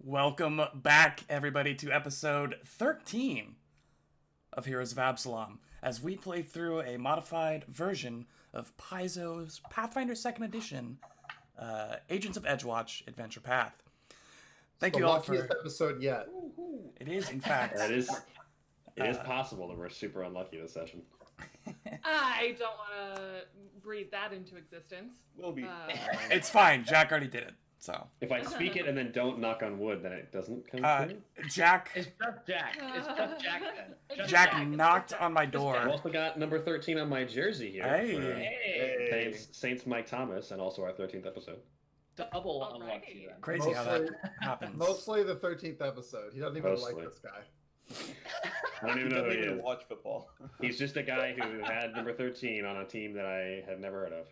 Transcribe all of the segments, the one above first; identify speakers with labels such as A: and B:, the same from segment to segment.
A: Welcome back, everybody, to episode 13 of Heroes of Absalom, as we play through a modified version of Paizo's Pathfinder 2nd Edition, Agents of Edgewatch Adventure Path. Thank you all for...
B: luckiest episode yet.
A: It is, in fact.
C: It is possible that we're super unlucky this session.
D: I don't want to breathe that into existence.
C: We'll be.
A: It's fine. Jack already did it. So
C: if I speak it and then don't knock on wood, then it doesn't come true.
A: Jack.
E: It's just Jack. It's just Jack then. Just
A: Jack knocked on my door.
C: I've also got number 13 on my jersey here.
A: Hey.
C: Saints Mike Thomas, and also our 13th episode.
E: Double unlucky then.
A: Crazy how that happens.
B: Mostly the 13th episode. He doesn't even like this guy.
C: I don't even know who he is.
F: Watch football.
C: He's just a guy who had number 13 on a team that I have never heard of.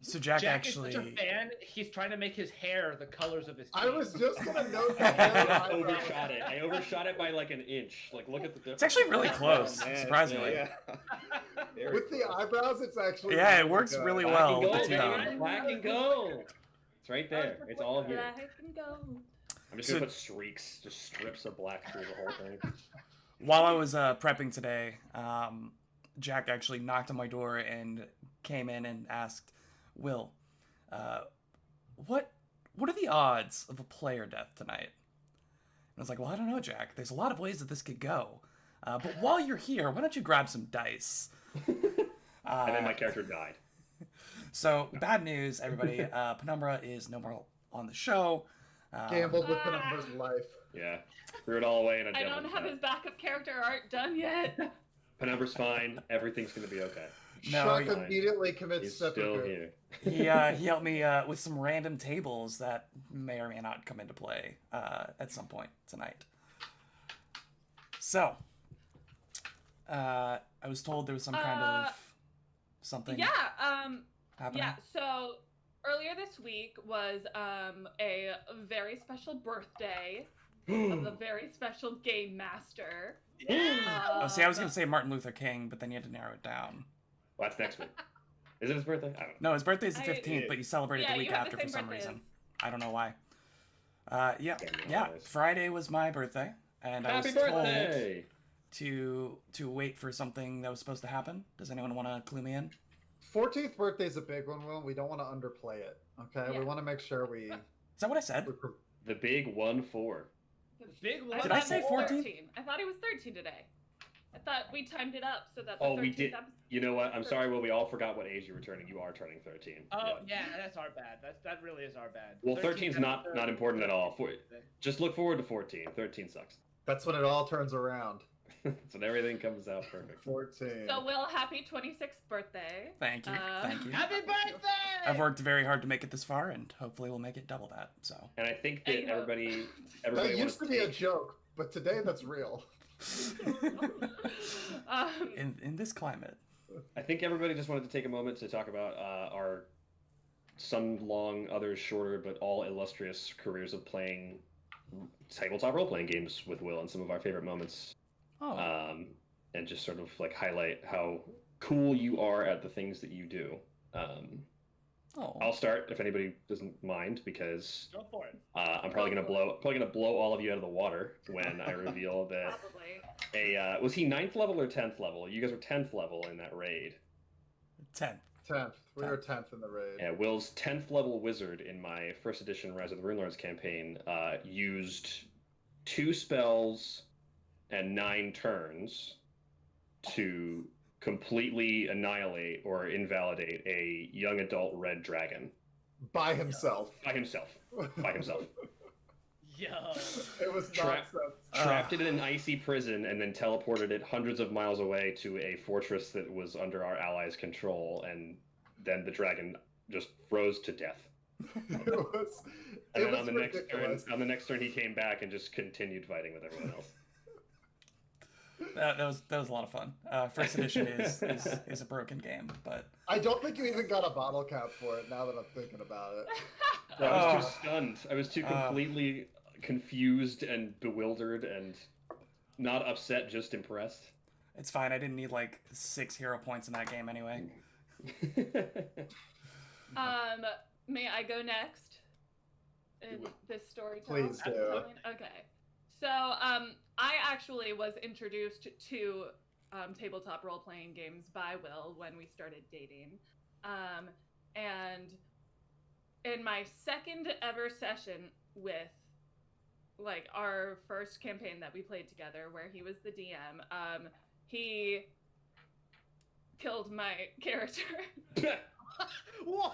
A: So Jack
E: actually is such a fan. He's trying to make his hair the colors of his team.
B: I was just gonna note
C: I overshot it. I overshot it by like an inch. Like, look at the difference.
A: It's actually really close, surprisingly.
F: Yeah.
B: With the eyebrows, it's actually
A: it works really well.
C: Black and gold. It's right there. It's all here.
D: Black and gold.
C: I'm just gonna put streaks, just strips of black through the whole thing.
A: While I was prepping today, Jack actually knocked on my door and came in and asked, "Will, what are the odds of a player death tonight?" And I was like, "Well, I don't know, Jack. There's a lot of ways that this could go. But while you're here, why don't you grab some dice?"
C: And then my character died.
A: So, bad news, everybody. Penumbra is no more on the show.
B: Gambled with Penumbra's life.
C: Yeah. Threw it all away in a
D: I don't have his backup character art done yet.
C: Penumbra's fine. Everything's going to be okay.
A: No,
B: Chuck immediately commits
C: He's
B: seppuku.
C: still here.
A: He helped me with some random tables that may or may not come into play at some point tonight. So, I was told there was some kind of something
D: Yeah.
A: happening.
D: Yeah. So earlier this week was a very special birthday of a very special game master.
A: Oh, see, I was gonna say Martin Luther King, but then you had to narrow it down.
C: Well, that's next week. Is it his birthday? I don't know.
A: No, his birthday's the
D: I-
A: 15th, but you celebrate it the week
D: you have
A: after
D: the
A: for
D: same
A: some reason.
D: birthdays.
A: I don't know why. Yeah.
C: Nice.
A: Friday was my birthday, and I was
C: Happy birthday!
A: told to wait for something that was supposed to happen. Does anyone want to clue me in?
B: 14th birthday's a big one, Will. We don't want to underplay it. Okay,
D: Yeah.
B: we want to make sure we.
A: Is that what I said?
C: The big 1-4.
E: Big one.
A: Did I
D: thought
A: say
D: it was
A: 14?
D: 13. I thought it was 13 today. I thought we timed it up so that the
C: Oh,
D: 13th
C: we did.
D: episode-
C: You know what? I'm sorry, Will. We all forgot what age you were turning. You are turning 13.
E: Oh yeah, that's our bad. That really is our bad.
C: Well, 13's not important at all.
E: For
C: Just look forward to 14. 13 sucks.
B: That's when it all turns around.
C: So everything comes out perfect.
B: 14.
D: So, Will, happy 26th birthday.
A: Thank you. Thank you.
E: Happy birthday!
A: I've worked very hard to make it this far, and hopefully we'll make it double that. So.
C: And I think
D: And
C: that
D: you know-
C: everybody
B: That used to be a
C: take-
B: joke, but today that's real.
A: in this climate.
C: I think everybody just wanted to take a moment to talk about our some long, others shorter, but all illustrious careers of playing tabletop role-playing games with Will and some of our favorite moments.
A: Oh.
C: And just sort of like highlight how cool you are at the things that you do.
A: Oh.
C: I'll start if anybody doesn't mind, because
E: Go for it.
C: I'm probably gonna blow all of you out of the water when I reveal that
D: Probably.
C: was he 9th level or 10th level? You guys were 10th level in that raid.
A: 10.
B: 10th. We were 10th in the raid.
C: Yeah, Will's 10th level wizard in my first edition Rise of the Runelords campaign used 2 spells and 9 turns to completely annihilate or invalidate a young adult red dragon
B: By himself.
C: by himself. By himself.
E: Yo.
B: It was
C: Trap-
B: nonsense.
C: Trapped it in an icy prison and then teleported it hundreds of miles away to a fortress that was under our allies' control, and then the dragon just froze to death.
B: It was.
C: And
B: It
C: then
B: was
C: on
B: ridiculous.
C: the next turn he came back and just continued fighting with everyone else.
A: That was a lot of fun. First edition is a broken game, but
B: I don't think you even got a bottle cap for it. Now that I'm thinking about it.
C: I was too
A: Oh.
C: stunned. I was too completely confused and bewildered and not upset, just impressed.
A: it's fine. I didn't need like 6 hero points in that game anyway.
D: May I go next in
C: would.
D: this story?
B: Please do.
D: Okay. So, I actually was introduced to tabletop role-playing games by Will when we started dating. And in my second ever session with like our first campaign that we played together where he was the DM, he killed my character.
E: What?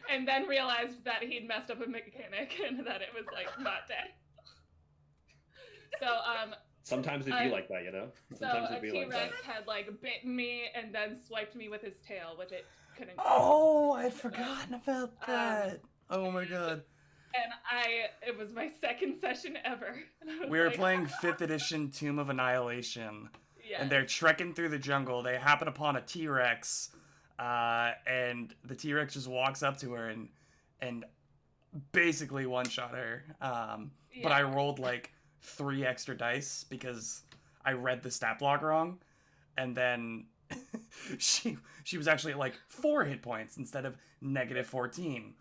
D: And then realized that he'd messed up a mechanic and that it was like not dead. So
C: Sometimes it'd be like that, you know? Sometimes
D: a
C: it'd be like
D: T-Rex
C: that.
D: had like bitten me and then swiped me with his tail, which it couldn't.
A: Oh, I'd forgotten about that. Oh my god.
D: And it was my second session ever. And I was
A: We were
D: like,
A: playing 5th edition Tomb of Annihilation,
D: yes.
A: and they're trekking through the jungle. They happen upon a T-Rex, and the T-Rex just walks up to her and basically one-shot her. But I
D: Yeah.
A: rolled like 3 extra dice because I read the stat block wrong, and then she was actually at like 4 hit points instead of negative 14.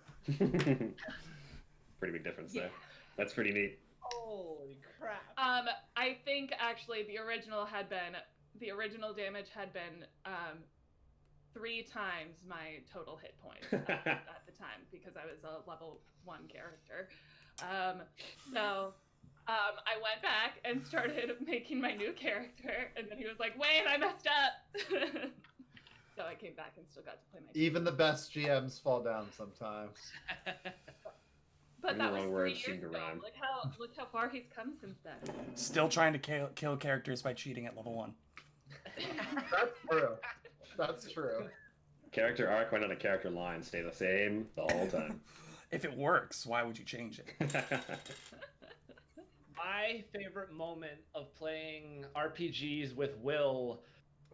C: Pretty big difference
D: Yeah.
C: there. That's pretty neat.
E: Holy crap.
D: I think actually the original damage had been 3 times my total hit points at the time because I was a level 1 character. So I went back and started making my new character, and then he was like, "Wait, I messed up." So I came back and still got to play my.
B: Even the best GMs fall down sometimes.
D: But
C: Even
D: that
C: the
D: was
C: wrong
D: 3
C: words
D: years
C: seem to
D: ago.
C: rhyme.
D: Look how far he's come since then.
A: Still trying to kill characters by cheating at level 1.
B: That's true. That's true.
C: Character arc, why not a character line stay the same the whole time?
A: If it works, why would you change it?
E: my favorite moment of playing RPGs with Will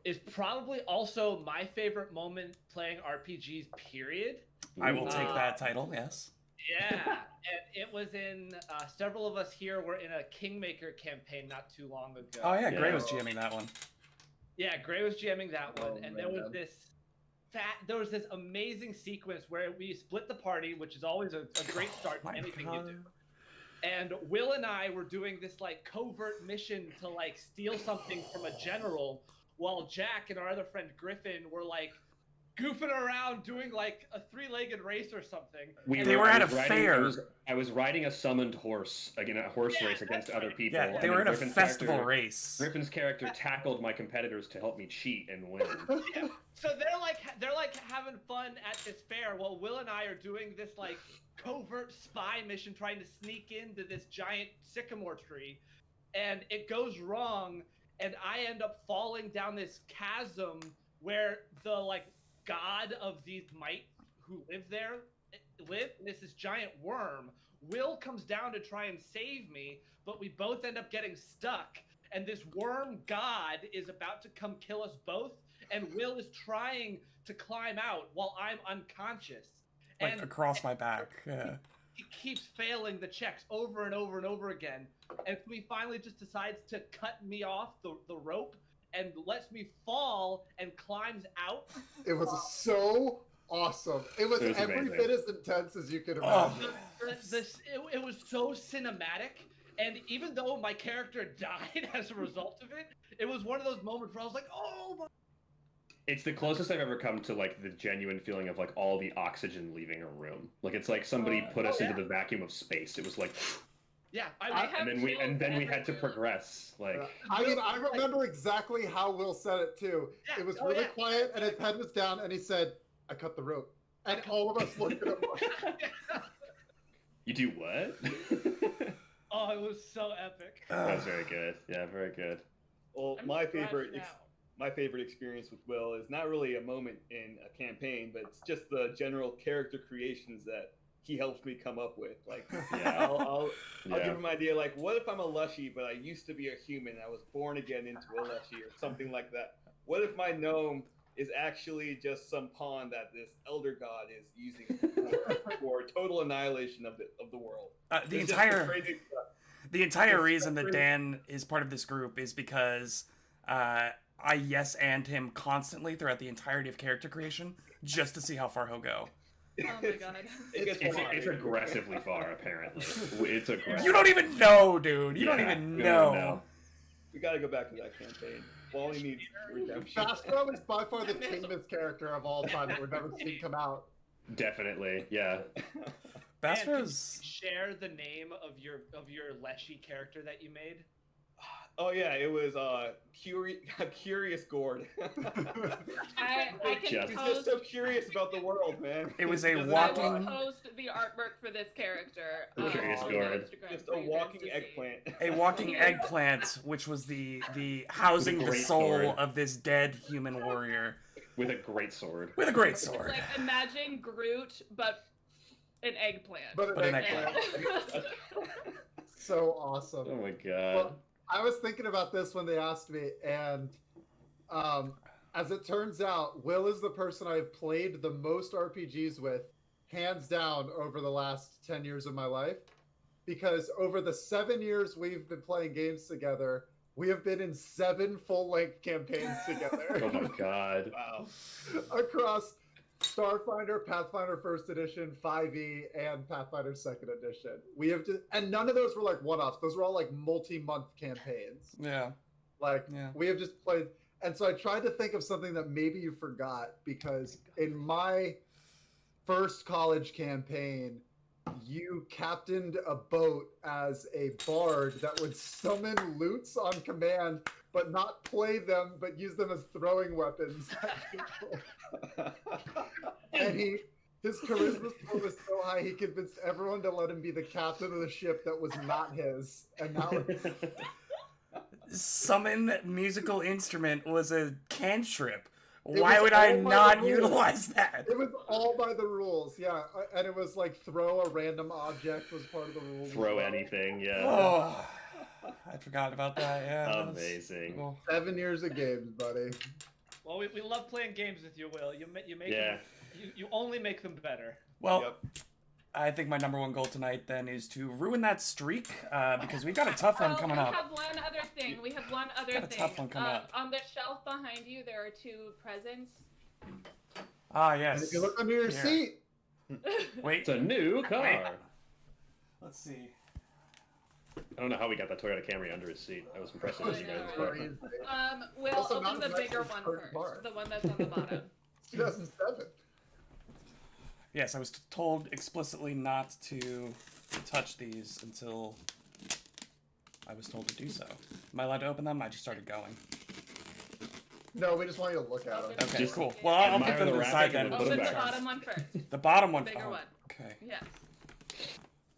E: is probably also my favorite moment playing RPGs, period.
A: I will take that title, yes.
E: Yeah, and it was in, several of us here were in a Kingmaker campaign not too long ago.
A: Oh yeah, Gray was GMing that one.
E: Yeah, Gray was jamming that one, and there was
B: man.
E: there was this amazing sequence where we split the party, which is always a great start to
A: My
E: anything
A: God.
E: you do. And Will and I were doing this like covert mission to like steal something from a general, while Jack and our other friend Griffin were like goofing around doing like a 3-legged race or something.
A: They were at a fair.
C: I was riding a summoned horse, again, a horse race against other people.
A: Yeah, they
C: and
A: were in
C: then
A: a
C: Griffin's
A: festival
C: character-
A: race.
C: Griffin's character tackled my competitors to help me cheat and win.
E: Yeah. So they're like having fun at this fair while Will and I are doing this like covert spy mission trying to sneak into this giant sycamore tree, and it goes wrong, and I end up falling down this chasm where the like god of these might who live there this is giant worm. Will comes down to try and save me, but we both end up getting stuck, and this worm god is about to come kill us both, and Will is trying to climb out while I'm unconscious.
A: Like
E: And
A: across my back. Yeah.
E: he keeps failing the checks over and over and over again. And he finally just decides to cut me off the rope and lets me fall and climbs out.
B: It was so awesome. It was
C: It was
B: every
C: amazing.
B: bit as intense as you could
A: Oh.
B: imagine.
E: It was so cinematic. And even though my character died as a result of it, it was one of those moments where I was like, oh my.
C: It's the closest I've ever come to like the genuine feeling of like all the oxygen leaving a room. Like it's like somebody put us into the vacuum of space. It was like,
E: Yeah,
D: I have
C: and then we had to
D: chills
C: progress. Like,
B: I mean, I remember exactly how Will said it too.
E: Yeah,
B: It was
E: oh,
B: really
E: yeah.
B: quiet, and his head was down, and he said, "I cut the rope," and all of us looked at him like,
C: you do what?
E: Oh, it was so epic.
C: That's very good. Yeah, very good.
F: Well,
D: I'm
F: my
D: scratched
F: favorite
D: now.
F: my favorite experience with Will is not really a moment in a campaign, but it's just the general character creations that he helps me come up with. Like,
C: Yeah.
F: I'll
C: Yeah.
F: give him an idea. Like, what if I'm a Lushy, but I used to be a human? I was born again into a Lushy, or something like that. What if my gnome is actually just some pawn that this elder god is using for total annihilation of the world?
A: The
F: It's just
A: entire
F: crazy stuff.
A: the entire
F: It's
A: reason that
F: crazy.
A: Dan is part of this group is because I yes and him constantly throughout the entirety of character creation just to see how far he'll go.
D: Oh my god.
F: It gets
C: It's,
F: far.
C: it's aggressively far, apparently. It's aggressive.
A: You don't even know, dude. You don't
C: Yeah,
A: even
C: you
A: know.
C: don't know.
F: We gotta go back to that campaign. Wally needs redemption.
B: Fastro is by far the tamest character of all time that we've ever seen come out.
C: Definitely, yeah.
E: Man, can you
A: Bastro's
E: share the name of your Leshy character that you made?
F: Oh yeah, it was Curious Gord.
D: I can
C: Just-
F: He's
D: post
F: just so curious about the world, man.
A: It was
F: He
A: a
F: doesn't
D: I
F: know
D: will
A: walking-
F: why.
D: post the artwork for this character.
C: Curious
D: on
C: Gord.
D: Instagram
F: Just
D: for
F: a
D: you guys
F: walking
D: to see.
F: eggplant.
A: a walking eggplant, which was the housing the
C: great
A: soul
C: sword.
A: of this dead human warrior
C: With a great sword.
A: with a great
D: It's
A: sword.
D: like imagine Groot, but an eggplant.
B: But
A: But an
B: eggplant. So awesome.
C: Oh my god.
B: Well, I was thinking about this when they asked me, and as it turns out, Will is the person I've played the most RPGs with, hands down, over the last 10 years of my life. Because over the 7 years we've been playing games together, we have been in 7 full-length campaigns together.
C: Oh my god.
F: Wow.
B: Across Starfinder, Pathfinder First Edition, 5e, and Pathfinder Second Edition. We have to, and none of those were like one-offs. Those were all like multi-month campaigns.
A: Yeah.
B: Like
A: Yeah.
B: we have just played, and so I tried to think of something that maybe you forgot, because in my first college campaign, you captained a boat as a bard that would summon loots on command, but not play them, but use them as throwing weapons. And his charisma score was so high, he convinced everyone to let him be the captain of the ship that was not his. And now
A: Summon musical instrument was a cantrip.
B: It
A: Why
B: was
A: would I
B: all by
A: not
B: the rules.
A: utilize that?
B: it was all by the rules, yeah. And it was like throw a random object was part of the rules. as
C: Throw
B: well.
C: anything, yeah.
A: Oh. I forgot about that. Yeah. that was
C: Amazing.
A: cool.
B: 7 years of games, buddy.
E: Well, we love playing games with you, Will. You make
C: Yeah.
E: them, you only make them better.
A: Well,
F: Yep.
A: I think my number one goal tonight then is to ruin that streak because we've got a tough one coming
D: we
A: up.
D: have one other thing. We have one other
A: Got a
D: thing.
A: tough one coming up.
D: On the shelf behind you, there are 2 presents.
A: Ah,
B: And
A: yes.
B: if you look under your
A: Here.
B: seat,
A: Wait.
C: It's a new car.
A: Let's see.
C: I don't know how we got that Toyota Camry under his seat. That was impressive. as you guys
D: Right.
C: were.
D: We'll
B: Also
D: open
B: not
D: the
B: as
D: bigger
B: nice as
D: one
B: Kurt
D: first.
B: Barr.
D: The one that's on the bottom.
B: It's 2007.
A: Yes, I was told explicitly not to touch these until I was told to do so. Am I allowed to open them? I just started going.
B: No, we just want you to look at them.
A: Okay,
C: Just
A: cool. Well, I'll
C: admire
A: put them
C: the
A: to the
C: wrapping
A: side
C: and
A: then.
C: put 'em
D: Open the
C: back.
D: bottom one first.
A: The bottom one.
D: Bigger
A: oh,
D: one.
A: Okay,
D: Yes.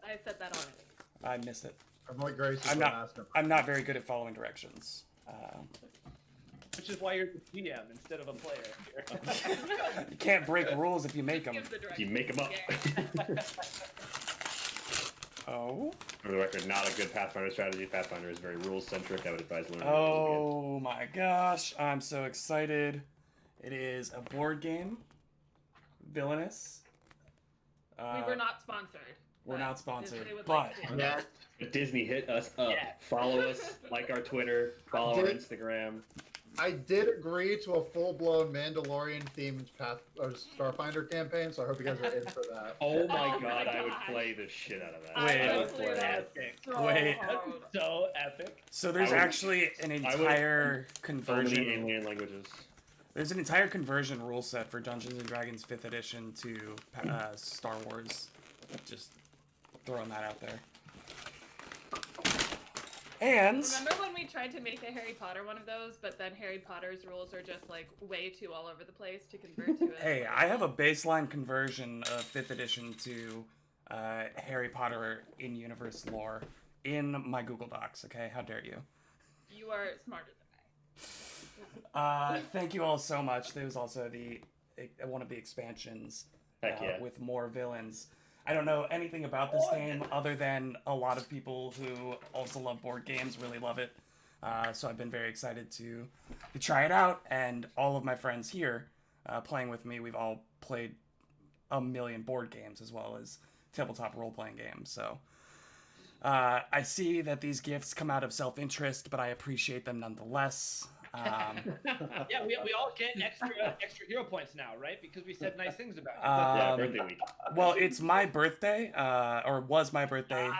D: I said that already.
A: I missed it.
B: I'm like gracious
A: I'm
B: when
A: not-
B: asking.
A: I'm not very good at following directions.
E: Which is why you're the GM instead of a player.
A: You can't break rules if you make them.
D: Give the
C: You
D: directions.
C: make them up.
D: Yeah.
A: Oh.
C: For the record, not a good Pathfinder strategy. Pathfinder is very rules centric. I would advise learning.
A: Oh my gosh, I'm so excited. It is a board game. Villainous.
D: We were not sponsored.
A: We're
D: but
A: not sponsored,
D: if they would
A: but
D: like to.
B: Yeah.
C: Disney hit us up.
E: Yeah.
C: Follow us, like our Twitter, follow our
B: Did-
C: Instagram.
B: I did agree to a full-blown Mandalorian-themed Path or Starfinder campaign, so I hope you guys are in for that.
C: Oh my
D: Oh my
C: god, I would
D: gosh.
C: play the shit out of that.
A: Wait.
D: I
E: would
D: would
E: play
D: play
E: that
D: that
E: epic.
D: so
A: Wait.
D: hard.
E: So epic.
A: so there's
C: I would-
A: actually an
C: would-
A: entire
C: So many
A: conversion.
C: alien languages.
A: There's an entire conversion rule set for Dungeons and Dragons 5th edition to Star Wars. Just throwing that out there. And
D: Remember when we tried to make a Harry Potter one of those, but then Harry Potter's rules are just like way too all over the place to convert to it?
A: hey, I have a baseline conversion of 5th edition to Harry Potter in universe lore in my Google Docs. Okay, how dare you?
D: You are smarter than I.
A: Thank you all so much. There was also the one of the expansions
C: Heck yeah.
A: with more villains. I don't know anything about this game other than a lot of people who also love board games really love it. So I've been very excited to try it out, and all of my friends here playing with me, we've all played a million board games as well as tabletop role-playing games. So I see that these gifts come out of self-interest, but I appreciate them nonetheless.
E: Yeah, we all get extra hero points now, right? Because we said nice things about it.
C: Yeah,
A: Um,
C: birthday week.
A: Well, it's my birthday, or was my birthday,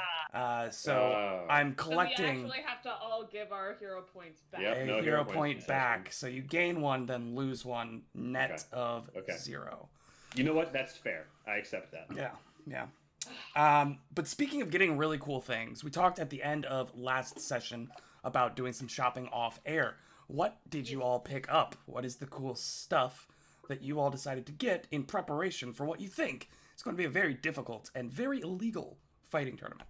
A: so I'm
D: So we
A: collecting
D: actually have to all give our hero points back.
C: Yep.
A: a
C: no
A: hero
C: hero
A: point
C: points.
A: back. So you gain one, then lose one, net
C: Okay.
A: of
C: Okay.
A: 0.
C: You know what? That's fair. I accept that.
A: Yeah, yeah. But speaking of getting really cool things, we talked at the end of last session about doing some shopping off air. What did you all pick up? What is the cool stuff that you all decided to get in preparation for what you think is going to be a very difficult and very illegal fighting tournament?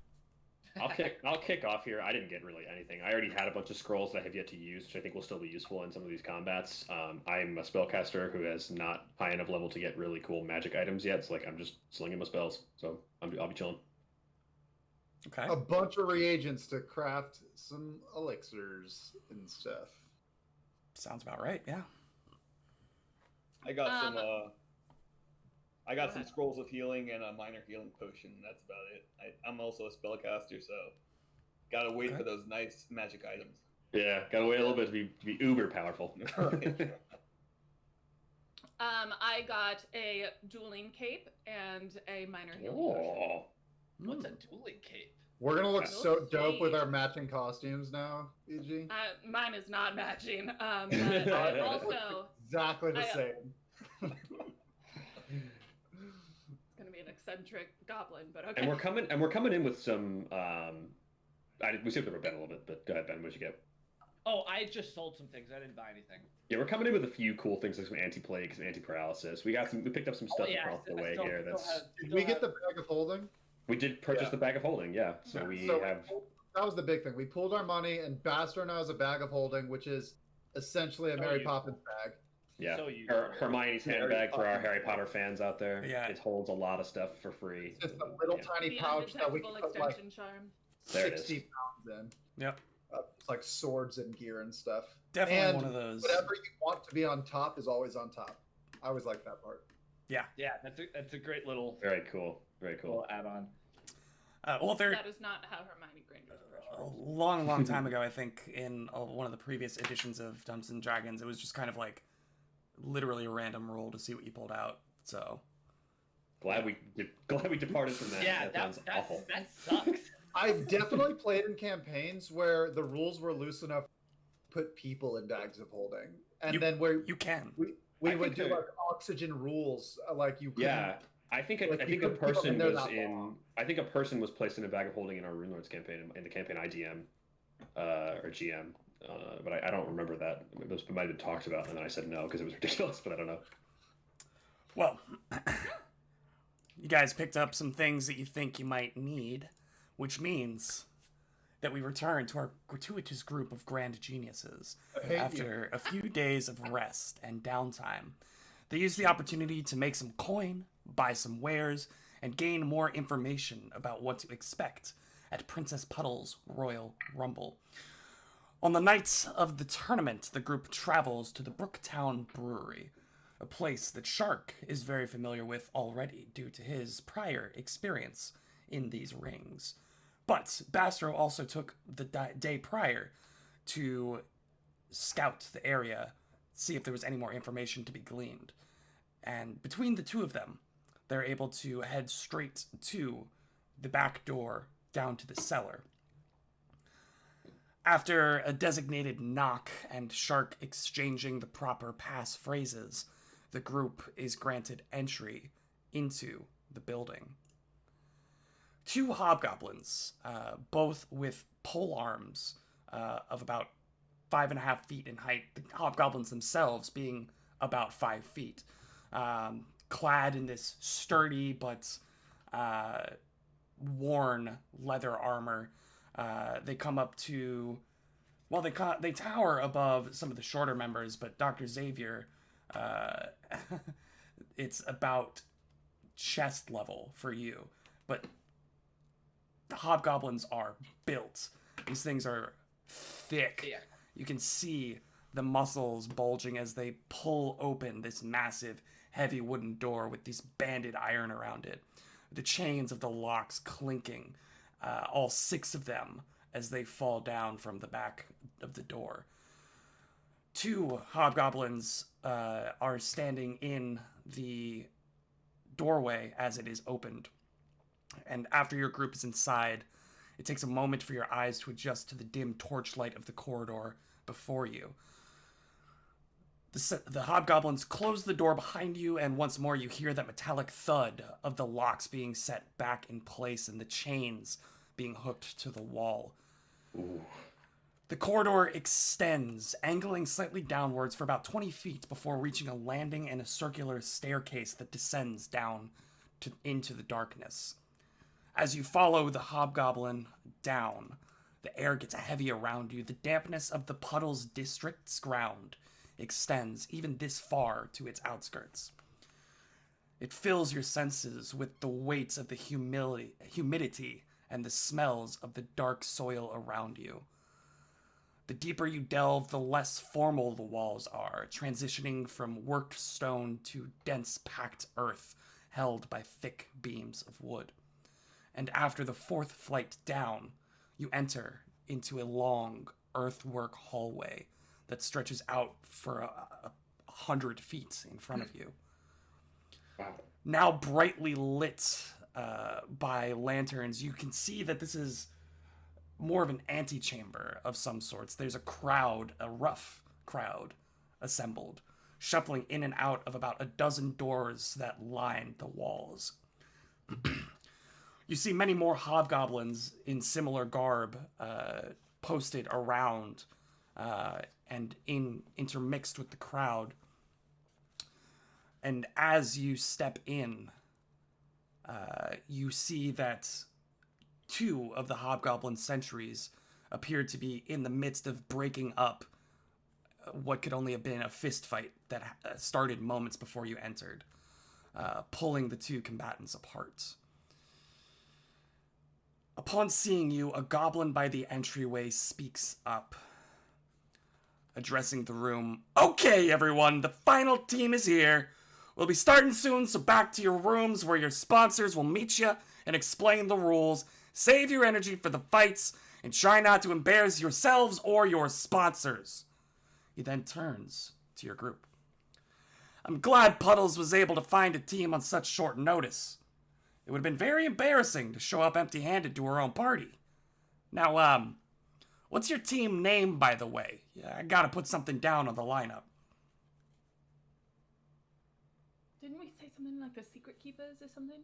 C: I'll kick off here. I didn't get really anything. I already had a bunch of scrolls that I have yet to use, which I think will still be useful in some of these combats. I'm a spellcaster who has not high enough level to get really cool magic items yet. So I'm just slinging my spells. So I'll be chilling.
A: Okay.
B: A bunch of reagents to craft some elixirs and stuff.
A: Sounds about right, yeah.
F: I got some. I got
D: Go
F: some
D: ahead.
F: scrolls of healing and a minor healing potion. That's about it. I'm also a spellcaster, so gotta wait
A: Okay.
F: for those nice magic items.
C: Yeah, gotta wait a little bit to be uber powerful.
D: I got a dueling cape and a minor healing potion.
C: Oh,
E: What's a dueling cape?
B: We're gonna look
D: We'll
B: so dope with
D: see.
B: our matching costumes now, EG.
D: Mine is not matching. But I also,
B: Exactly the
D: I-
B: same.
D: it's gonna be an eccentric goblin, but okay.
C: and we're coming in with some. We skipped over Ben a little bit, but go ahead, Ben. What'd you get?
E: Oh, I just sold some things. I didn't buy anything.
C: Yeah, we're coming in with a few cool things like some anti-plague, some anti-paralysis. We picked up some stuff
E: Oh, yeah,
C: across the
E: I
C: way
E: still-
C: here.
E: still
C: That's
E: have-
B: Did
E: still
B: we get
E: have-
B: the bag of holding?
C: we did purchase
F: Yeah.
C: the bag of holding. Yeah, so we have.
B: That was the big thing. We pulled our money, and Bastard now has a bag of holding, which is essentially a
E: Oh,
B: Mary
E: you-
B: Poppins bag.
C: Yeah,
E: So you-
C: Hermione's
F: Harry
C: handbag for our
F: Potter.
C: Harry Potter fans out there.
A: Yeah.
C: It holds a lot of stuff for free.
B: It's just a little
C: Yeah.
B: tiny
D: The
B: pouch that we
D: undetectable
B: can put like
D: extension charm.
C: There it
B: 60
C: is.
B: pounds in.
A: Yep.
B: It's like swords and gear and stuff.
A: Definitely
B: And
A: one of those.
B: whatever you want to be on top is always on top. I always like that part.
E: Yeah, that's a great little
C: Very cool. Very cool.
E: little add-on.
A: Well, there
D: That is not how Hermione Granger's brush
A: a
D: works.
A: long time ago, I think, in one of the previous editions of Dungeons and Dragons, it was just kind of like literally a random roll to see what you pulled out. So
C: Glad we departed from that.
E: Yeah,
C: that
E: that
C: sounds awful.
E: that sucks.
B: I've definitely played in campaigns where the rules were loose enough to put people in bags of holding. And then where
A: you can.
B: we
C: I
B: would
C: think
B: do
C: they're-
B: like oxygen rules, like you couldn't.
C: Yeah, I think
B: Like,
C: I
B: you
C: think a
B: couldn't keep them
C: person
B: in there
C: was
B: that
C: in.
B: long.
C: I think a person was placed in a bag of holding in our Rune Lords campaign in the campaign IGM or GM, but I don't remember that. It might have been talked about, and then I said no because it was ridiculous. But I don't know.
A: Well, you guys picked up some things that you think you might need, which means that we return to our gratuitous group of grand geniuses.
B: I hate you.
A: After a few days of rest and downtime, they use the opportunity to make some coin, buy some wares, and gain more information about what to expect at Princess Puddle's Royal Rumble. On the night of the tournament, the group travels to the Brooktown Brewery, a place that Shark is very familiar with already due to his prior experience in these rings. But Bastro also took the day prior to scout the area, see if there was any more information to be gleaned. And between the two of them, they're able to head straight to the back door down to the cellar. After a designated knock and Shark exchanging the proper pass phrases, the group is granted entry into the building. Two hobgoblins, both with pole arms of about 5.5 feet in height, the hobgoblins themselves being about 5 feet, clad in this sturdy but worn leather armor. They come up to, well, they tower above some of the shorter members, but Dr. Xavier, it's about chest level for you. But the hobgoblins are built. These things are thick.
E: Yeah.
A: You can see the muscles bulging as they pull open this massive, heavy wooden door with these banded iron around it. The chains of the locks clinking, all 6 of them as they fall down from the back of the door. 2 hobgoblins are standing in the doorway as it is opened. And after your group is inside, it takes a moment for your eyes to adjust to the dim torchlight of the corridor before you. The hobgoblins close the door behind you, and once more you hear that metallic thud of the locks being set back in place and the chains being hooked to the wall.
C: Ooh.
A: The corridor extends, angling slightly downwards for about 20 feet before reaching a landing and a circular staircase that descends down into the darkness. As you follow the hobgoblin down, the air gets heavy around you. The dampness of the Puddles district's ground extends even this far to its outskirts. It fills your senses with the weight of the humidity and the smells of the dark soil around you. The deeper you delve, the less formal the walls are, transitioning from worked stone to dense packed earth held by thick beams of wood. And after the 4th flight down, you enter into a long earthwork hallway that stretches out for 100 feet in front of you.
C: Wow.
A: Now brightly lit by lanterns, you can see that this is more of an antechamber of some sorts. There's a rough crowd assembled, shuffling in and out of about a dozen doors that line the walls. You see many more hobgoblins in similar garb posted around and intermixed with the crowd. And as you step in, you see that 2 of the hobgoblin sentries appear to be in the midst of breaking up what could only have been a fist fight that started moments before you entered, pulling the 2 combatants apart. Upon seeing you, a goblin by the entryway speaks up, addressing the room. Okay, everyone, the final team is here. We'll be starting soon, so back to your rooms where your sponsors will meet you and explain the rules. Save your energy for the fights and try not to embarrass yourselves or your sponsors. He then turns to your group. I'm glad Puddles was able to find a team on such short notice. It would have been very embarrassing to show up empty-handed to her own party. Now, what's your team name, by the way? Yeah, I gotta put something down on the lineup.
D: Didn't we say something like the Secret Keepers or something?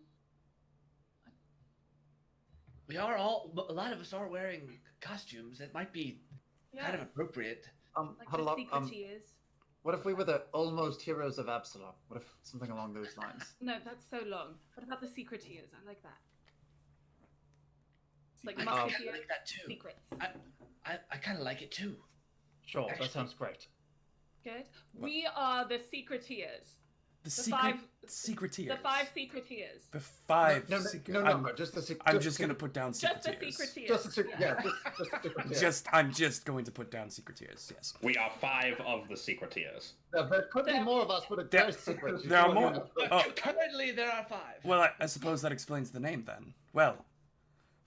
E: We are all. A lot of us are wearing costumes. It might be kind of appropriate.
D: Like
G: huddle
D: the
G: up.
D: Secreteers.
G: What if we were the almost heroes of Absalom? What if something along those lines?
D: No, that's so long. What about the Secreteers? I like that. It's like
E: I
D: Musketeer
E: like that too.
D: secrets.
E: I kind of like it too.
G: Sure,
E: Actually-
G: that sounds great.
D: Good. We are the Secreteers.
A: The
D: Secreteers.
A: Secreteers.
D: The 5 Secreteers.
A: The 5
B: No,
A: secret-
B: no, just the.
A: I'm just gonna put down
D: Just the
A: Secreteers.
D: Secreteers.
B: Just the secret. Yeah, just the secret.
A: I'm just going to put down Secreteers, yes.
C: We are 5 of the Secreteers.
B: There could be
D: There-
B: more of us, but
A: There-
B: it's secret.
A: there are more. Oh,
E: Currently, there are 5.
A: well, I suppose that explains the name then. Well,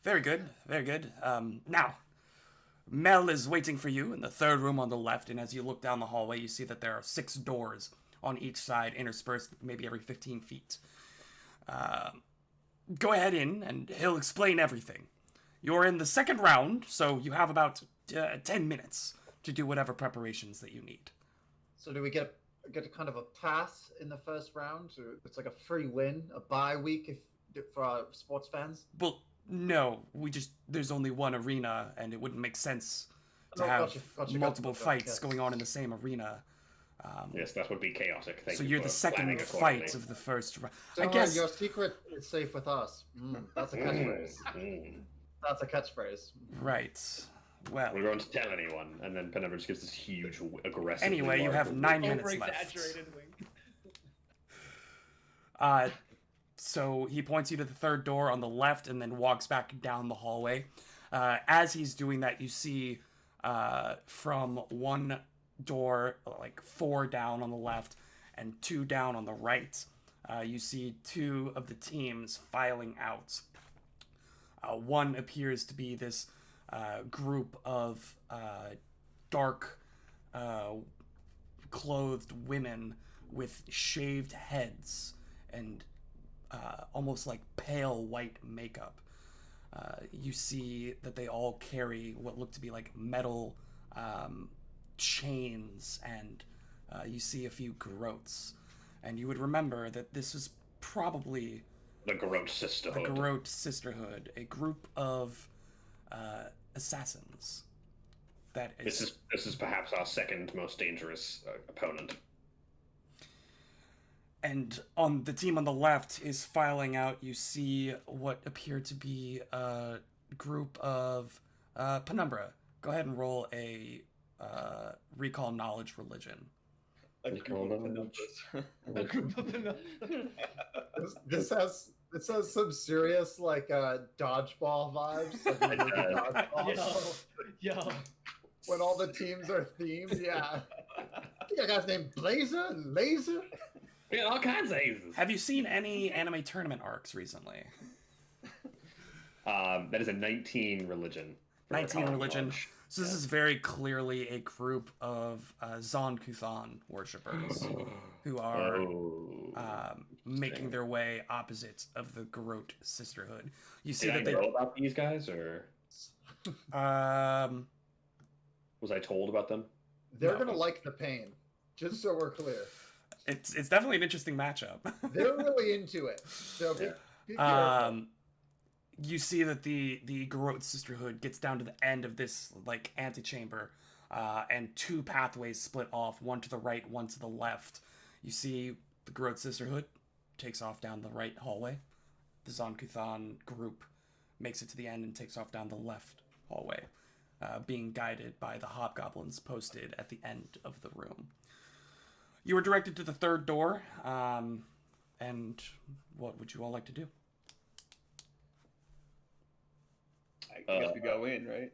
A: very good, very good. Now, Mel is waiting for you in the 3rd room on the left, and as you look down the hallway, you see that there are 6 doors on each side, interspersed maybe every 15 feet. Go ahead in, and he'll explain everything. You're in the 2nd round, so you have about 10 minutes to do whatever preparations that you need.
B: So do we get a kind of a pass in the first round? Or it's like a free win, a bye week for our sports fans.
A: Well, no, there's only one arena, and it wouldn't make sense to
B: Oh,
A: have
B: gotcha,
A: multiple
B: gotcha,
A: fights
B: yes.
A: going on in the same arena.
C: Yes, that would be chaotic. Thank
A: So
C: you
A: you're
C: for
A: the second
C: planning
A: fight
C: accordingly.
A: of the first round.
B: Don't
A: I
B: worry,
A: guess.
B: your secret is safe with us. That's a catchphrase.
C: Mm.
B: That's a catchphrase.
A: Right. Well,
C: We won't tell anyone, and then Penumbra just gives this huge, aggressive.
A: anyway, you have 9 minutes left.
E: Over-exaggerated wink.
A: So he points you to the 3rd door on the left and then walks back down the hallway. As he's doing that, you see from one door, like 4 down on the left and 2 down on the right, you see 2 of the teams filing out. One appears to be this group of dark clothed women with shaved heads and almost like pale white makeup. You see that they all carry what look to be like metal chains, and you see a few groats. And you would remember that this was probably
C: the Garrote
A: the
C: Sisterhood.
A: Garrote Sisterhood, a group of assassins. That is,
C: This is perhaps our second most dangerous opponent.
A: and on the team on the left is filing out. You see what appear to be a group of Penumbra. Go ahead and roll a recall knowledge religion.
F: A
C: You
F: group
C: call
F: of
C: them-
F: penumbras.
E: A group of enough.
B: This has some serious like dodgeball vibes. Like when you
C: It does.
B: dodgeball.
E: Yo.
B: When all the teams are themed, yeah. I think a guy's named Blazer and Laser.
C: We got all kinds of aces.
A: Have you seen any anime tournament arcs recently?
C: That is a 19 religion. for
A: 19
C: recall
A: religion.
C: knowledge.
A: So this is very clearly a group of Zon Kuthan worshippers who are
C: Oh.
A: making their way opposite of the Garrote Sisterhood. You see
C: Did I
A: that
C: know about these guys, or
A: they
C: was I told about them?
B: They're
A: No.
B: gonna like the pain. Just so we're clear,
A: it's definitely an interesting matchup.
B: they're really into it. So be careful.
A: You see that the Garrote Sisterhood gets down to the end of this like antechamber, and 2 pathways split off, one to the right, one to the left. You see the Garrote Sisterhood takes off down the right hallway. The Zon Kuthan group makes it to the end and takes off down the left hallway, being guided by the hobgoblins posted at the end of the room. You were directed to the 3rd door, and what would you all like to do?
F: I guess we go in, right?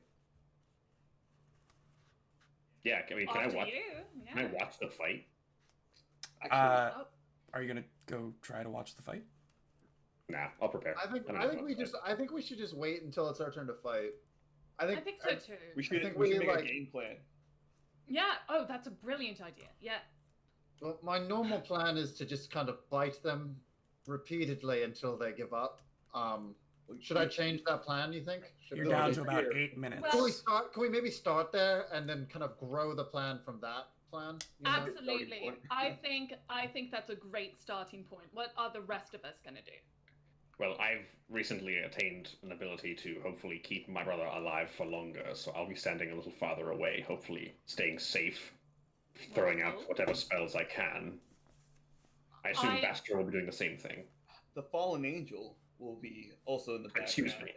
C: Yeah, can I
D: After
C: watch?
D: you.
C: Can I
D: Yeah.
C: watch the fight?
D: Oh,
A: Are you gonna go try to watch the fight?
C: Nah, I'll prepare.
B: I think
C: don't
B: I
C: know
B: think
C: about
B: we
C: the
B: just
C: fight.
B: I think we should just wait until it's our turn to fight. I
D: I
B: think
D: think so too.
F: We should
B: think
F: we should
B: we,
F: make a
B: like-
F: game plan.
D: Yeah. Oh, that's a brilliant idea. Yeah.
B: well, my normal plan is to just kind of bite them repeatedly until they give up. Should I change that plan? You think? Should
A: You're
B: we-
A: down
F: it's
A: to about
F: here.
A: 8 minutes.
D: Well-
B: Can we start? Can we maybe start there and then kind of grow the plan from that plan? You know?
D: Absolutely.
F: point.
D: I think that's a great starting point. What are the rest of us gonna do?
C: Well, I've recently attained an ability to hopefully keep my brother alive for longer, so I'll be standing a little farther away, hopefully staying safe, throwing out
D: Wonderful.
C: whatever spells I can. I assume
D: I-
C: Bastra will be doing the same thing.
F: The fallen angel will be also in the background.
C: Excuse me.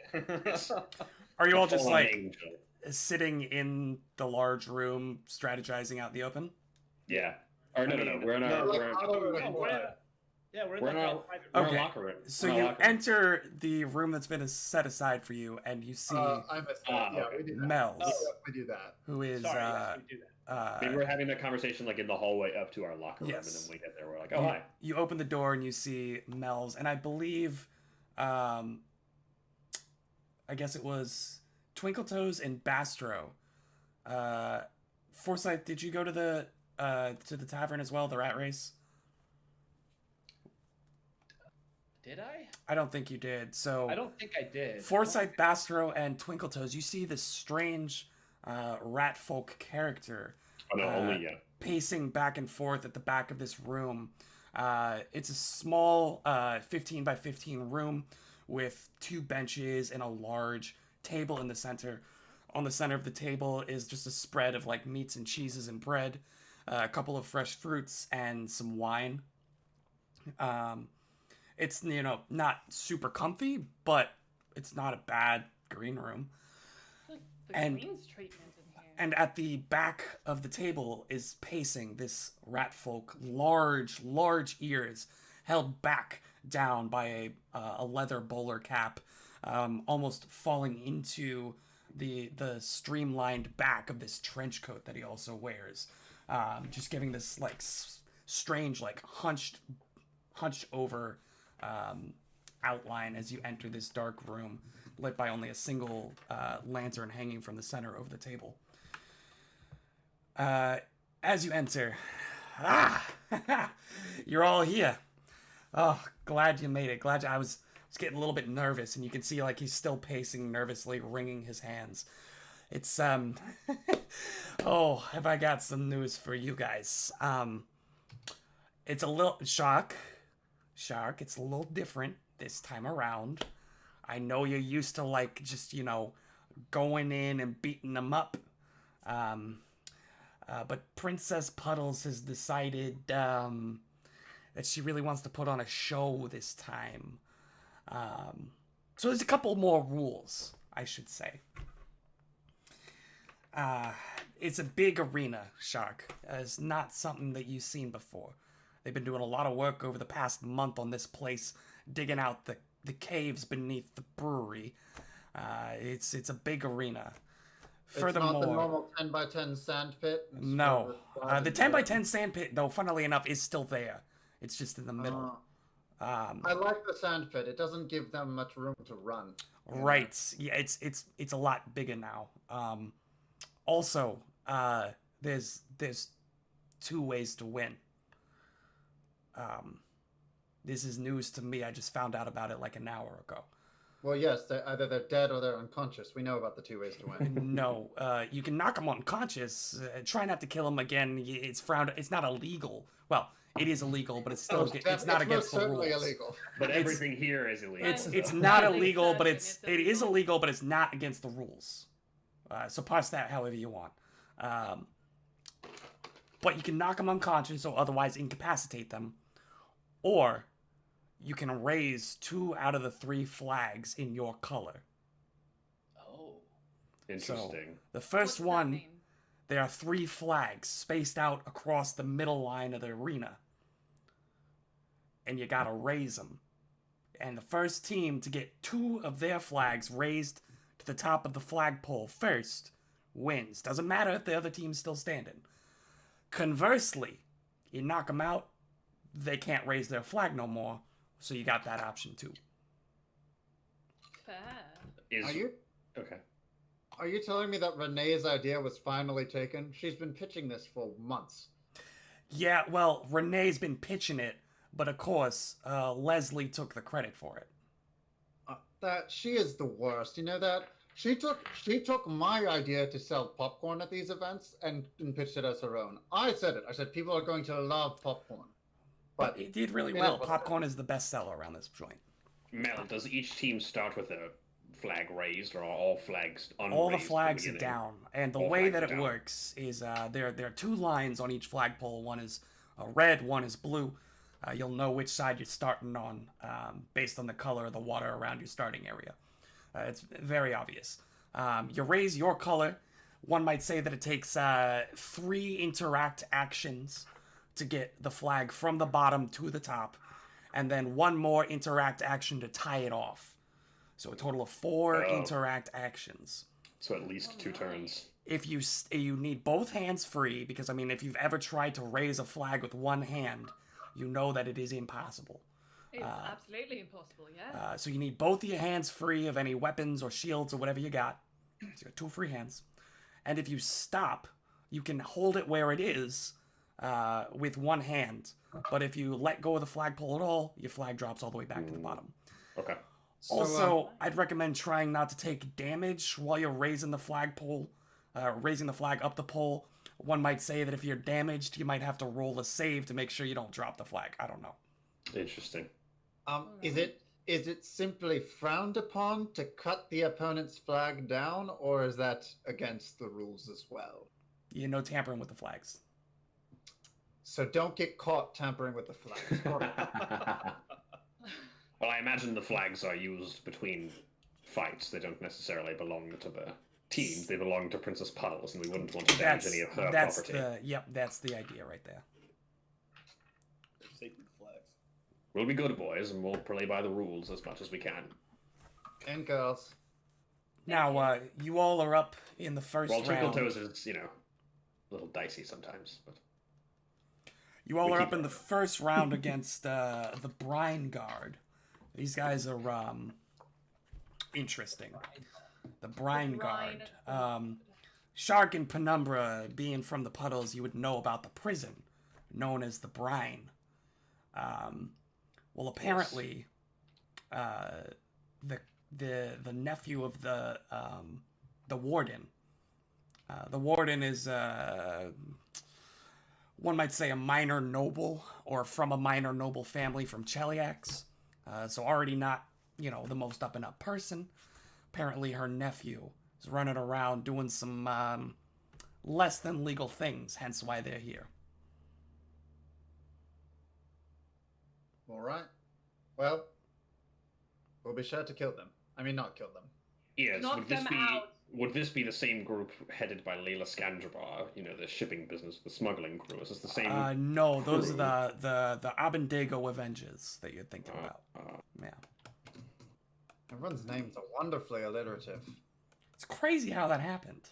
C: Yes.
A: Are you all just
C: Fallen
A: like
C: angel.
A: sitting in the large room strategizing out the open?
C: Yeah. Or no,
F: I
C: no, no.
F: mean,
C: We're in
B: no,
C: our
B: like,
C: we're in,
B: I don't
C: we're
B: know.
C: in-
E: Oh, we're in
C: We're
E: like
C: not-
E: a private
C: we're
E: room.
C: in
A: Okay.
C: a locker room.
A: So
C: We're in a
A: you
C: locker room.
A: enter the room that's been set aside for you, and you see
B: I missed that. Yeah,
C: okay.
B: we do that.
A: Mel's,
B: Yeah, we do that.
A: who is
E: Sorry, yes, we do that.
C: I mean, we're having that conversation like in the hallway up to our locker room,
A: Yes.
C: and then we get there. We're like, oh hi.
A: you open the door and you see Mel's, and I believe, I guess it was Twinkletoes and Bastro. Forsyth, did you go to the tavern as well, the Rat Race?
E: Did I?
A: I don't think you did. So
E: I don't think I did.
A: Forsyth, Bastro, and Twinkletoes, you see this strange rat folk character
C: Oh no, only yeah.
A: pacing back and forth at the back of this room. It's a small 15 by 15 room with 2 benches and a large table in the center. On the center of the table is just a spread of like meats and cheeses and bread, a couple of fresh fruits, and some wine. It's, you know, not super comfy, but it's not a bad green room.
D: The
A: And-
D: Queen's treatment in here.
A: And at the back of the table is pacing this rat folk, large ears held back down by a leather bowler cap, almost falling into the streamlined back of this trench coat that he also wears, just giving this like strange, like hunched over outline as you enter this dark room, lit by only a single lantern hanging from the center over the table. As you enter, you're all here. Oh, glad you made it. I was getting a little bit nervous, and you can see like he's still pacing nervously, wringing his hands. It's oh, have I got some news for you guys? It's a little shark. It's a little different this time around. I know you're used to like just, you know, going in and beating them up. But Princess Puddles has decided that she really wants to put on a show this time. So there's a couple more rules, I should say. It's a big arena, Shark. It's not something that you've seen before. They've been doing a lot of work over the past month on this place, digging out the caves beneath the brewery. It's a big arena. Furthermore,
B: it's not the normal 10 by 10 sand pit. It's
A: no,
B: further
A: the 10 by 10 sand pit, though, funnily enough, is still there. It's just in the middle.
B: I like the sand pit. It doesn't give them much room to run.
A: Right. Yeah, it's a lot bigger now. Also, there's 2 ways to win. This is news to me. I just found out about it like an hour ago.
B: Well, yes, either they're dead or they're unconscious. We know about the 2 ways to win.
A: No, you can knock them unconscious. Try not to them again. It's frowned. It's not illegal. Well, it is illegal, but it's still it's not against the rules.
B: certainly illegal.
C: But
A: It's-
C: everything here is illegal.
A: It's
D: Right.
A: it's not
D: Fairly
A: illegal, but
D: certain
A: it is
D: illegal.
A: illegal, but it's not against the rules. So parse that however you want. But you can knock them unconscious or otherwise incapacitate them, or you can raise 2 out of the 3 flags in your color.
E: Oh.
C: Interesting.
A: The first
D: What's that
A: one,
D: mean?
A: there are 3 flags spaced out across the middle line of the arena, and you gotta raise them. And the first team to get 2 of their flags raised to the top of the flagpole first wins. Doesn't matter if the other team's still standing. Conversely, you knock them out, they can't raise their flag no more, so you got that option too.
D: Fair.
C: Is
B: Are you
C: okay?
B: are you telling me that Renee's idea was finally taken? She's been pitching this for months.
A: Yeah, well, Renee's been pitching it, but of course, Leslie took the credit for it.
B: That she is the worst. You know that? She took my idea to sell popcorn at these events and pitched it as her own. I said it. I said people are going to love popcorn.
A: But it did really
B: Yeah,
A: well.
B: but-
A: Popcorn is the best seller around this joint.
C: Mel, does each team start with a flag raised, or are all flags unraised?
A: All the
C: from
A: flags are
C: beginning?
A: down, and the
C: All
A: way
C: flags
A: that
C: are
A: it
C: down.
A: works is there are two lines on each flagpole. One is red, one is blue. You'll know which side you're starting on based on the color of the water around your starting area. It's very obvious. You raise your color. One might say that it takes 3 interact actions to get the flag from the bottom to the top, and then 1 more interact action to tie it off. So a total of 4
C: Oh.
A: interact actions.
C: So at least 2 turns.
A: If you need both hands free, because I mean, if you've ever tried to raise a flag with one hand, you know that it is impossible.
D: It's absolutely impossible, yeah.
A: So you need both of your hands free of any weapons or shields or whatever you got. So you got 2 free hands. And if you stop, you can hold it where it is with one hand. But if you let go of the flagpole at all, your flag drops all the way back to the bottom.
C: Okay.
B: So,
A: Also, I'd recommend trying not to take damage while you're raising the flagpole, raising the flag up the pole. One might say that if you're damaged, you might have to roll a save to make sure you don't drop the flag. I don't know.
C: Interesting.
B: is it simply frowned upon to cut the opponent's flag down, or is that against the rules as well?
A: You know, tampering with the flags.
B: So don't get caught tampering with the flag.
C: Well, I imagine the flags are used between fights. They don't necessarily belong to the teams. They belong to Princess Puddles, and we wouldn't want to damage any of her
A: that's
C: property.
A: that's the idea right there.
F: Sacred flags.
C: We'll be good boys, and we'll play by the rules as much as we can.
B: And girls.
A: Now, you all are up in the first
C: Well, Twinkle
A: round.
C: Toes is, a little dicey sometimes, but
A: You all
C: We
A: are
C: keep
A: up in the first round against the Brine Guard. These guys are interesting. The Brine Guard. Shark and Penumbra, being from the Puddles, you would know about the prison known as the Brine. Well, apparently, the nephew of the warden. The warden is one might say a minor noble, or from a minor noble family from Cheliax. So already not, the most up and up person. Apparently her nephew is running around doing some less than legal things, hence why they're here.
B: All right. Well, we'll be sure to kill them. I mean, not kill them.
C: yes,
D: Knock
C: would this
D: them
C: be
D: out.
C: would this be the same group headed by Layla Scandrabar? The shipping business, the smuggling crew. Is this the same?
A: No, those
C: crew?
A: are the Abendego Avengers that you're thinking about. Yeah.
B: Everyone's names are wonderfully alliterative.
A: It's crazy how that happened.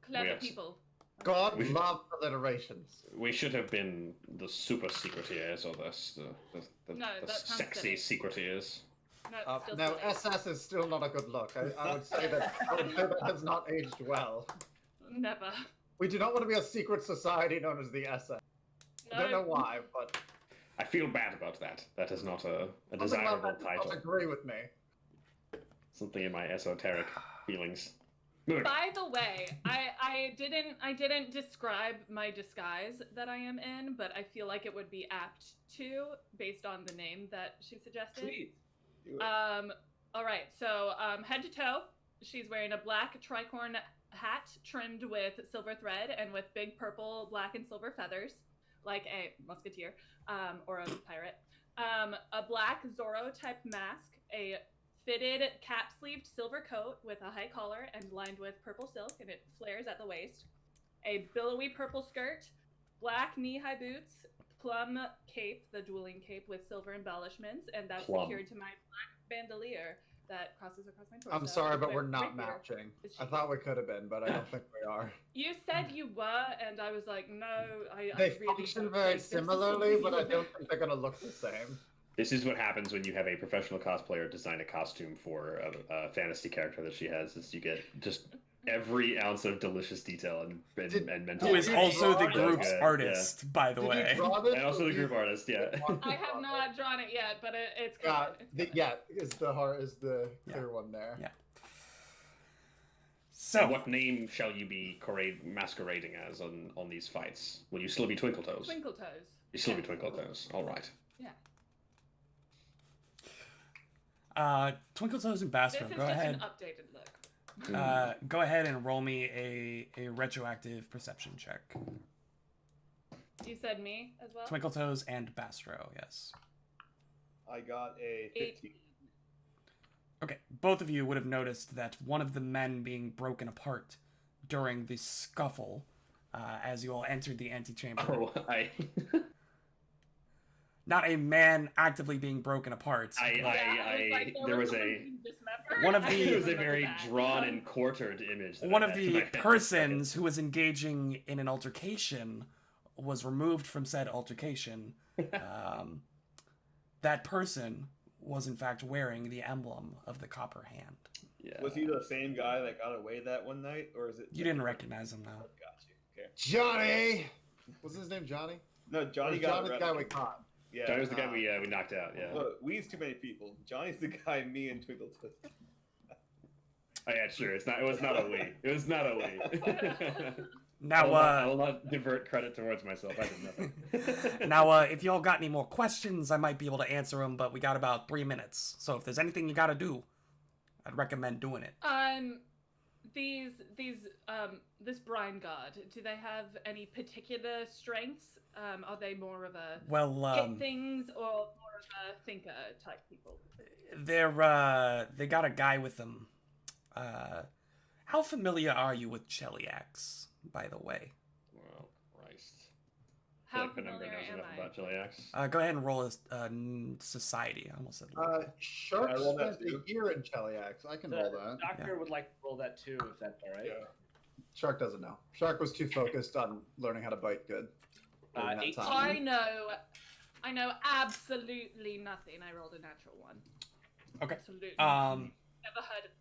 D: Clever
C: Yes.
D: people.
B: God
C: We-
B: love alliterations.
C: We should have been the super secretiers, or the
D: No, that sounds
C: sexy
D: silly.
C: secretiers.
D: No, still
B: No,
D: silly.
B: SS is still not a good look. I would say that has not aged well.
D: Never.
B: We do not want to be a secret society known as the SS. I don't know why, but
C: I feel bad about that. That is not a
B: something about
C: desirable
B: that does
C: title.
B: not agree with me.
C: Something in my esoteric feelings. Moving on.
D: By the way, I didn't describe my disguise that I am in, but I feel like it would be apt to, based on the name that she suggested.
F: Please. Do it.
D: All right. So, head to toe, she's wearing a black tricorn hat trimmed with silver thread and with big purple, black, and silver feathers, like a musketeer, or a pirate. A black Zorro type mask, a fitted cap-sleeved silver coat with a high collar and lined with purple silk, and it flares at the waist. A billowy purple skirt, black knee-high boots, plum cape, the dueling cape with silver embellishments, and that's
C: Plum.
D: secured to my black bandolier that crosses across my torso.
B: I'm sorry, but
D: Right-
B: we're
D: right
B: not
D: here
B: matching.
D: is
B: I
D: she.
B: thought we could have been, but I don't think we are.
D: You said you were, and I was like, no, I
B: They
D: really
B: function
D: don't
B: very
D: think this is
B: similarly, but I
D: something
B: don't think they're gonna look the same.
C: This is what happens when you have a professional cosplayer design a costume for a fantasy character that she has. Is you get just every ounce of delicious detail and mental.
A: Who is
B: you
A: also the
B: draw
A: group's
C: this?
A: artist, by the
B: Did
A: way.
B: you draw this?
C: And also
B: or
C: the
B: you-
C: group artist, yeah.
D: I have not drawn it yet, but it's
B: Yeah,
D: coming. It's coming.
B: yeah, is the
A: Yeah.
B: clear one there.
A: Yeah.
C: So,
A: So,
C: what name shall you be masquerading as on these fights? Will you still be Twinkle Toes?
D: Twinkle Toes.
C: You still be
D: Yeah.
C: Twinkle Toes. All right.
A: Twinkle Toes and
D: This
A: Bastro,
D: is
A: go
D: just
A: ahead.
D: an updated look.
A: Go ahead and roll me a retroactive perception check.
D: You said me as well?
A: Twinkle Toes and Bastro, yes.
F: I got a 15.
A: Okay, both of you would have noticed that one of the men being broken apart during the scuffle as you all entered the antechamber.
C: Oh,
A: Not a man actively being broken apart.
C: I-
A: but
D: I was like,
C: there was
D: someone
C: a-
D: being dismembered?
A: One of
D: I
A: the-
C: it
D: didn't
C: was a
D: remember
C: very
D: that.
C: drawn and quartered image. that
A: one
C: I
A: of
C: had in
A: the
C: my head.
A: persons who was engaging in an altercation was removed from said altercation. That person was in fact wearing the emblem of the Copper Hand.
C: Yeah.
F: Was he the same guy that got away that one night, or is it?
A: You didn't recognize him, though.
F: Got you. Okay.
B: Johnny! Was his name Johnny?
F: No, Johnny
B: Or
F: got
B: Johnny's the guy we
F: arrested.
B: caught.
F: Yeah.
C: Johnny was the guy we knocked out. Yeah.
F: Look, we's too many people. Johnny's the guy me and Twinkle Toes.
C: Oh yeah, sure. It was not a we. It was not a we.
A: Now,
C: I will not divert credit towards myself. I did nothing.
A: Now, if y'all got any more questions, I might be able to answer them, but we got about 3 minutes. So if there's anything you gotta do, I'd recommend doing it.
D: This brine god, do they have any particular strengths? Are they more of a
A: Well,
D: hit things or more of a thinker type people?
A: they got a guy with them. How familiar are you with Cheliax, by the way?
C: Well, Christ. I
D: How
C: feel like Penumbra
D: familiar
C: knows
D: am
C: enough
D: I?
C: about Cheliax.
A: Go ahead and roll a society. I almost said.
B: Shark
F: I rolled that
B: spent a
F: too.
B: year in Cheliax. I can roll that.
E: Doctor would like to roll that too, if that's all right.
F: Yeah.
B: Shark doesn't know. Shark was too focused on learning how to bite good. during that
E: 18.
B: time.
D: I know absolutely nothing. I rolled a natural one.
A: Okay.
D: Absolutely. Never heard of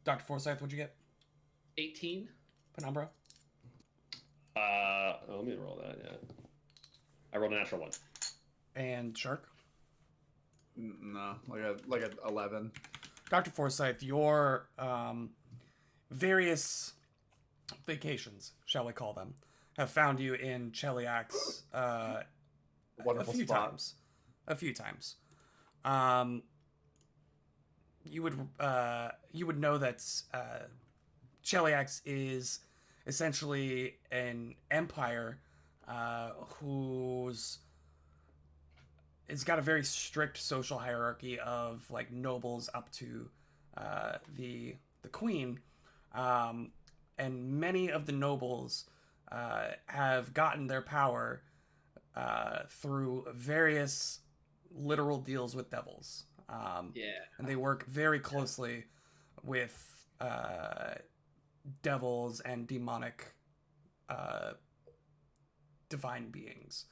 A: Dr. Forsyth, what'd you get?
E: 18.
A: Penumbra?
C: Let me roll that. Yeah. I rolled a natural one.
A: And Shark?
B: No, like a 11.
A: Dr. Forsyth, your various vacations, shall we call them, have found you in Cheliax
B: Wonderful spot.
A: A few times. You would know that Cheliax is essentially an empire whose it's got a very strict social hierarchy of like nobles up to the queen, and many of the nobles have gotten their power through various literal deals with devils.
E: Yeah.
A: And they work very closely with devils and demonic divine beings.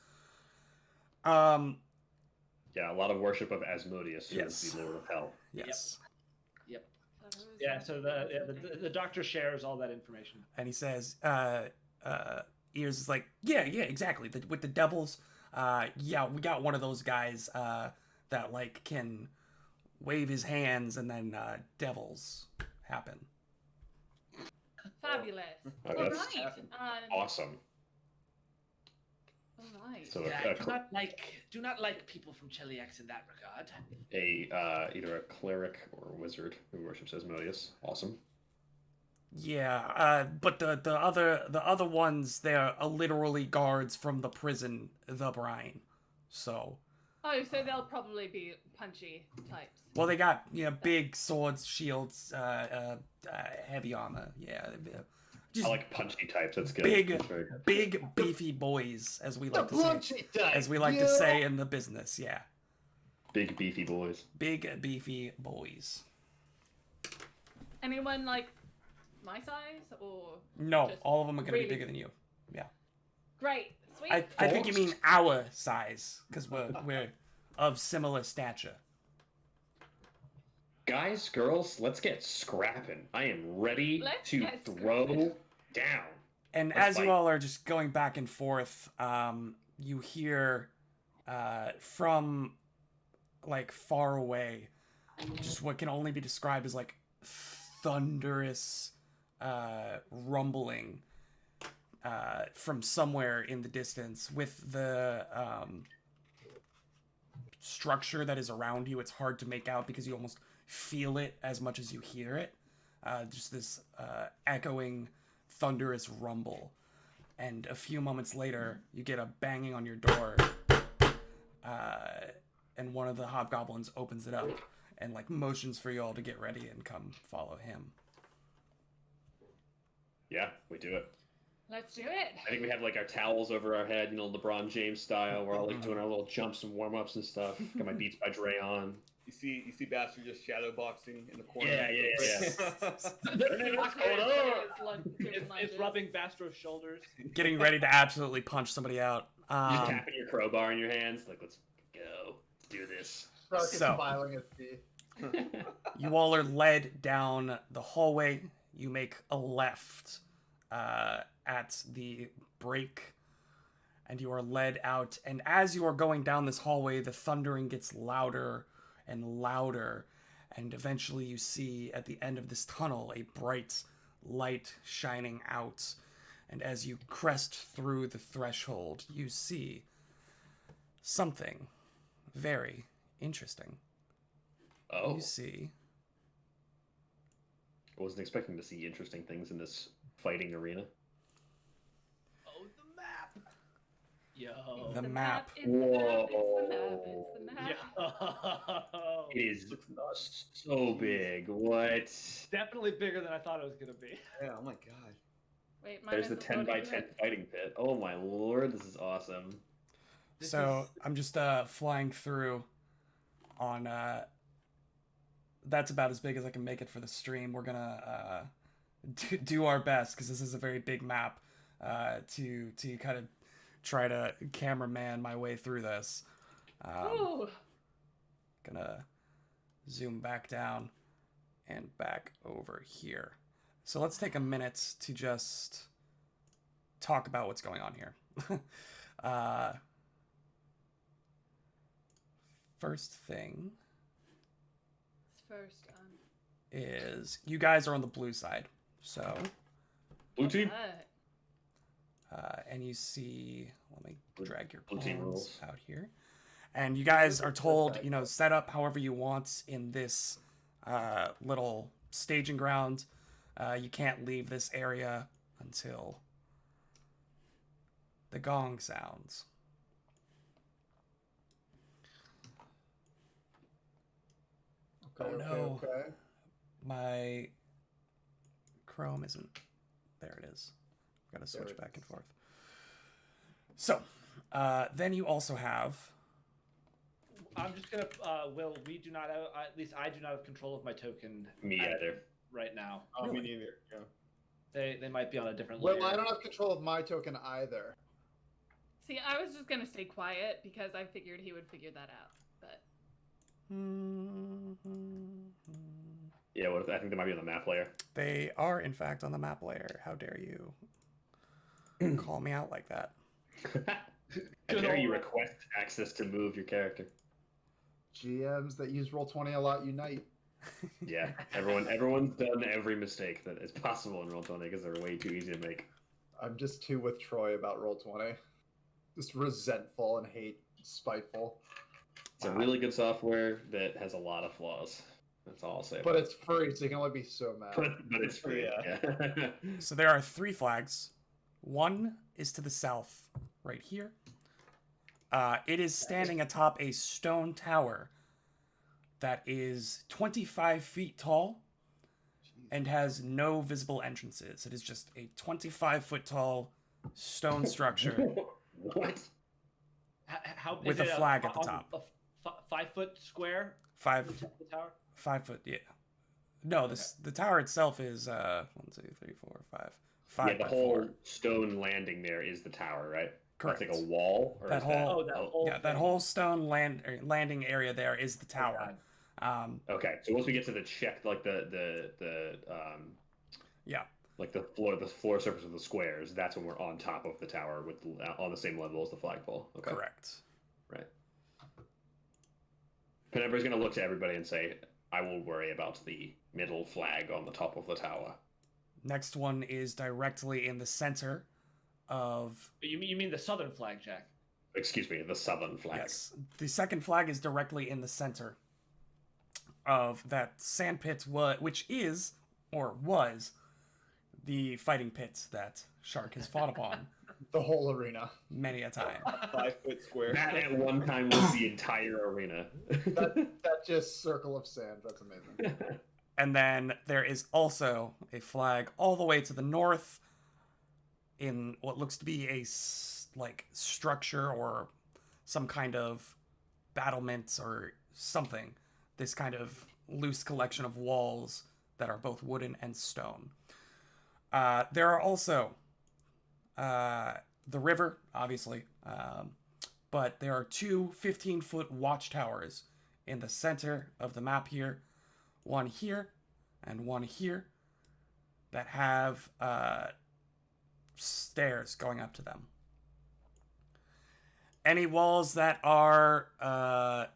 C: Yeah, a lot of worship of Asmodeus, who
A: Yes.
C: is the Lord of Hell.
A: Yes.
D: that.
E: Yeah, so the doctor shares all that information.
A: And he says, Ears is like, yeah, exactly. With the devils, yeah, we got one of those guys that like can wave his hands and then devils happen.
D: Fabulous.
C: Oh,
D: All
C: that's
D: right.
C: Awesome.
D: All right.
C: So
E: Yeah, I do not like people from Cheliax in that regard.
C: either a cleric or a wizard who worships Asmodeus. Awesome.
A: Yeah, but the other ones, they're literally guards from the prison, the Brine. So,
D: Oh, so they'll probably be punchy types.
A: well, they got big swords, shields, heavy armor. Yeah, just
C: I like punchy types. That's good.
A: Big-
C: That's very good.
A: big beefy boys, as we like to say,
B: Punchy type,
A: as we like to
B: yeah.
A: say in the business. Yeah,
C: Big beefy boys.
A: big beefy boys.
D: anyone like my size or
A: No,
D: Just
A: all of them are gonna
D: really-
A: be bigger than you.
D: great, sweet.
A: I think you mean our size, because we're of similar stature.
C: Guys, girls, let's get scrapping. I am ready
D: Let's
C: to
D: get
C: throw
D: scrapping.
C: down.
A: And
C: Let's
A: as
C: fight.
A: you all are just going back and forth, you hear from like far away, just what can only be described as like thunderous rumbling from somewhere in the distance. With the structure that is around you, it's hard to make out because you almost feel it as much as you hear it. Just this echoing, thunderous rumble. And a few moments later, you get a banging on your door, and one of the hobgoblins opens it up and like motions for you all to get ready and come follow him.
C: Yeah, we do it.
D: Let's do it.
C: I think we have like our towels over our head, LeBron James style. We're all like doing our little jumps and warm ups and stuff. Got my Beats by Dre on.
F: You see Bastard just shadow boxing in the corner.
C: Yeah.
F: What's
C: What's going on?
E: It's rubbing Bastro's shoulders.
A: Getting ready to absolutely punch somebody out.
C: You're tapping your crowbar in your hands, like let's go, do this.
B: Shark is
A: So-
B: filing his teeth.
A: You all are led down the hallway. You make a left at the break, and you are led out. And as you are going down this hallway, the thundering gets louder and louder. And eventually you see at the end of this tunnel a bright light shining out. And as you crest through the threshold, you see something very interesting.
C: Oh,
A: You see
C: I wasn't expecting to see interesting things in this fighting arena.
E: Oh, the map. Yo.
A: the map.
D: It's the map. It's the map.
E: Yo.
C: It is so big. What?
E: Definitely bigger than I thought it was gonna be.
F: Yeah, oh my god.
D: Wait, mine
C: There's the
D: isn't
C: 10 by
D: loading
C: 10
D: yet.
C: fighting pit. Oh my lord, this is awesome.
E: This
A: So
E: is-
A: I'm just flying through on that's about as big as I can make it for the stream. We're gonna do our best because this is a very big map to kind of try to cameraman my way through this.
D: Ooh.
A: Gonna zoom back down and back over here. So let's take a minute to just talk about what's going on here. First thing
D: It's first.
A: is you guys are on the blue side. So,
C: Blue team?
D: alright.
A: and you see, let me drag your
C: Blue team
A: pawns
C: rules.
A: out here. And you guys are told, you know, set up however you want in this little staging ground. You can't leave this area until the gong sounds.
B: Okay,
A: Oh,
B: okay,
A: no.
B: okay.
A: My Chrome isn't. There it is. Got to
B: There
A: switch
B: it
A: back and
B: is.
A: forth. So, then you also have.
E: I'm just gonna. Will we do not have? At least I do not have control of my token.
C: Me either.
E: Right now.
F: Oh,
A: Really?
F: me neither. Yeah.
E: They might be on a different
B: Well,
E: layer.
B: I don't have control of my token either.
D: See, I was just gonna stay quiet because I figured he would figure that out. But
C: Yeah, what if, I think they might be on the map layer.
A: They are, in fact, on the map layer. How dare you call me out like that?
C: How dare you request access to move your character?
B: GMs that use Roll20 a lot unite.
C: Yeah, everyone's done every mistake that is possible in Roll20 because they're way too easy to make.
B: I'm just too with Troy about Roll20. Just resentful and spiteful.
C: It's a really good software that has a lot of flaws. That's all I'll say.
B: But it's free, so you can only be so mad.
C: but it's free. Yeah.
A: So there are 3 flags. One is to the south, right here. It is standing atop a stone tower that is 25 feet tall and has no visible entrances. It is just a 25-foot tall stone structure.
C: What?
E: How
A: With
E: is
A: a
E: it
A: flag at the top.
E: A 5 foot square.
A: 5
E: The tower.
A: 5 foot, yeah. No, the tower itself is 1, 2, 3, 4, 5.
C: Yeah, the
A: by
C: whole
A: 4.
C: stone landing there is the tower, right?
A: Correct.
C: That's like a wall, or
A: That
C: is
A: whole-
C: that?
E: that
C: Oh,
E: whole
A: Yeah, that
E: thing.
A: whole stone landing area there is the tower.
C: okay. So once we get to the check, like
A: Yeah.
C: like the floor surface of the squares, that's when we're on top of the tower with on the same level as the flagpole. Okay.
A: Correct.
C: Right. Penumbra is going to look to everybody and say, "I will worry about the middle flag on the top of the tower."
A: Next one is directly in the center of.
E: You mean the southern flag, Jack?
C: Excuse me, the southern flag.
A: Yes. The second flag is directly in the center of that sand pit, which is, or was, the fighting pit that Shark has fought upon
B: The whole arena.
A: many a time.
F: 5-foot square.
C: That at one time was the entire arena.
B: That just circle of sand. That's amazing.
A: And then there is also a flag all the way to the north in what looks to be a structure or some kind of battlements or something. This kind of loose collection of walls that are both wooden and stone. There are also the river, obviously, but there are two 15-foot watchtowers in the center of the map here. One here and one here that have stairs going up to them. Any walls that are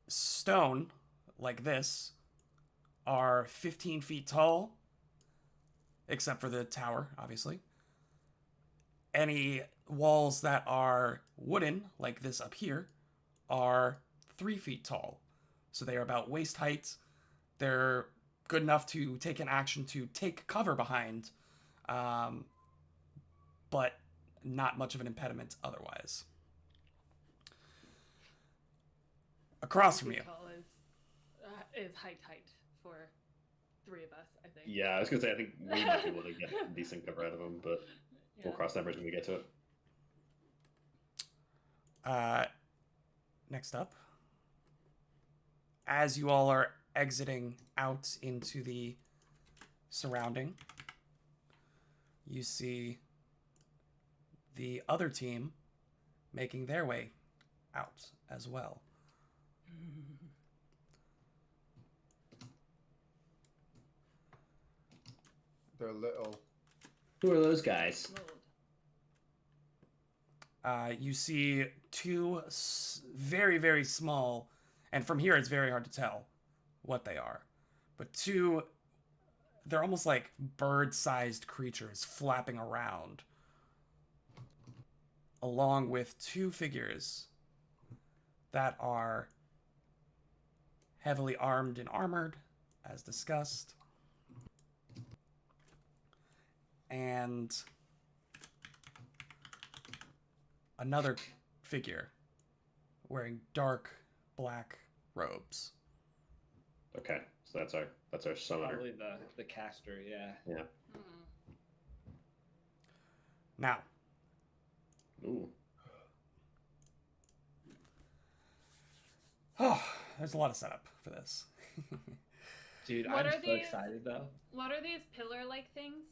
A: stone, like this, are 15 feet tall, except for the tower, obviously. Any walls that are wooden, like this up here, are 3 feet tall. So they are about waist height. They're good enough to take an action to take cover behind, but not much of an impediment otherwise. Across from you.
D: Call is height for 3 of us, I think.
C: Yeah, I was gonna say I think we might be able to get decent cover out of them, but
D: Yeah.
C: we'll cross that bridge when we get to it.
A: Next up, as you all are exiting out into the surrounding, you see the other team making their way out as well.
B: They're little.
C: Who are those guys?
A: You see two very, very small, and from here it's very hard to tell what they are, but they're almost like bird-sized creatures flapping around, along with 2 figures that are heavily armed and armored, as discussed, and another figure wearing dark black robes.
C: Okay, so that's our summoner.
E: Probably the caster, yeah.
C: Yeah.
A: Now,
C: Ooh.
A: there's a lot of setup for this.
E: Dude,
D: What
E: I'm
D: are
E: so
D: these?
E: excited though.
D: What are these pillar-like things?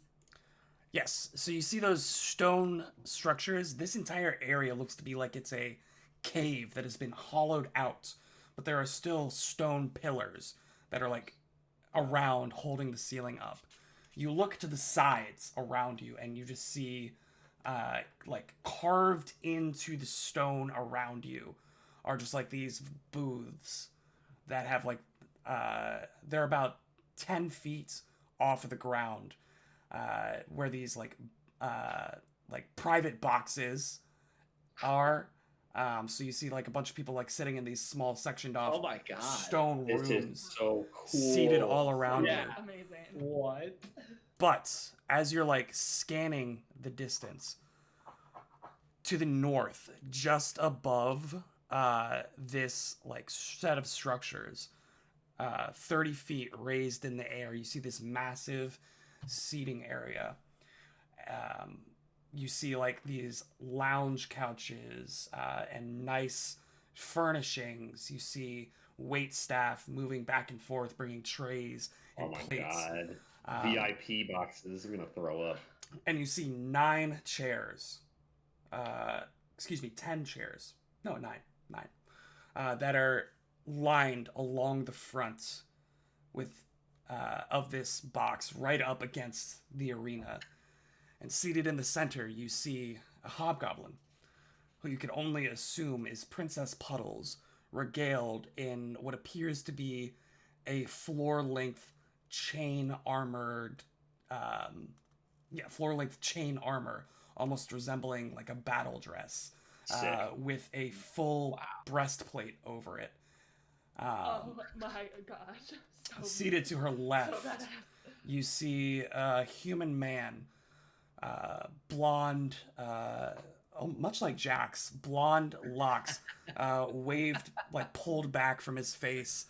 A: Yes, so you see those stone structures? This entire area looks to be like it's a cave that has been hollowed out, but there are still stone pillars that are like around holding the ceiling up. You look to the sides around you and you just see like carved into the stone around you are just like these booths that have like they're about 10 feet off of the ground, where these like private boxes are. So you see like a bunch of people like sitting in these small sectioned off
E: Oh my god.
A: stone
C: This
A: rooms
C: is so cool.
A: seated all around
E: Yeah.
A: you.
D: Amazing.
E: What?
A: But as you're like scanning the distance to the north, just above this like set of structures, 30 feet raised in the air, you see this massive seating area. You see like these lounge couches and nice furnishings. You see wait staff moving back and forth, bringing trays
C: Oh
A: and
C: my
A: plates.
C: god.
A: Um,
C: VIP boxes. I'm gonna throw up.
A: and you see 9 chairs. Excuse me, 10 chairs. No, 9. 9. That are lined along the front with of this box right up against the arena. And seated in the center, you see a hobgoblin, who you can only assume is Princess Puddles, regaled in what appears to be a floor-length chain armored, floor-length chain armor, almost resembling like a battle dress,
C: Sick.
A: with a full breastplate over it.
D: Oh my gosh. So,
A: Seated to her
D: so
A: left,
D: badass.
A: you see a human man, blonde, much like Jack's, blonde locks, waved, like pulled back from his face,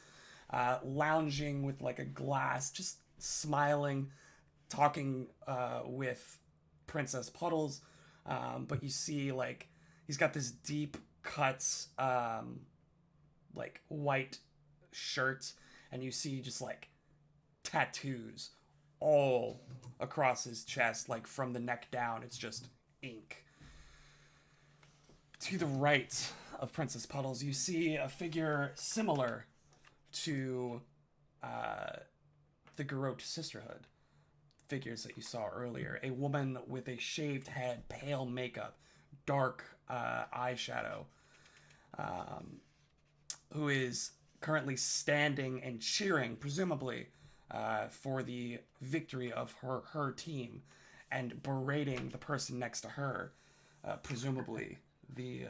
A: lounging with like a glass, just smiling, talking with Princess Puddles. But you see, like, he's got this deep cuts, like white shirt, and you see just like tattoos all across his chest, like from the neck down. It's just ink. To the right of Princess Puddles, you see a figure similar to the Garrote Sisterhood figures that you saw earlier. A woman with a shaved head, pale makeup, dark eyeshadow, who is currently standing and cheering, presumably, for the victory of her team, and berating the person next to her, presumably the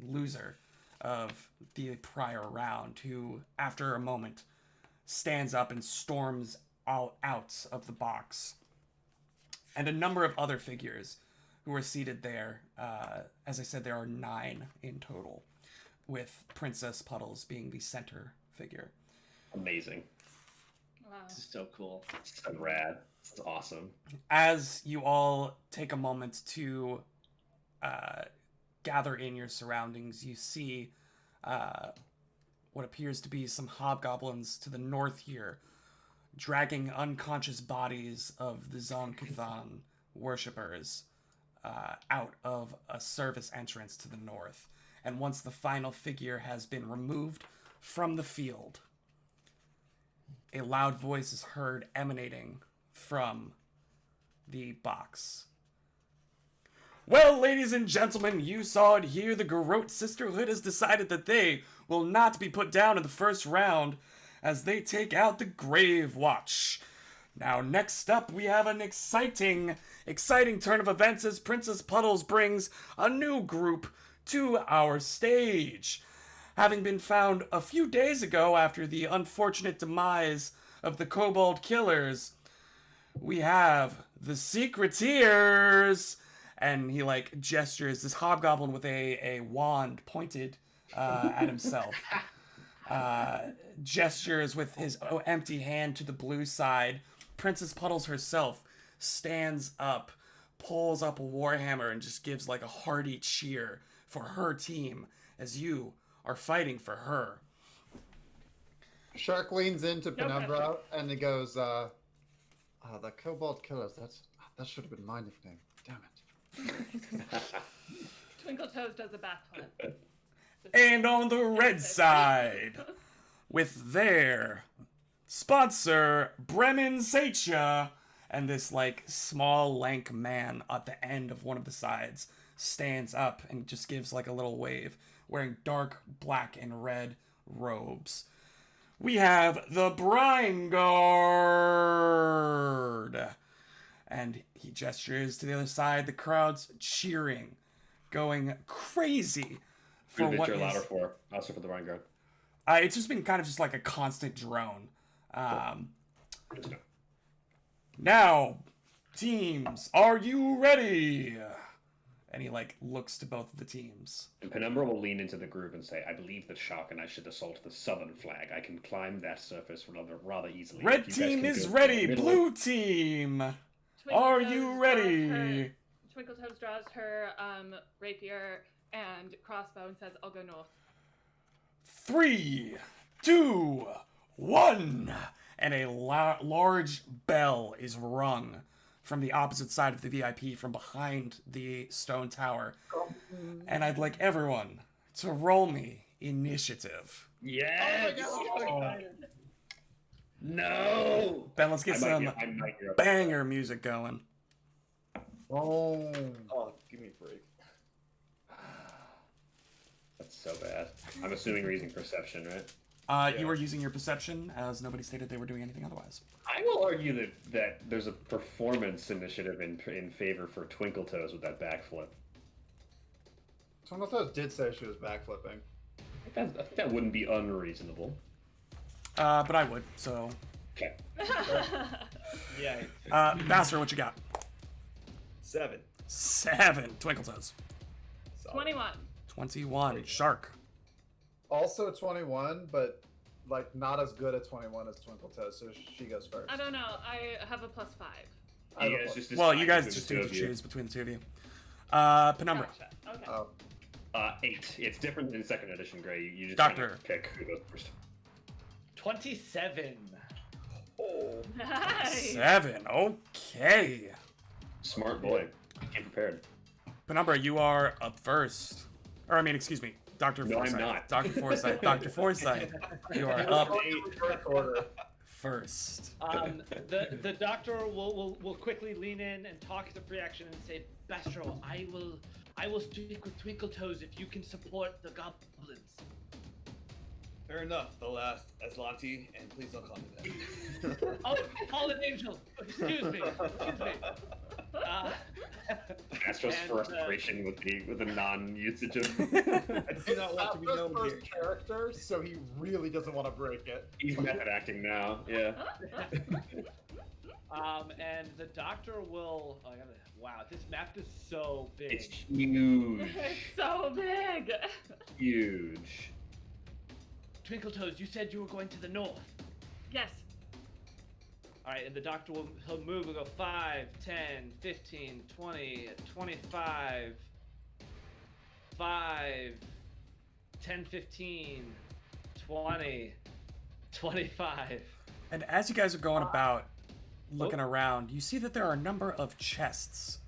A: loser of the prior round, who, after a moment, stands up and storms out of the box. And a number of other figures who are seated there. As I said, there are 9 in total, with Princess Puddles being the center figure.
C: Amazing.
D: Wow.
E: This is so cool.
C: So rad. This is awesome.
A: As you all take a moment to gather in your surroundings, you see what appears to be some hobgoblins to the north here, dragging unconscious bodies of the Zon-Kuthon worshippers out of a service entrance to the north. And once the final figure has been removed from the field, a loud voice is heard emanating from the box. Well, ladies and gentlemen, you saw it here. The Garrote Sisterhood has decided that they will not be put down in the first round as they take out the Grave Watch. Now, next up, we have an exciting turn of events as Princess Puddles brings a new group to our stage. Having been found a few days ago after the unfortunate demise of the Kobold Killers, we have the Secreteers. And he, like, gestures, this hobgoblin with a wand pointed at himself. Gestures with his empty hand to the blue side. Princess Puddles herself stands up, pulls up a warhammer, and just gives, like, a hearty cheer for her team as you are fighting for her.
B: Shark leans into
D: No
B: Penumbra and he goes, the Kobold Killers, that should have been my nickname. Damn it.
D: Twinkle Toes does a backflip.
A: And on the red side, with their sponsor, Bremen Seicha, and this, like, small, lank man at the end of one of the sides stands up and just gives, like, a little wave, wearing dark black and red robes. We have the Brine Guard. And he gestures to the other side, the crowd's cheering, going crazy for
C: Who
A: what
C: you're
A: is...
C: louder for? Also for the Rhine Guard.
A: It's just been kind of just like a constant drone.
C: Good to know.
A: Now, teams, are you ready? And he, like, looks to both of the teams.
C: And Penumbra will lean into the group and say, I believe that Shark and I should assault the southern flag. I can climb that surface rather easily.
A: Red
C: If you guys
A: team
C: can
A: is
C: go to the
A: ready.
C: middle-
A: Blue team,
D: Twinkle
A: are
D: Toes
A: you
D: draws
A: ready?
D: her- Twinkle Toes draws her rapier and crossbow and says, I'll go north.
A: 3, 2, 1, and a large bell is rung from the opposite side of the VIP from behind the stone tower. And I'd like everyone to roll me initiative.
C: Yes. No.
A: Ben, let's get some
C: I might get up.
A: banger music going.
B: Oh.
F: Oh, give me a break.
C: That's so bad. I'm assuming we're using perception, right?
A: You were using your perception, as nobody stated they were doing anything otherwise.
C: I will argue that there's a performance initiative in favor for Twinkle Toes with that backflip.
B: Twinkle Toes did say she was backflipping.
C: I think that wouldn't be unreasonable.
A: But I would, so...
C: Okay.
E: Yeah.
A: Master, what you got?
F: 7.
A: 7. Twinkle Toes.
F: Solid.
D: 21.
A: 21. Shark.
B: Also 21, but like not as good at 21 as Twinkle Toes, so she goes first.
D: I don't know. I have a +5.
B: I
C: You
B: don't
C: guys
B: know.
C: just
A: Well, you
C: decide
A: guys
C: between
A: just
C: the
A: need
C: two
A: to
C: of you.
A: choose between the two of you. Penumbra.
D: Gotcha. Okay.
B: Oh.
C: 8. It's different than second edition, Gray. You just
A: Doctor.
C: kinda pick who goes first.
E: 27.
F: Oh.
D: Nice.
A: 7. Okay.
C: Smart boy. Came prepared.
A: Penumbra, you are up first. Or, I mean, excuse me. Dr.
C: No, I'm
A: Forsyth.
C: not.
A: Dr. Forsyth. Dr. Forsyth. You are up
B: First order.
A: first.
E: The doctor will quickly lean in and talk as a free action and say, Bastro, I will stick with Twinkle Toes if you can support the goblins.
F: Fair enough. They'll ask Aslanti, and please don't call me that.
E: Oh, fallen angel. Excuse me.
C: Astro's
E: And,
C: frustration with the non-usage of.
F: I do not want to be
B: Astro's
F: known
B: first
F: here.
B: character, so he really doesn't want to break it.
C: He's method acting now. Yeah.
E: And the doctor will. Oh, wow, this map is so big.
C: It's huge.
D: It's so big.
C: Huge.
E: Twinkle Toes, you said you were going to the north.
D: Yes.
E: All right, and the doctor he'll move. We'll go 5, 10, 15, 20, 25, 5, 10, 15, 20, 25.
A: And as you guys are going about looking around, you see that there are a number of chests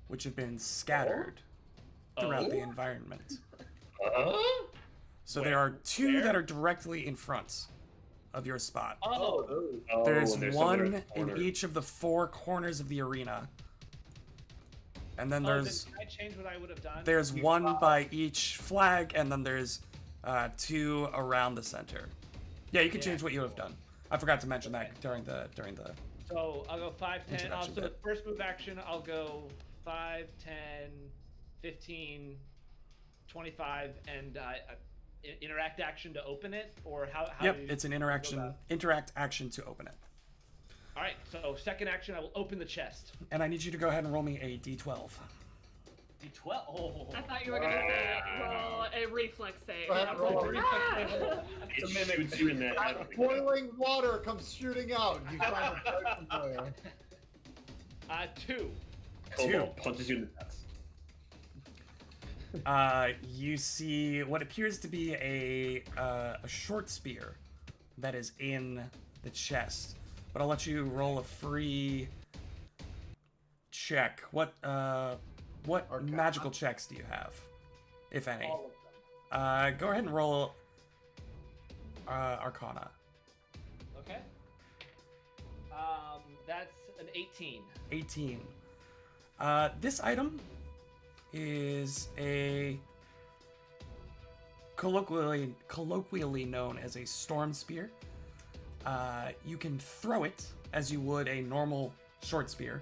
A: which have been scattered throughout the environment. So there are 2 that are directly in front of your spot.
E: Oh,
A: There's
C: and some that are
A: one
C: in the
A: in
C: corner.
A: each of the 4 corners of the arena. And then
E: then
A: there's
E: can I change what I would have done?
A: there's one by each flag, and then there's 2 around the center. Yeah, you can change what you have done. I forgot to mention that during the
E: So I'll go 5, 10.
A: Introduction
E: So
A: bit.
E: the first move action, I'll go 5, 10, 15, 25, and interact action to open it, or how?
A: Yep,
E: do you
A: it's an
E: go about-
A: interact action to open it.
E: All right. So second action, I will open the chest.
A: And I need you to go ahead and roll me a d12.
E: D12. Oh.
D: I thought you were gonna say roll a reflex save.
B: Go ahead, roll a
D: Ah!
C: It shoots you in the head.
B: Boiling water comes shooting out. You find a broken boiler.
E: 2.
C: Cobalt punches you in the nuts.
A: You see what appears to be a short spear that is in the chest. But I'll let you roll a free check. What
B: Arcana.
A: magical checks do you have, if any?
E: All of them.
A: Go ahead and roll Arcana.
E: Okay. That's an 18.
A: 18. This item is a colloquially known as a storm spear. You can throw it as you would a normal short spear,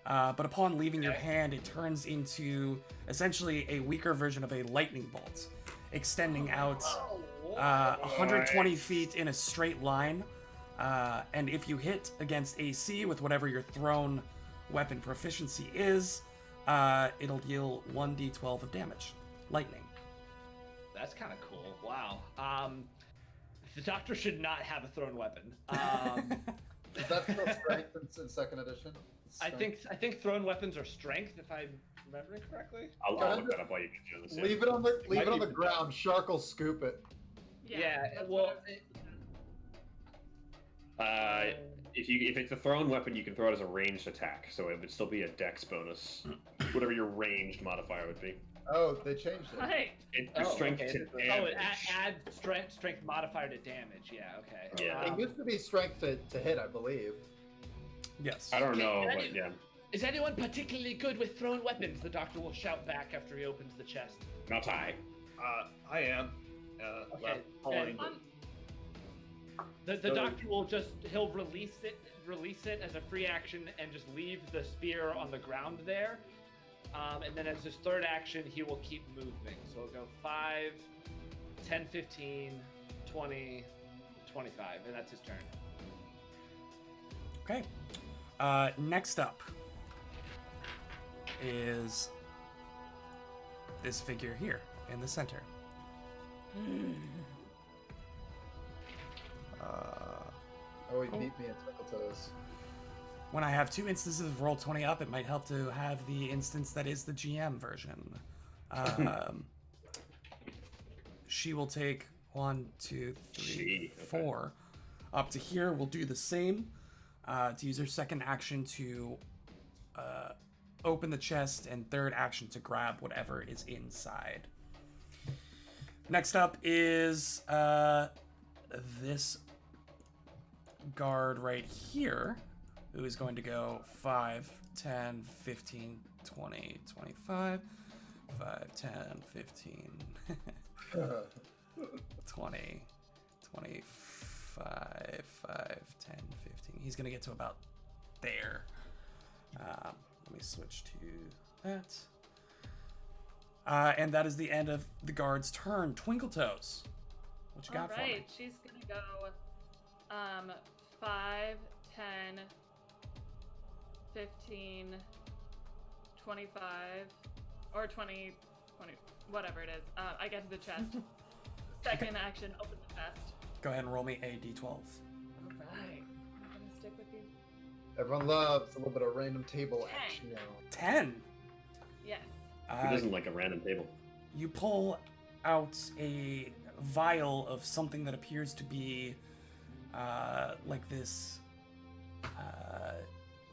A: but upon leaving your hand, it turns into essentially a weaker version of a lightning bolt, extending out 120 feet in a straight line. And if you hit against AC with whatever your thrown weapon proficiency is, it'll deal 1d12 of damage. Lightning.
E: That's kind of cool. Wow. The doctor should not have a thrown weapon.
B: Is that still strength in second edition?
E: I think thrown weapons are strength, if I'm remembering correctly.
C: I'll
B: Go ahead.
C: look that up while you can do this.
B: Leave it on the
F: Might be
B: ground. Shark will scoop it.
E: Yeah,
D: that's
E: well,
D: what I was-
C: If it's a thrown weapon, you can throw it as a ranged attack, so it would still be a dex bonus, whatever your ranged modifier would be.
B: Oh, they changed it.
D: Right.
C: It's strength
F: okay.
C: to
F: Oh,
C: damage.
E: Oh, it add strength modifier to damage. Yeah, okay.
C: Yeah.
B: It used to be strength to hit, I believe.
A: Yes.
C: I don't know,
E: Can
C: but
E: I-
C: yeah,
E: Is anyone particularly good with thrown weapons? The doctor will shout back after he opens the chest.
C: not I.
F: I am.
E: Okay,
F: Left pawing,
E: then-
F: but-
E: The
F: So-
E: doctor will he'll release it as a free action and just leave the spear on the ground there. And then as his third action, he will keep moving. So he'll go 5, 10, 15, 20, 25, and that's his turn.
A: Okay. Next up is this figure here in the center.
B: Oh, he beat me at Twinkle Toes.
A: When I have 2 instances of Roll20 up, it might help to have the instance that is the GM version. She will take 1, 2, 3,
C: She, okay.
A: 4. Up to here, we'll do the same. To use her second action to open the chest, and third action to grab whatever is inside. Next up is this guard right here, who is going to go 5, 10, 15, 20, 25, 5, 10, 15, 20, 25, 5, 10, 15. He's going to get to about there. Let me switch to that. And that is the end of the guard's turn. Twinkle Toes, what you got for me?
D: Alright, she's gonna go 5, 10, 15, 25, or 20, whatever it is. I get to the chest. Second action, open the chest.
A: Go ahead and roll me a d12.
D: Alright. I'm gonna stick with these.
B: Everyone loves a little bit of random table
D: 10.
B: action.
A: 10.
D: Yes.
C: Who doesn't like a random table?
A: You pull out a vial of something that appears to be like this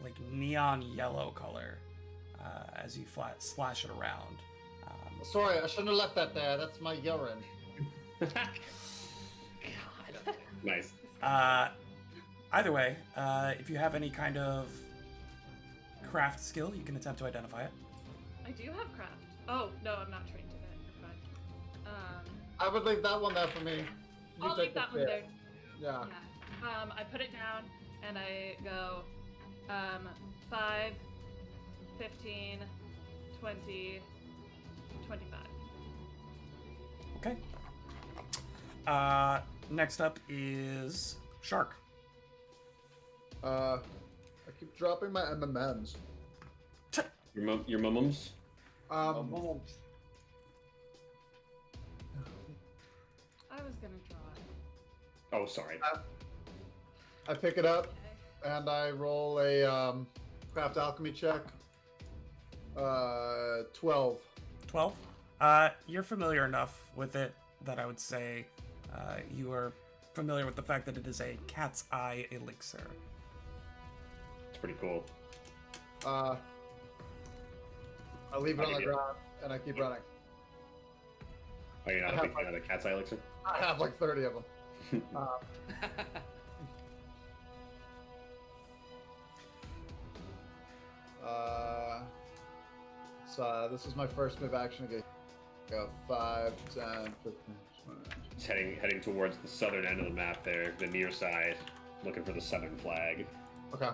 A: like neon yellow color as you slash it around.
B: Sorry, I shouldn't have left that there. That's my urine.
C: Nice.
A: Either way, if you have any kind of craft skill, you can attempt to identify it.
D: I do have craft. Oh, no, I'm not trained in it. Never mind.
B: I would leave that one there for me. You
D: I'll
B: take
D: leave
B: the
D: that one
B: fifth.
D: there.
B: Yeah.
D: Yeah. I put it down and I go 5, 15, 20, 25.
A: Okay. Next up is Shark.
B: I keep dropping my M&Ms.
C: Your mumums?
B: Um,
D: I was gonna draw it.
C: Oh, sorry.
B: I pick it up
D: Okay.
B: and I roll a craft alchemy check. 12.
A: 12. You're familiar enough with it that I would say you are familiar with the fact that it is a cat's eye elixir.
C: It's pretty cool.
B: I leave it on the
C: Okay.
B: ground and I keep running.
C: Oh, you're not
B: I
C: a
B: have
C: big fan of the cat's eye elixir?
B: I have like 30 of them. So this is my first move action. Go 5, 10, 15, 20.
C: It's heading towards the southern end of the map there, the near side, looking for the southern flag.
B: Okay.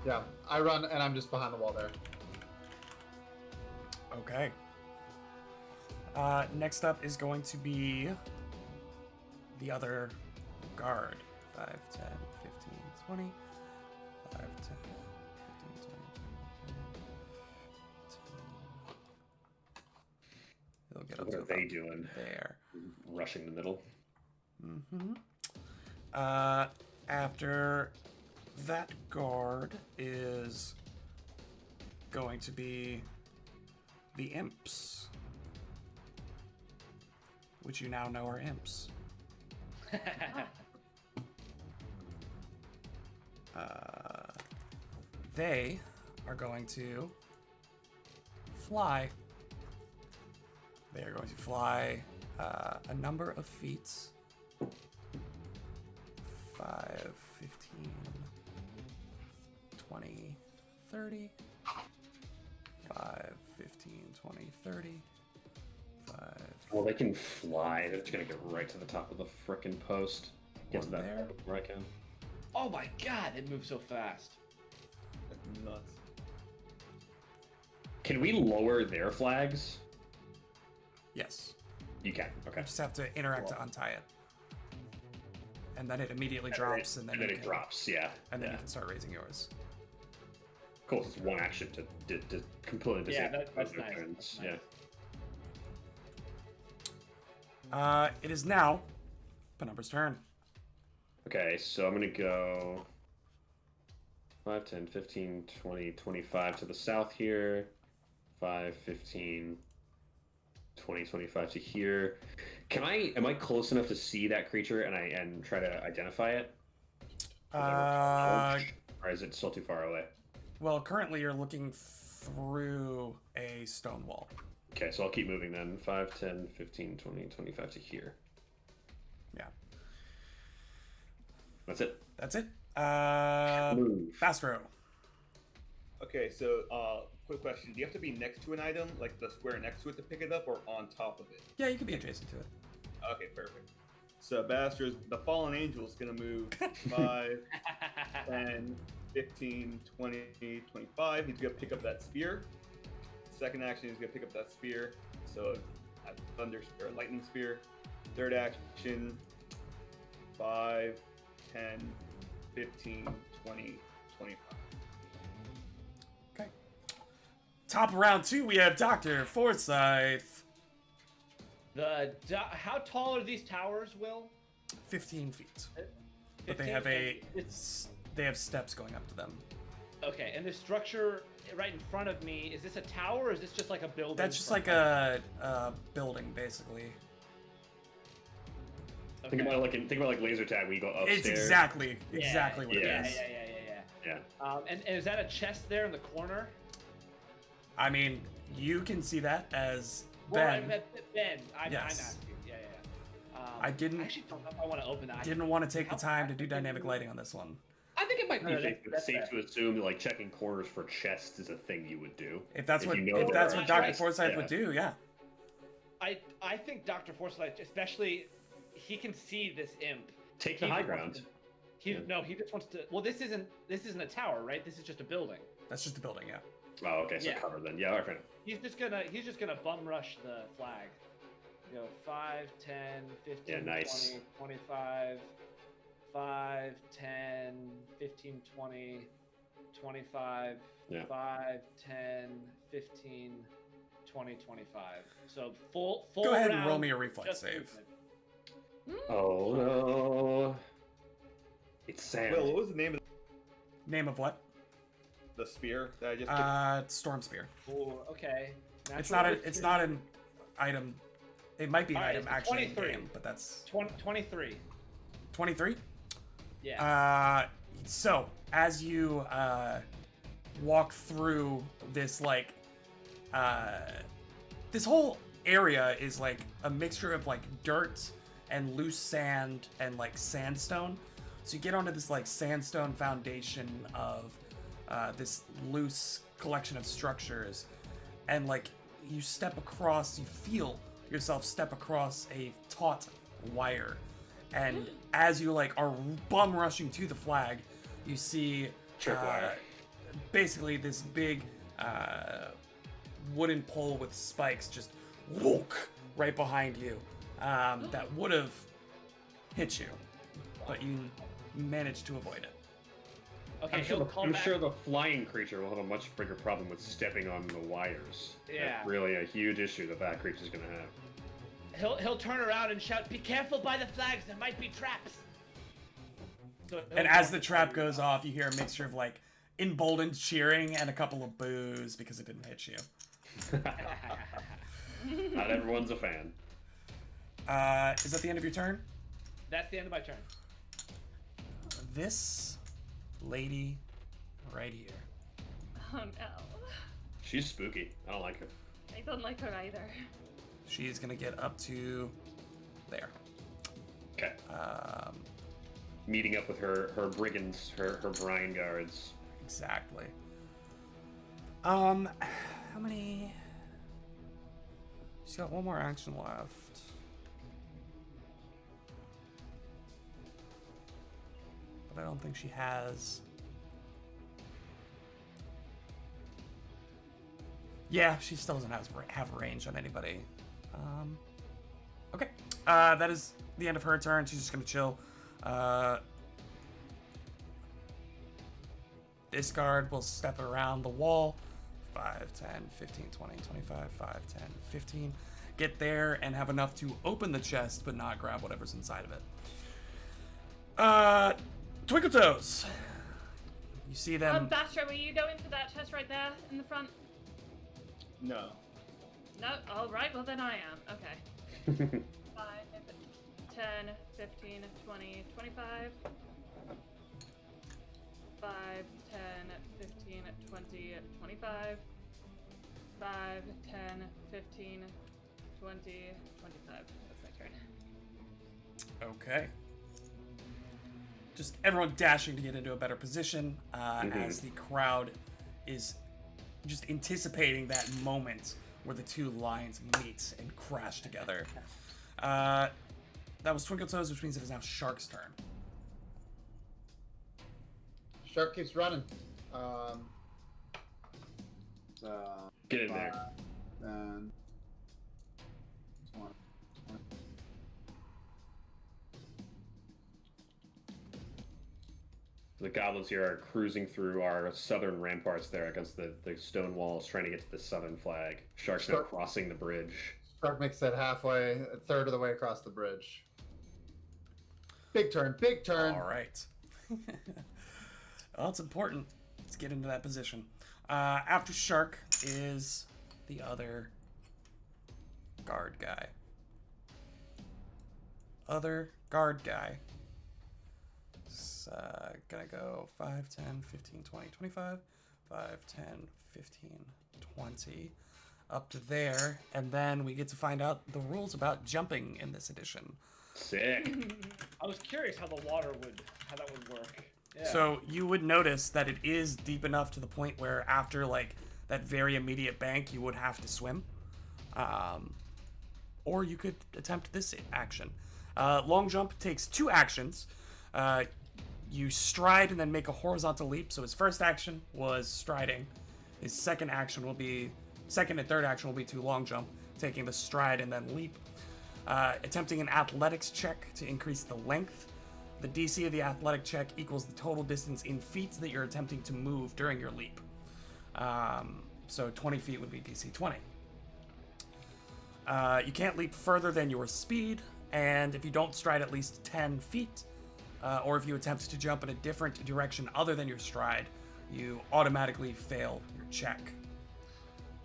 B: Yeah, I run and I'm just behind the wall there.
A: Okay. Next up is going to be the other guard. 5, 10, 15, 20. 5, 10, 15, 20, 10. He'll get up
C: What
A: to
C: are they
A: about
C: doing?
A: there.
C: Rushing the middle.
A: Mm-hmm. After that guard is going to be the imps, which you now know are imps. They are going to fly. They are going to fly a number of feet. 5, 15, 20, 30. 5, 15, 20, 30. 5.
C: Well, they can fly. They're just gonna get right to the top of the frickin' post. Get to
A: One
C: that
A: there.
C: before I can.
E: Oh my god, it moves so fast.
F: That's nuts.
C: Can we lower their flags?
A: Yes.
C: You can. Okay.
A: You just have to interact to untie it. And then it immediately drops, and then, you
C: it
A: can,
C: drops. Yeah.
A: And then
C: yeah.
A: you can start raising yours.
C: Cool. It's one action to completely
E: Yeah,
C: disable
E: that's
C: their
E: nice.
C: turns.
E: That's
C: Yeah.
E: nice.
A: It is now Penumbra's turn.
C: Okay, so I'm gonna go 5, 10, 15, 20, 25 to the south here. 5, 15, 20, 25 to here. Am I close enough to see that creature and try to identify it? Or is it still too far away?
A: Well, currently you're looking through a stone wall.
C: Okay, so I'll keep moving then. 5, 10, 15, 20, 25 to here.
A: Yeah.
C: That's it.
A: That's it.
C: Move.
A: Fastro.
F: Okay, so quick question: do you have to be next to an item, like the square next to it, to pick it up, or on top of it?
A: Yeah, you can be adjacent to it.
F: Okay, perfect. So Bastro's the fallen angel is gonna move 5, 10, 15, 20, 25. He's gonna pick up that spear. Second action, he's gonna pick up that spear. So thunder spear, lightning spear. Third action, 5, 10, 15, 20, 25.
A: Okay. Top of round 2, we have Dr. Forsyth.
E: How tall are these towers, Will?
A: 15 feet. But they
E: 15?
A: have
E: It's-
A: they have steps going up to them.
E: Okay, and the structure right in front of me, is this a tower or is this just like a building?
A: That's just
E: from
A: like a building, basically.
C: Think about like laser tag where you go upstairs.
A: It's exactly
E: Yeah,
A: what it
E: yeah,
A: is.
C: Yeah.
E: And is that a chest there in the corner?
A: I mean, you can see that as
E: Well,
A: Ben.
E: Ben, I'm
A: Yes.
E: asking. Yeah.
A: I didn't-
E: I actually don't know if I want to open that.
A: Didn't want to take the time to do dynamic lighting on this one.
E: I think it might be
C: I think
E: that's
C: it's safe
E: fair.
C: to assume that like checking corners for chests is a thing you would do.
A: If that's
C: If
A: what
C: you know
A: if
C: there
A: that's
C: are
A: what Dr.
C: chests,
A: Forsyth
C: yeah.
A: would do, yeah.
E: I think Dr. Forsyth, especially, he can see this imp.
C: Take the
E: He
C: high
E: just wants
C: ground.
E: to-
C: Yeah.
E: No, he just wants to. Well, this isn't a tower, right? This is just a building.
A: That's just a building, yeah.
C: Oh, okay, so
E: Yeah.
C: cover then. Yeah, all right, fair enough.
E: He's just gonna bum rush the flag. You know, 5, 10, 15,
C: Yeah, nice.
E: 20, 25, 5, 10, 15, 20, 25,
C: Yeah.
E: 5, 10, 15, 20, 25. So full
A: Go ahead and
E: round,
A: roll me a reflex
E: just
A: save.
E: movement.
C: Oh no. It's sand.
F: Will, what was the name of
A: Name of what?
F: the spear that I just picked?
A: Storm Spear.
E: Ooh, okay.
A: It's
E: Natural
A: not
E: 15.
A: an item. It might be an
E: Alright,
A: item
E: it's
A: actually in
E: 23.
A: game, but that's
E: 23.
A: 23.
E: Yeah.
A: So as you walk through this this whole area is like a mixture of like dirt and loose sand and like sandstone. So you get onto this like sandstone foundation of this loose collection of structures, and like you feel yourself step across a taut wire, and as you like are bum rushing to the flag, you see
C: Tripwire.
A: basically this big wooden pole with spikes just whook right behind you that would have hit you, but you managed to avoid it.
E: Okay,
C: I'm, sure
E: he'll
C: the,
E: call
C: I'm
E: back.
C: sure the flying creature will have a much bigger problem with stepping on the wires.
E: Yeah.
C: That's really a huge issue that creature's gonna have.
E: He'll turn around and shout, "Be careful by the flags! There might be traps." So
A: And as the trap goes off, you hear a mixture of like emboldened cheering and a couple of boos because it didn't hit you.
C: Not everyone's a fan.
A: Is that the end of your turn?
E: That's the end of my turn.
A: This lady right here.
D: Oh no.
C: She's spooky. I don't like her.
D: I don't like her either.
A: She's gonna get up to there.
C: Okay.
A: Um,
C: Meeting up with her brigands, her brine guards.
A: exactly. How many? She's got one more action left. But I don't think she has. Yeah, she still doesn't have range on anybody. Okay. That is the end of her turn. She's just gonna chill. This guard will step around the wall. 5, 10, 15, 20, 25, 5, 10, 15. Get there and have enough to open the chest, but not grab whatever's inside of it. Twinkle Toes. You see them.
D: Bastra, will you go into that chest right there in the front?
F: No.
D: No? Alright, well then I am. Okay. 5, 10, 15, 20, 25. 5, 10, 15, 20, 25. 5, 10, 15, 20, 25. That's my turn.
A: Okay. Just everyone dashing to get into a better position as the crowd is just anticipating that moment where the two lines meet and crash together. That was Twinkle Toes, which means it is now Shark's turn.
B: Shark keeps running.
C: Get in there.
G: And
C: The goblins here are cruising through our southern ramparts there against the stone walls, trying to get to the southern flag. Shark's now
B: Shark-
C: crossing the bridge.
B: Shark makes it halfway, a third of the way across the bridge. Big turn, big turn.
A: All right. Well, it's important. Let's get into that position. After Shark is the other guard guy. Other guard guy. It's gonna go 5, 10, 15, 20, 25. 5, 10, 15, 20. Up to there. And then we get to find out the rules about jumping in this edition.
C: Sick.
E: I was curious how that would work. Yeah.
A: So you would notice that it is deep enough to the point where after like that very immediate bank, you would have to swim. Or you could attempt this action. Long jump takes 2 actions. You stride and then make a horizontal leap. So his first action was striding. His second and third action will be to long jump, taking the stride and then leap. Attempting an athletics check to increase the length. The DC of the athletic check equals the total distance in feet that you're attempting to move during your leap. So 20 feet would be DC 20. You can't leap further than your speed, and if you don't stride at least 10 feet, or if you attempt to jump in a different direction other than your stride, you automatically fail your check.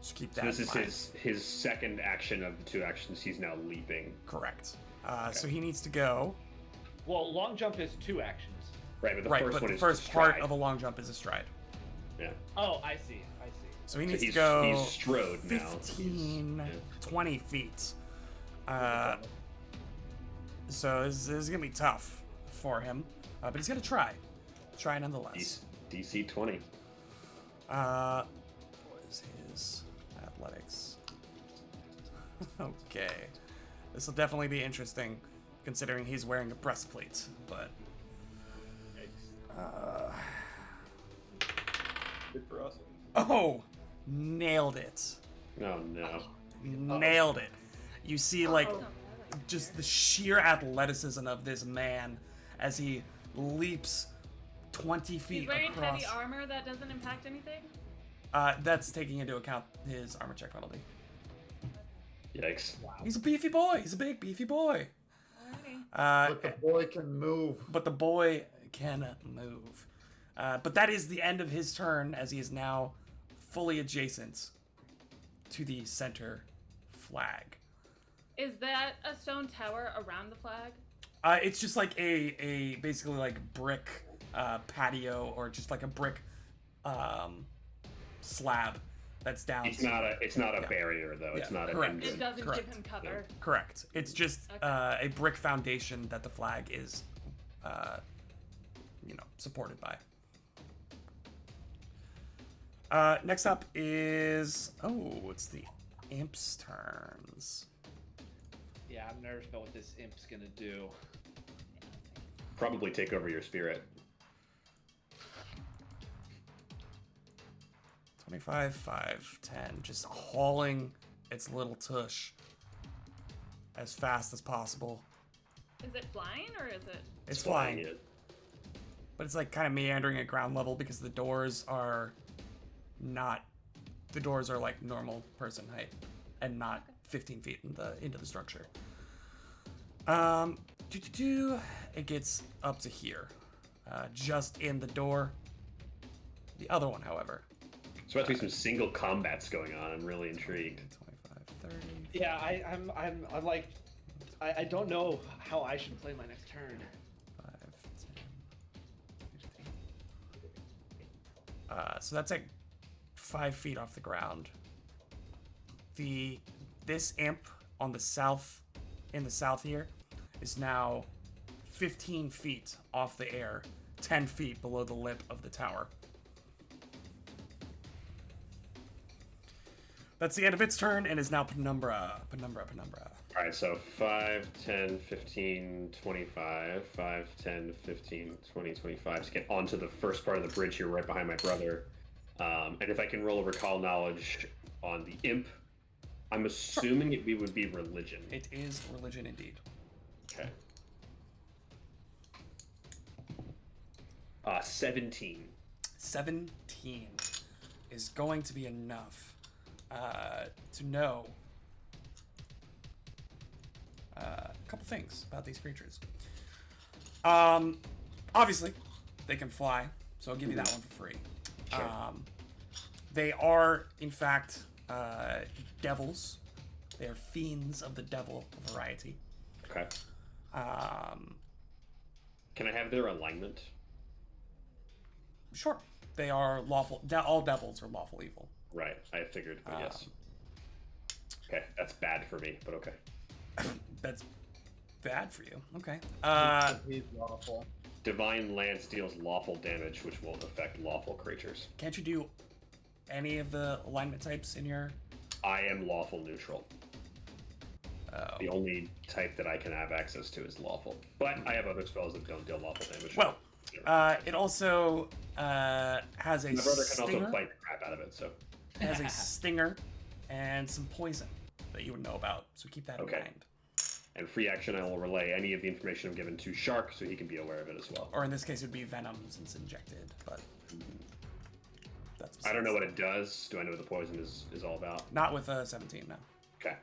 A: Just keep that
C: So this
A: in
C: is
A: mind.
C: his second action of the 2 actions. He's now leaping.
A: Correct. So he needs to go.
E: Well, long jump is 2 actions.
C: Right, but the
A: Right,
C: first
A: but
C: one
A: the
C: is
A: first
C: to
A: part
C: stride.
A: of a long jump is a stride.
C: Yeah.
E: Oh, I see.
A: So he
C: So
A: needs to
C: he's
A: go
C: strode now.
A: 15,
C: Yeah.
A: 20 feet. So this is going to be tough for him, but he's going to try. Try nonetheless.
C: DC 20.
A: What is his athletics? Okay. This will definitely be interesting, considering he's wearing a breastplate, but...
F: Good for us.
A: Oh! Nailed it.
C: Oh no.
A: Nailed it. You see, like,
D: Oh.
A: just the sheer athleticism of this man as he leaps 20 feet
D: He's wearing
A: across.
D: heavy armor that doesn't impact anything?
A: That's taking into account his armor check penalty.
C: Yikes.
A: He's a beefy boy. He's a big beefy boy.
D: Alrighty.
B: But the boy can move.
A: But the boy can move. But that is the end of his turn, as he is now fully adjacent to the center flag.
D: Is that a stone tower around the flag?
A: It's just like a basically like brick patio or just like a brick slab that's down.
C: It's not a barrier though. It's
A: Yeah,
C: not
A: correct.
C: an
D: It
C: hindrance.
D: doesn't
A: Correct.
D: give him cover.
A: Correct. It's just
D: Okay.
A: a brick foundation that the flag is, supported by. Next up is it's the imp's turns.
E: Yeah, I'm nervous about what this imp's gonna do.
C: Probably take over your spirit.
A: 25, 5, 10, just hauling its little tush as fast as possible.
D: Is it flying or is it?
A: It's flying,
C: it.
A: but it's like kind of meandering at ground level because the doors are like normal person height and not 15 feet into the structure. It gets up to here, just in the door. The other one, however,
C: So about to be some single combats going on. I'm really intrigued.
A: 25, 30.
E: Yeah, I'm like, I don't know how I should play my next turn.
A: 5, 10, 15. So that's like 5 feet off the ground. This imp on the south, in the south here, is now 15 feet off the air, 10 feet below the lip of the tower. That's the end of its turn and is now Penumbra.
C: All right, so 5, 10, 15, 25. 5, 10, 15, 20, 25 to get onto the first part of the bridge here right behind my brother. And if I can roll a recall knowledge on the imp, I'm assuming it would be religion.
A: It is religion indeed.
C: Okay. 17.
A: 17 is going to be enough to know a couple things about these creatures. Obviously, they can fly, so I'll give you that one for free.
C: Sure.
A: They are, in fact, devils. They are fiends of the devil variety.
C: Okay. Can I have their alignment?
A: Sure, they are lawful. All devils are lawful evil.
C: Right, I figured, but yes. Okay, that's bad for me, but okay.
A: That's bad for you. Okay.
B: He's lawful.
C: Divine Lance deals lawful damage, which won't affect lawful creatures.
A: Can't you do any of the alignment types in your?
C: I am lawful neutral. The only type that I can have access to is lawful. But I have other spells that don't deal lawful damage.
A: Well, it also has a
C: my brother can
A: stinger.
C: also bite the crap out of it, so.
A: It has a stinger and some poison that you would know about. So keep that in
C: Okay.
A: mind.
C: And free action, I will relay any of the information I've given to Shark so he can be aware of it as well.
A: Or in this case, it would be venom since it's injected. But that's.
C: I don't know what it does. Do I know what the poison is all about?
A: Not with 17. No.
C: Okay.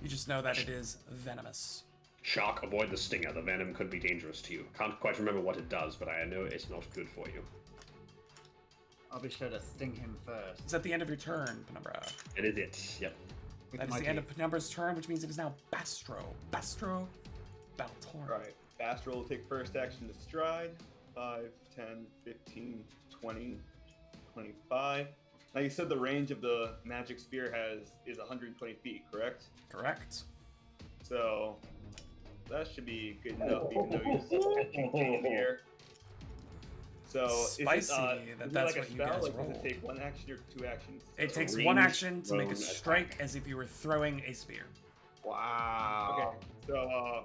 A: You just know that it is venomous.
C: Shock, avoid the stinger. The venom could be dangerous to you. Can't quite remember what it does, but I know it's not good for you.
G: I'll be sure to sting him first.
A: It's at the end of your turn, Penumbra.
C: It is it. Yep.
G: With
A: That is
G: my
A: the end
G: teeth.
A: of Penumbra's turn, which means it is now Bastro. Bastro Baltorn.
F: Alright, Astral will take first action to stride. 5, 10, 15, 20, 25. Now you said the range of the magic spear is 120 feet, correct?
A: Correct.
F: So that should be good enough, even though you're still in the air. So
A: Spicy
F: is
A: that
F: it
A: that's
F: like a
A: what you
F: spell?
A: guys
F: Like, does
A: rolled.
F: it take 1 action or 2 actions?
A: It
C: So
A: takes
C: ranged
A: one action to make a
C: thrown
A: strike
C: attack.
A: as if you were throwing a spear.
G: Wow.
F: Okay, so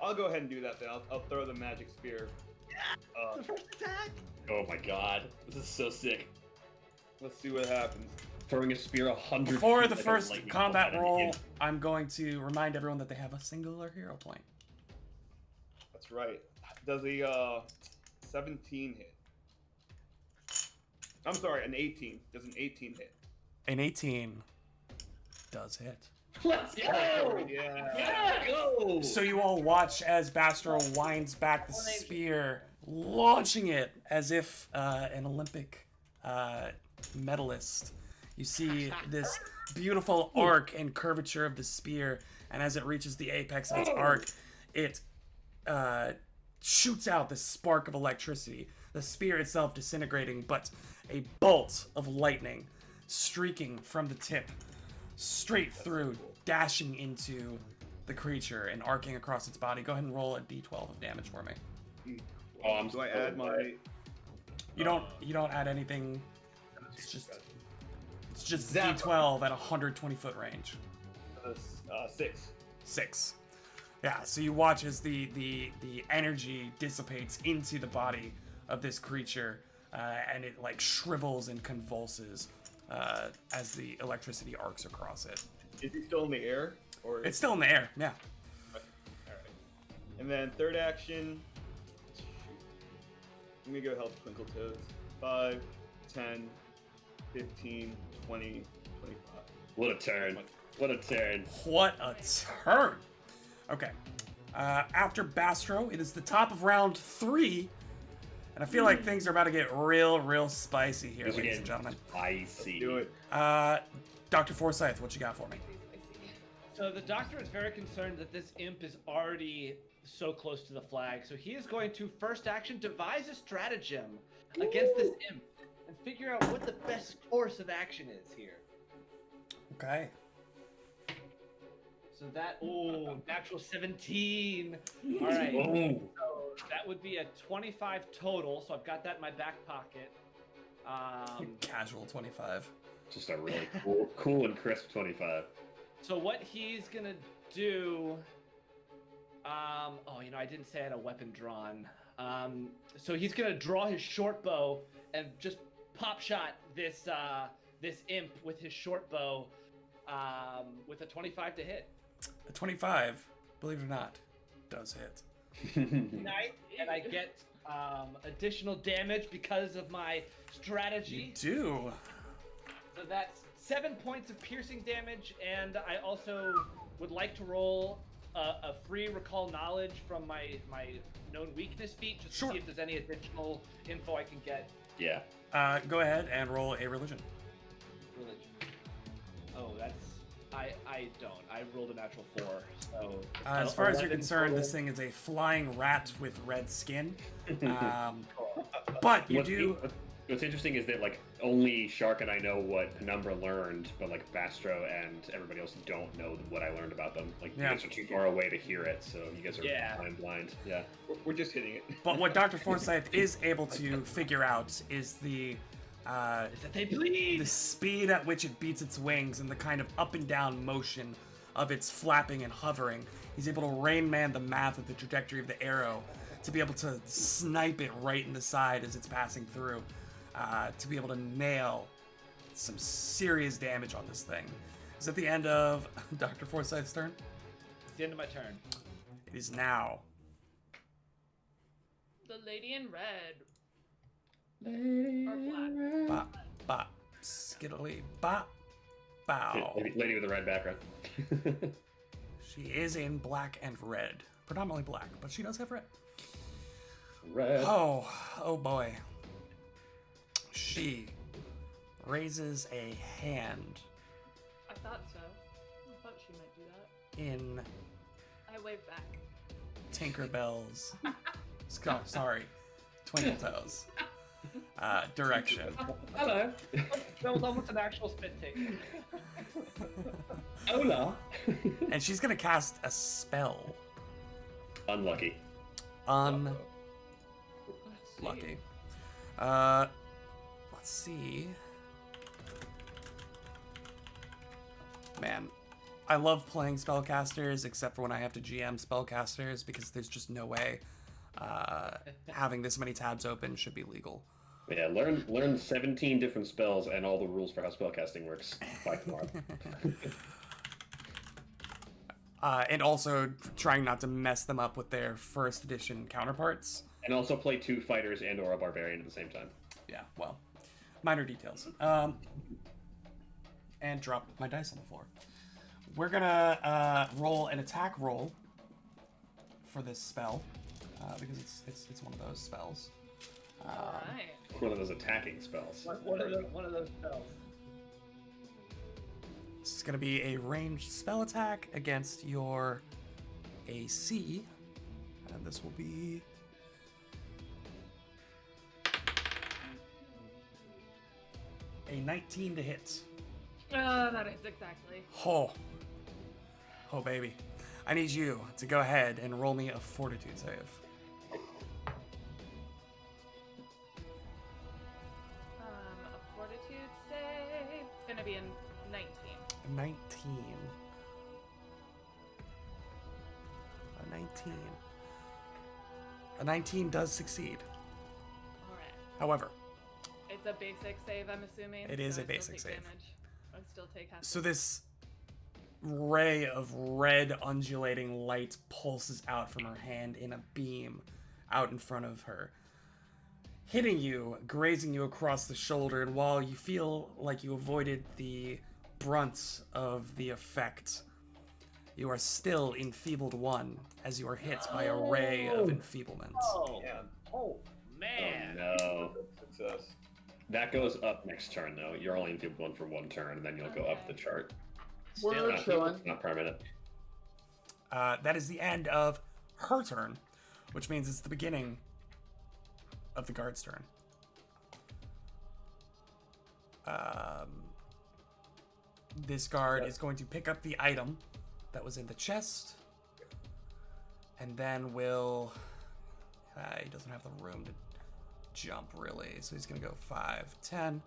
F: I'll go ahead and do that then. I'll throw the magic spear.
E: The first attack.
C: Oh my god. This is so sick.
F: Let's see what happens.
C: Throwing a spear 100
A: Before
C: feet
A: the
C: like a
A: first
C: lightning
A: combat
C: bolt at an
A: roll,
C: imp.
A: I'm going to remind everyone that they have a singular hero point.
F: That's right. Does a 17 hit? I'm sorry, an 18. Does an 18 hit?
A: An 18 does hit.
C: Let's go!
F: Yeah.
C: Yeah, go!
A: So you all watch as Bastro winds back the spear, launching it as if an Olympic medalist. You see this beautiful arc and curvature of the spear, and as it reaches the apex of its arc, it shoots out this spark of electricity, the spear itself disintegrating, but a bolt of lightning streaking from the tip straight through, dashing into the creature and arcing across its body. Go ahead and roll a d12 of damage for me.
C: Oh, I'm
F: Do I add my?
A: You don't add anything. It's just
F: Zap.
A: d12 at 120-foot range.
F: 6.
A: 6. Yeah, so you watch as the energy dissipates into the body of this creature, and it like shrivels and convulses as the electricity arcs across it.
F: Is he still in the air? Or
A: It's still in the air, yeah.
F: Alright. And then third action. Let me go help Twinkle Toes. 5, 10, 15, 20, 25.
C: What a turn. What a turn.
A: What a turn! Okay. After Bastro, it is the top of round 3, and I feel like things are about to get real spicy here,
C: This
A: ladies
C: again.
A: and gentlemen.
C: Icy.
F: Do it.
A: Dr. Forsyth, what you got for me?
E: So the doctor is very concerned that this imp is already so close to the flag, so he is going to first action devise a stratagem against this imp and figure out what the best course of action is here.
A: Okay.
E: So that natural 17. All right.
C: Oh.
E: So that would be a 25 total. So I've got that in my back pocket.
A: Casual 25.
C: Just a really cool and crisp 25.
E: So what he's gonna do? I didn't say I had a weapon drawn. So he's gonna draw his short bow and just pop shot this imp with his short bow with a 25 to hit.
A: A 25, believe it or not, does hit.
E: Nice, and I get additional damage because of my
A: You
E: strategy.
A: do.
E: So that's 7 points of piercing damage, and I also would like to roll a free recall knowledge from my known weakness feat, just
A: Sure.
E: to see if there's any additional info I can get.
C: Yeah.
A: Go ahead and roll a religion.
E: Religion. Oh, that's I don't. I rolled a natural 4. So
A: As far as you're
E: 11
A: concerned,
E: total.
A: this thing is a flying rat with red skin. But you do.
C: What's interesting is that like only Shark and I know what Penumbra learned, but like Bastro and everybody else don't know what I learned about them. Like
A: Yeah.
C: you guys are too far away to hear it, so you guys are
E: Yeah.
C: blind. Yeah.
F: We're just hitting it.
A: But what Dr. Forsyth is able to figure out is the
E: Is that they bleed.
A: the speed at which it beats its wings and the kind of up and down motion of its flapping and hovering. He's able to Rain Man the math of the trajectory of the arrow to be able to snipe it right in the side as it's passing through, to be able to nail some serious damage on this thing. Is that the end of Dr. Forsyth's turn?
E: It's the end of my turn.
A: It is now.
D: The lady in red. Or black.
A: Bop, bop, skiddly, bop, bow.
C: Lady with the red background.
A: She is in black and red. Predominantly black, but she does have red.
C: Red.
A: Oh boy. She raises a hand
D: I thought so. I thought she might do that.
A: in
D: I wave back.
A: Tinkerbell's, Twinkle Toes direction.
E: Hello. That was almost an actual spit take.
C: Hola.
A: And she's gonna cast a spell.
C: Unlucky.
A: Unlucky.
D: Let's see.
A: Let's see. Man, I love playing spellcasters, except for when I have to GM spellcasters, because there's just no way having this many tabs open should be legal.
C: Yeah, learn 17 different spells and all the rules for how spellcasting works by tomorrow.
A: And also trying not to mess them up with their first edition counterparts.
C: And also play 2 fighters and or a barbarian at the same time.
A: Yeah, well, minor details. And drop my dice on the floor. We're gonna roll an attack roll for this spell, because it's one of those spells.
D: Alright.
C: One of those attacking spells.
E: One of those spells.
A: This is gonna be a ranged spell attack against your AC, and this will be A 19 to hit.
D: That is exactly.
A: Oh. Oh, baby. I need you to go ahead and roll me a fortitude save.
D: A fortitude save. It's gonna be a 19.
A: 19. A 19. A 19 does succeed.
D: All right.
A: However,
D: It's a basic save, I'm assuming.
A: It is
D: so
A: a
D: I still
A: basic
D: take
A: save.
D: Damage. I still take half.
A: so this ray of red undulating light pulses out from her hand in a beam out in front of her, hitting you, grazing you across the shoulder, and while you feel like you avoided the brunt of the effect, you are still enfeebled 1 as you are hit by a ray of enfeeblement.
E: Oh,
F: Yeah.
E: oh man.
C: Oh no.
F: Success.
C: That goes up next turn, though. You're only enfeebled 1 for 1 turn, and then you'll go up the chart.
B: We're
C: Not,
B: chilling.
C: not permanent.
A: That is the end of her turn, which means it's the beginning of the guard's turn. This guard is going to pick up the item that was in the chest, and then will... he doesn't have the room to jump, really, so he's going to go 5, 10,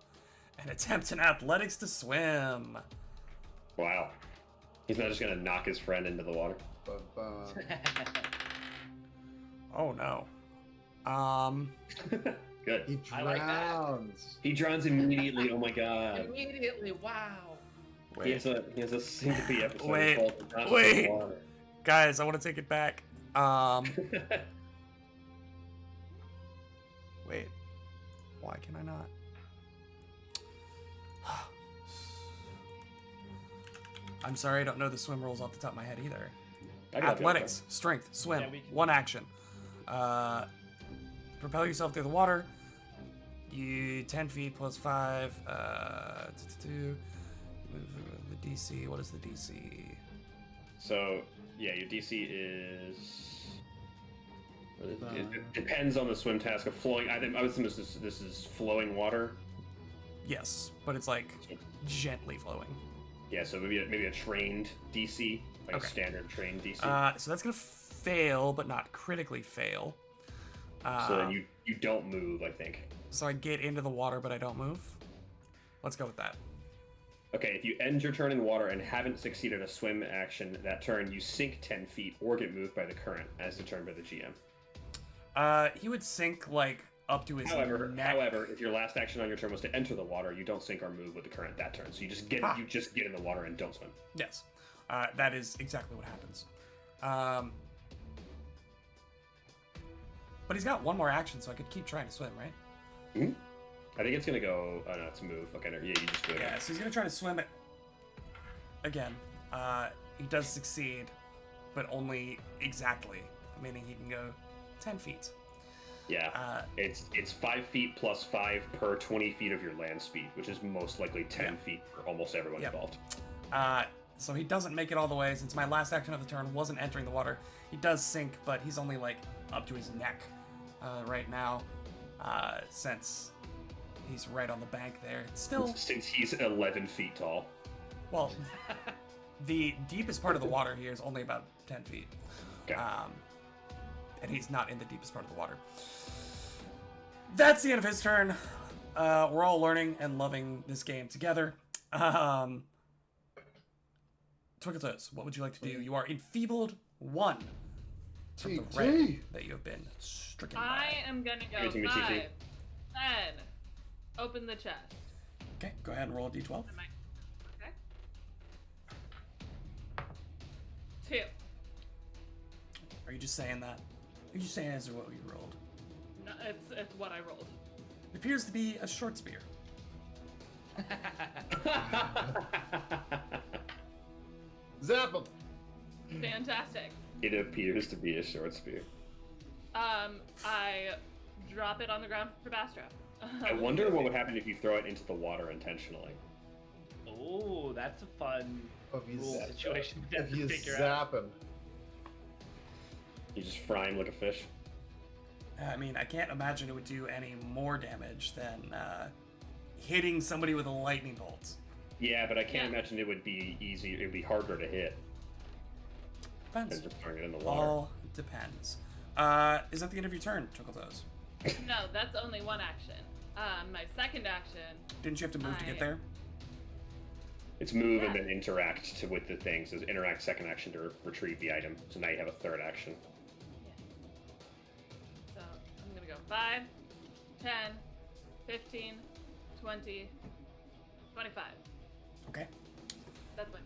A: and attempt an athletics to swim.
C: Wow. He's not just gonna knock his friend into the water.
B: Ba-ba.
A: Oh, no.
C: Good.
B: He
E: I like that.
B: drowns.
C: He drowns immediately. Oh my god.
E: Immediately, wow.
C: He has a syncope episode.
A: Wait,
C: Falls into
A: wait.
C: the water.
A: Guys, I want to take it back. Wait. Why can I not? I'm sorry, I don't know the swim rules off the top of my head either.
C: I got
A: Athletics, strength, swim,
E: Yeah, we can-
A: 1 action. Propel yourself through the water. You 10 feet plus 5. The DC. What is the DC?
C: So yeah, your DC is. It depends on the swim task of flowing. I would assume this is flowing water.
A: Yes, but it's like gently flowing.
C: Yeah, so maybe a trained DC, like
A: Okay.
C: a standard trained DC.
A: So that's gonna fail, but not critically fail.
C: So then you don't move, I think.
A: So I get into the water, but I don't move. Let's go with that.
C: Okay, if you end your turn in water and haven't succeeded a swim action that turn, you sink 10 feet or get moved by the current as determined by the GM.
A: He would sink like up to his
C: However,
A: neck.
C: if your last action on your turn was to enter the water, you don't sink or move with the current that turn. So you just get in the water and don't swim.
A: Yes, that is exactly what happens. But he's got 1 more action, so I could keep trying to swim, right?
C: Hmm? I think it's gonna go. Oh no, it's a move. Okay, no, yeah, you just do it.
A: Yeah, so he's gonna try to swim it again. He does succeed, but only exactly, meaning he can go 10 feet.
C: Yeah, it's 5 feet plus 5 per 20 feet of your land speed, which is most likely 10 feet for almost everyone
A: Yep.
C: involved.
A: So he doesn't make it all the way. Since my last action of the turn wasn't entering the water, he does sink, but he's only like up to his neck right now, since he's right on the bank there. It's still,
C: Since he's 11 feet tall.
A: well, the deepest part of the water here is only about 10 feet.
C: Okay.
A: And he's not in the deepest part of the water. That's the end of his turn. We're all learning and loving this game together. Twinkle-Toes, what would you like to do? You are enfeebled 1 from the red
B: TT.
A: that you have been stricken
D: I
A: by.
D: am gonna
C: Give
D: go
C: it to me,
D: 5,
C: TT.
D: 10. Open the chest.
A: Okay, go ahead and roll a d12.
D: Am I- Okay. 2.
A: Are you just saying that? Are you just saying as what you rolled?
D: No, it's what I rolled.
A: It appears to be a short spear.
B: Zap him.
D: Fantastic.
C: It appears to be a short spear.
D: I drop it on the ground for Bastra.
C: I wonder what would happen if you throw it into the water intentionally.
E: Oh, that's a fun
B: If you,
E: rule
B: zap,
E: situation to
B: if you
E: figure out.
B: zap him.
C: You just fry him like a fish.
A: I mean, I can't imagine it would do any more damage than hitting somebody with a lightning bolt.
C: Yeah, but I can't
D: Yeah.
C: imagine it would be easy. It would be harder to hit
A: Depends.
C: than just throwing it in the water.
A: All depends. Is that the end of your turn, Twinkle Toes?
D: No, that's only one action. My second action.
A: Didn't you have to move to get
D: I-
A: there?
C: It's move and
D: Yeah.
C: then interact with the things. So interact second action to retrieve the item. So now you have a third action.
D: So I'm gonna go 5, 10, 15, 20, 25.
A: Okay.
D: That's my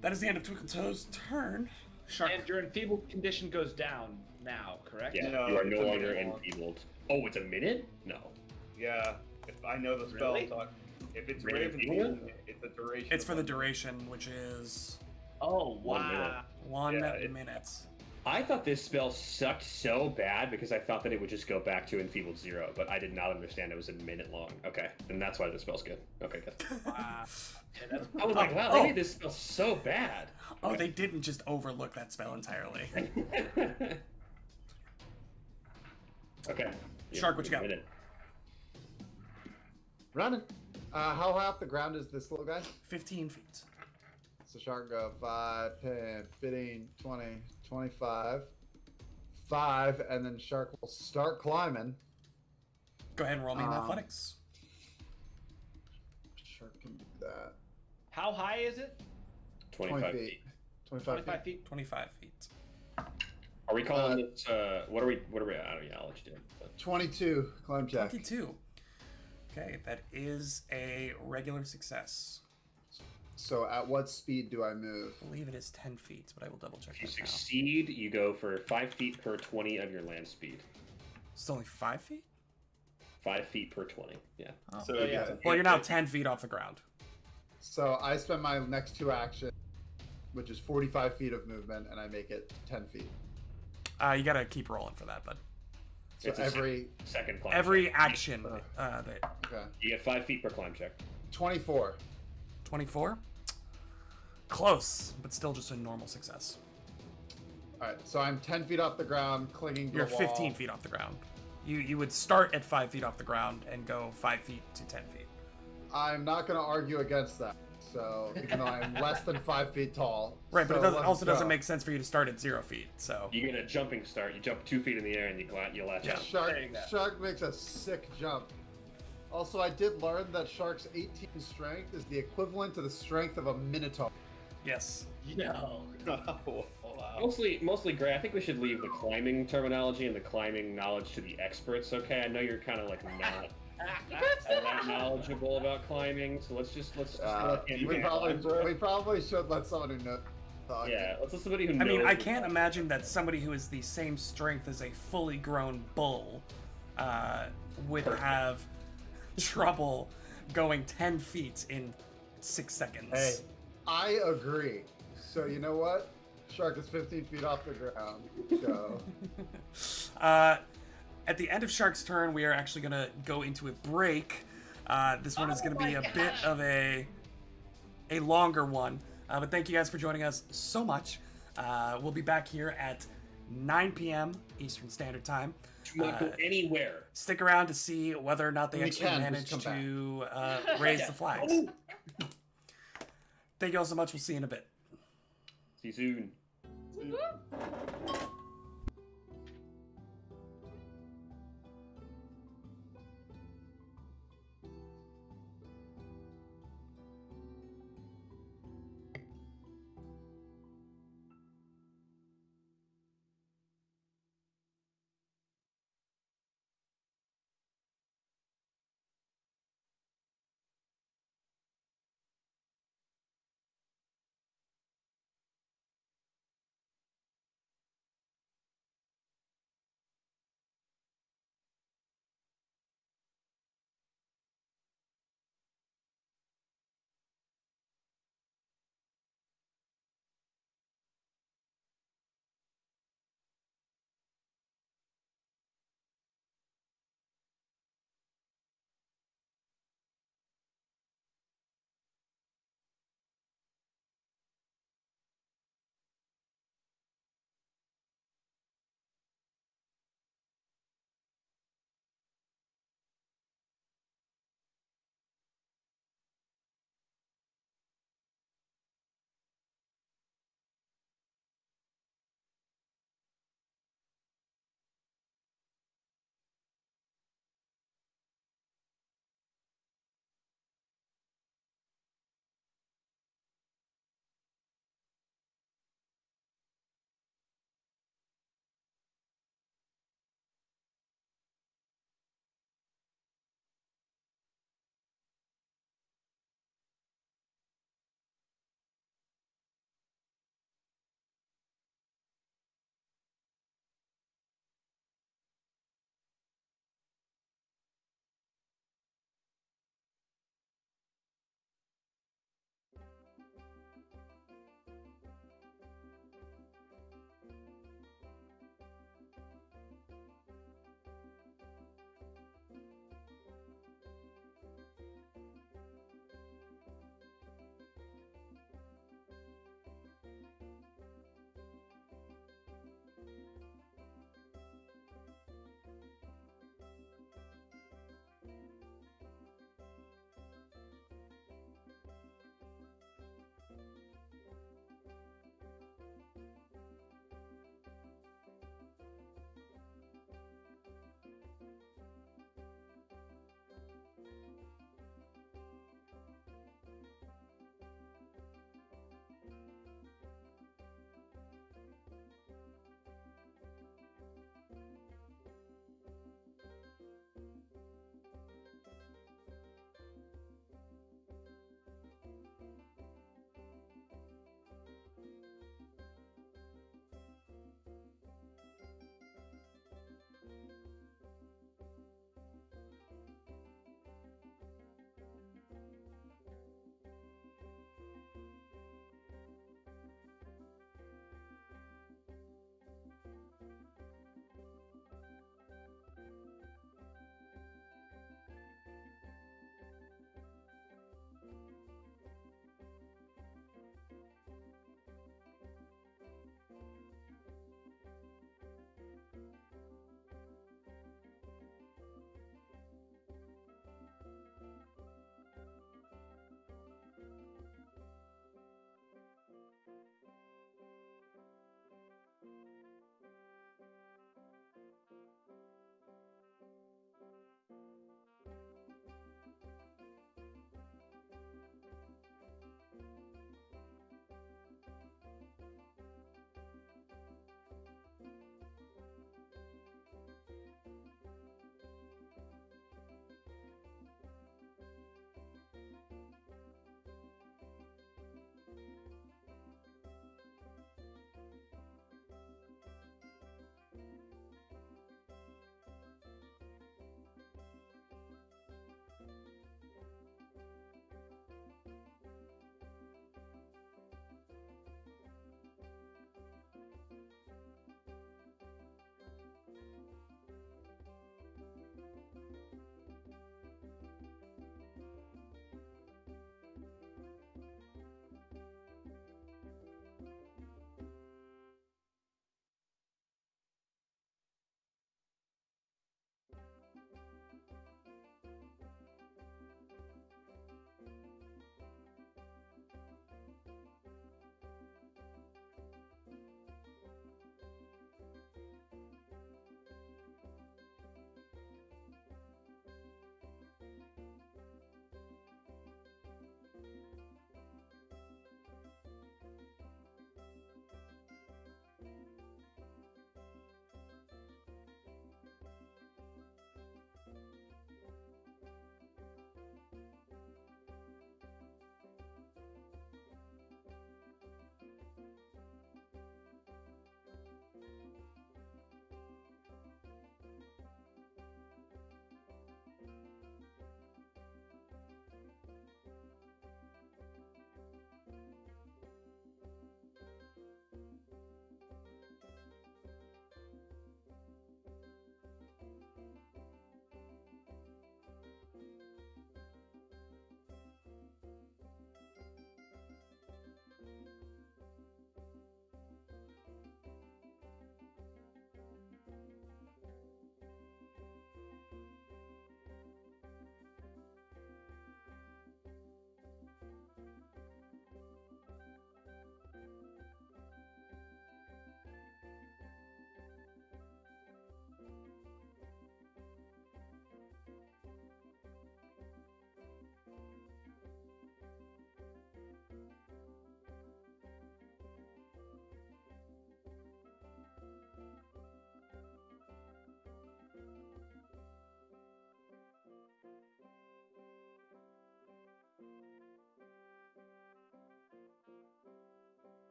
A: That is the end of Twinkle Toes' turn. Shark.
E: And your enfeebled condition goes down now, correct?
C: Yeah,
F: No,
C: you are
F: it's
C: no
F: a
C: longer
F: minute long.
C: enfeebled. Oh, it's a minute? No.
F: Yeah, if I know the spell,
E: Really?
F: talk. If it's
C: Raven
F: Raven
C: Field?
F: Field, it's a duration.
A: It's
F: of
A: for the
F: 1 minute.
A: duration, which is
E: Oh,
C: 1 minute.
E: wow.
A: 1
F: Yeah,
A: minute.
C: I thought this spell sucked so bad because I thought that it would just go back to enfeebled 0, but I did not understand it was a minute long. Okay, and that's why the spell's good. Okay, good.
E: Wow. Yeah, that's
C: I was like, wow, they made this spell so bad.
A: Oh, they didn't just overlook that spell entirely.
C: Okay.
A: Shark, what you got?
C: Minute.
B: Running. How high off the ground is this little guy?
A: 15 feet.
B: So Shark go 5, 10, 15, 20, 25, 5, and then Shark will start climbing.
A: Go ahead and roll me in
B: Um,
A: athletics.
B: Shark can do that.
E: How high is it?
C: 25
B: feet.
C: feet.
B: 25
E: 25
B: feet.
E: feet.
A: 25 feet.
C: Are we calling this, what are we, I don't know, I'll let you do it. But
B: 22 climb check.
A: 22. Okay, that is a regular success.
B: So at what speed do I move?
A: I believe it is 10 feet, but I will double check
C: if you
A: that now.
C: succeed, you go for 5 feet per 20 of your land speed.
A: It's only 5 feet?
C: 5 feet per 20, yeah.
A: Oh.
F: So
B: Okay.
F: yeah,
A: Well, you're now 10 feet off the ground.
B: So I spend my next 2 actions, which is 45 feet of movement, and I make it 10 feet.
A: You gotta keep rolling for that, bud.
B: So
C: It's a
B: every
C: Second climb
A: Every
C: check.
A: action, that
B: okay,
C: You get 5 feet per climb check.
B: 24.
A: 24? Close, but still just a normal success.
B: All right, so I'm 10 feet off the ground, clinging to
A: You're
B: the wall.
A: 15 feet off the ground. You would start at 5 feet off the ground and go 5 feet to 10 feet.
B: I'm not going to argue against that. So even though I'm less than 5 feet tall,
A: Right, but
B: so
A: it doesn't,
B: let's
A: also doesn't
B: go.
A: make sense for you to start at 0 feet, so.
C: You get a jumping start. You jump 2 feet in the air and you latch
A: Yeah.
C: out.
E: Saying that.
B: Shark makes a sick jump. Also, I did learn that Shark's 18 strength is the equivalent to the strength of a Minotaur.
A: Yes.
E: No.
F: Oh, wow.
C: Mostly, Gray. I think we should leave the climbing terminology and the climbing knowledge to the experts. Okay, I know you're kind of like not that knowledgeable about climbing, so let's just let him
B: We
C: climb.
B: probably should let someone who knows talk.
C: Yeah, let's let somebody who
A: I
C: knows.
A: mean, I
C: what-
A: can't imagine that somebody who is the same strength as a fully grown bull would
C: Perfect.
A: have trouble going 10 feet in 6 seconds.
B: Hey, I agree. So you know what? Shark is 15 feet off the ground. So
A: At the end of Shark's turn, we are actually going to go into a break. This one is going to be a bit of a longer one. But thank you guys for joining us so much. We'll be back here at 9 p.m. Eastern Standard Time.
C: Do not go anywhere.
A: Stick around to see whether or not they
B: We
A: actually
B: can,
A: manage
B: just come
A: to raise the flags.
C: Oh.
A: Thank you all so much. We'll see you in a bit.
C: See you soon.
D: Woo-hoo.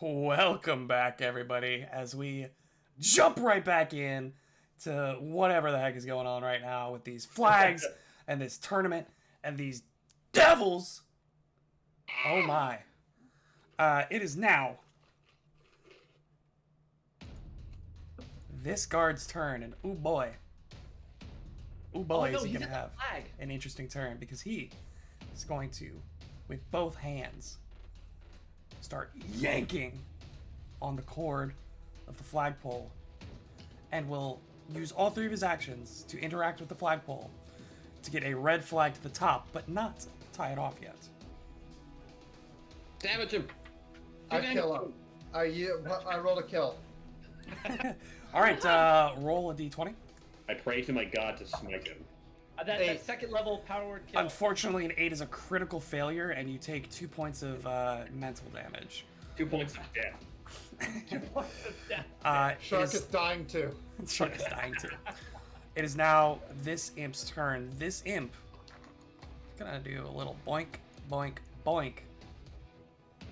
A: Welcome back, everybody, as we jump right back in to whatever the heck is going on right now with these flags and this tournament and these devils. Oh my. It is now this guard's turn, and oh boy, is he
E: he's
A: gonna
E: at the
A: have
E: flag.
A: an interesting turn because he is going to, with both hands, start yanking on the cord of the flagpole, and will use all three of his actions to interact with the flagpole to get a red flag to the top, but not tie it off yet.
C: Damage him.
B: I kill him. I rolled a kill.
A: All right, roll a d20.
C: I pray to my god to smite him.
E: That
B: Eight.
E: second level power word kill.
A: Unfortunately, an 8 is a critical failure, and you take 2 points of mental damage.
C: 2 points of death.
E: 2 points of death.
B: Shark is dying too.
A: Shark is dying too. It is now this imp's turn. This imp is gonna do a little boink, boink, boink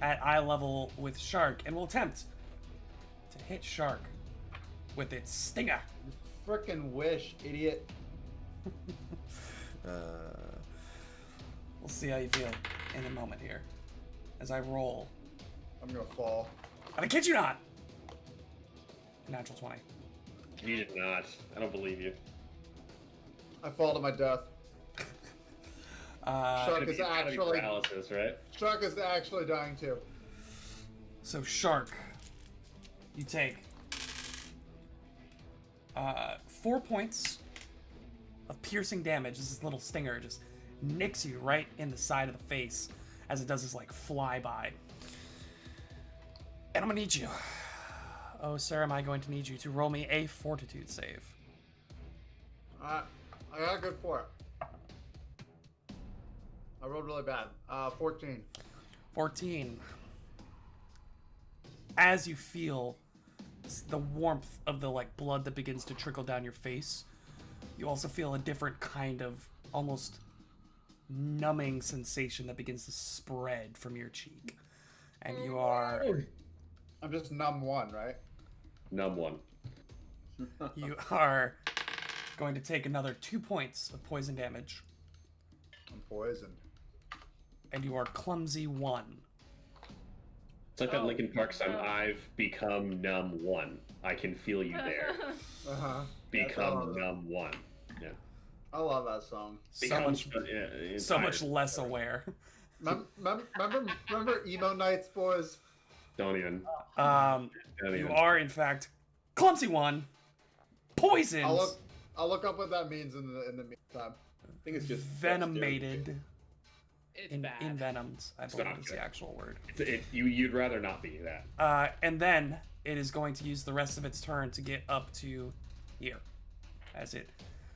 A: at eye level with Shark, and will attempt to hit Shark with its stinger.
B: Frickin' wish, idiot.
A: We'll see how you feel in a moment here as I roll.
B: I'm gonna fall.
A: And I kid you not, natural 20.
C: You did not. I don't believe you.
B: I fall to my death. Shark
C: Gonna
B: is
C: be out of
B: actually
C: paralysis, right?
B: Shark is actually dying too.
A: So Shark, you take 4 points of piercing damage. This little stinger just nicks you right in the side of the face as it does this like flyby. And I'm gonna need you. Oh, sir, am I going to need you to roll me a fortitude save?
B: I got good for it. I rolled really bad. 14.
A: 14. As you feel the warmth of the like blood that begins to trickle down your face, you also feel a different kind of almost numbing sensation that begins to spread from your cheek. And you are
B: I'm just numb one, right?
C: Numb one.
A: going to take another 2 points of poison damage,
B: I'm poisoned.
A: and you are clumsy 1.
C: It's like that Linkin Park song, I've become numb one. I can feel you there.
B: Uh-huh.
C: Become numb one. Yeah.
B: I love that song.
A: So much less aware.
B: Remember emo nights, boys?
C: Don't even.
A: Um,
C: Don't
A: you
C: even.
A: are in fact clumsy 1, poisoned,
B: I'll look up what that means in the meantime.
F: I think it's just
A: venomated,
E: It's bad.
A: envenomed, I believe
C: not
A: is
C: good.
A: the actual word.
C: You'd rather not be that.
A: And then it is going to use the rest of its turn to get up to here, as it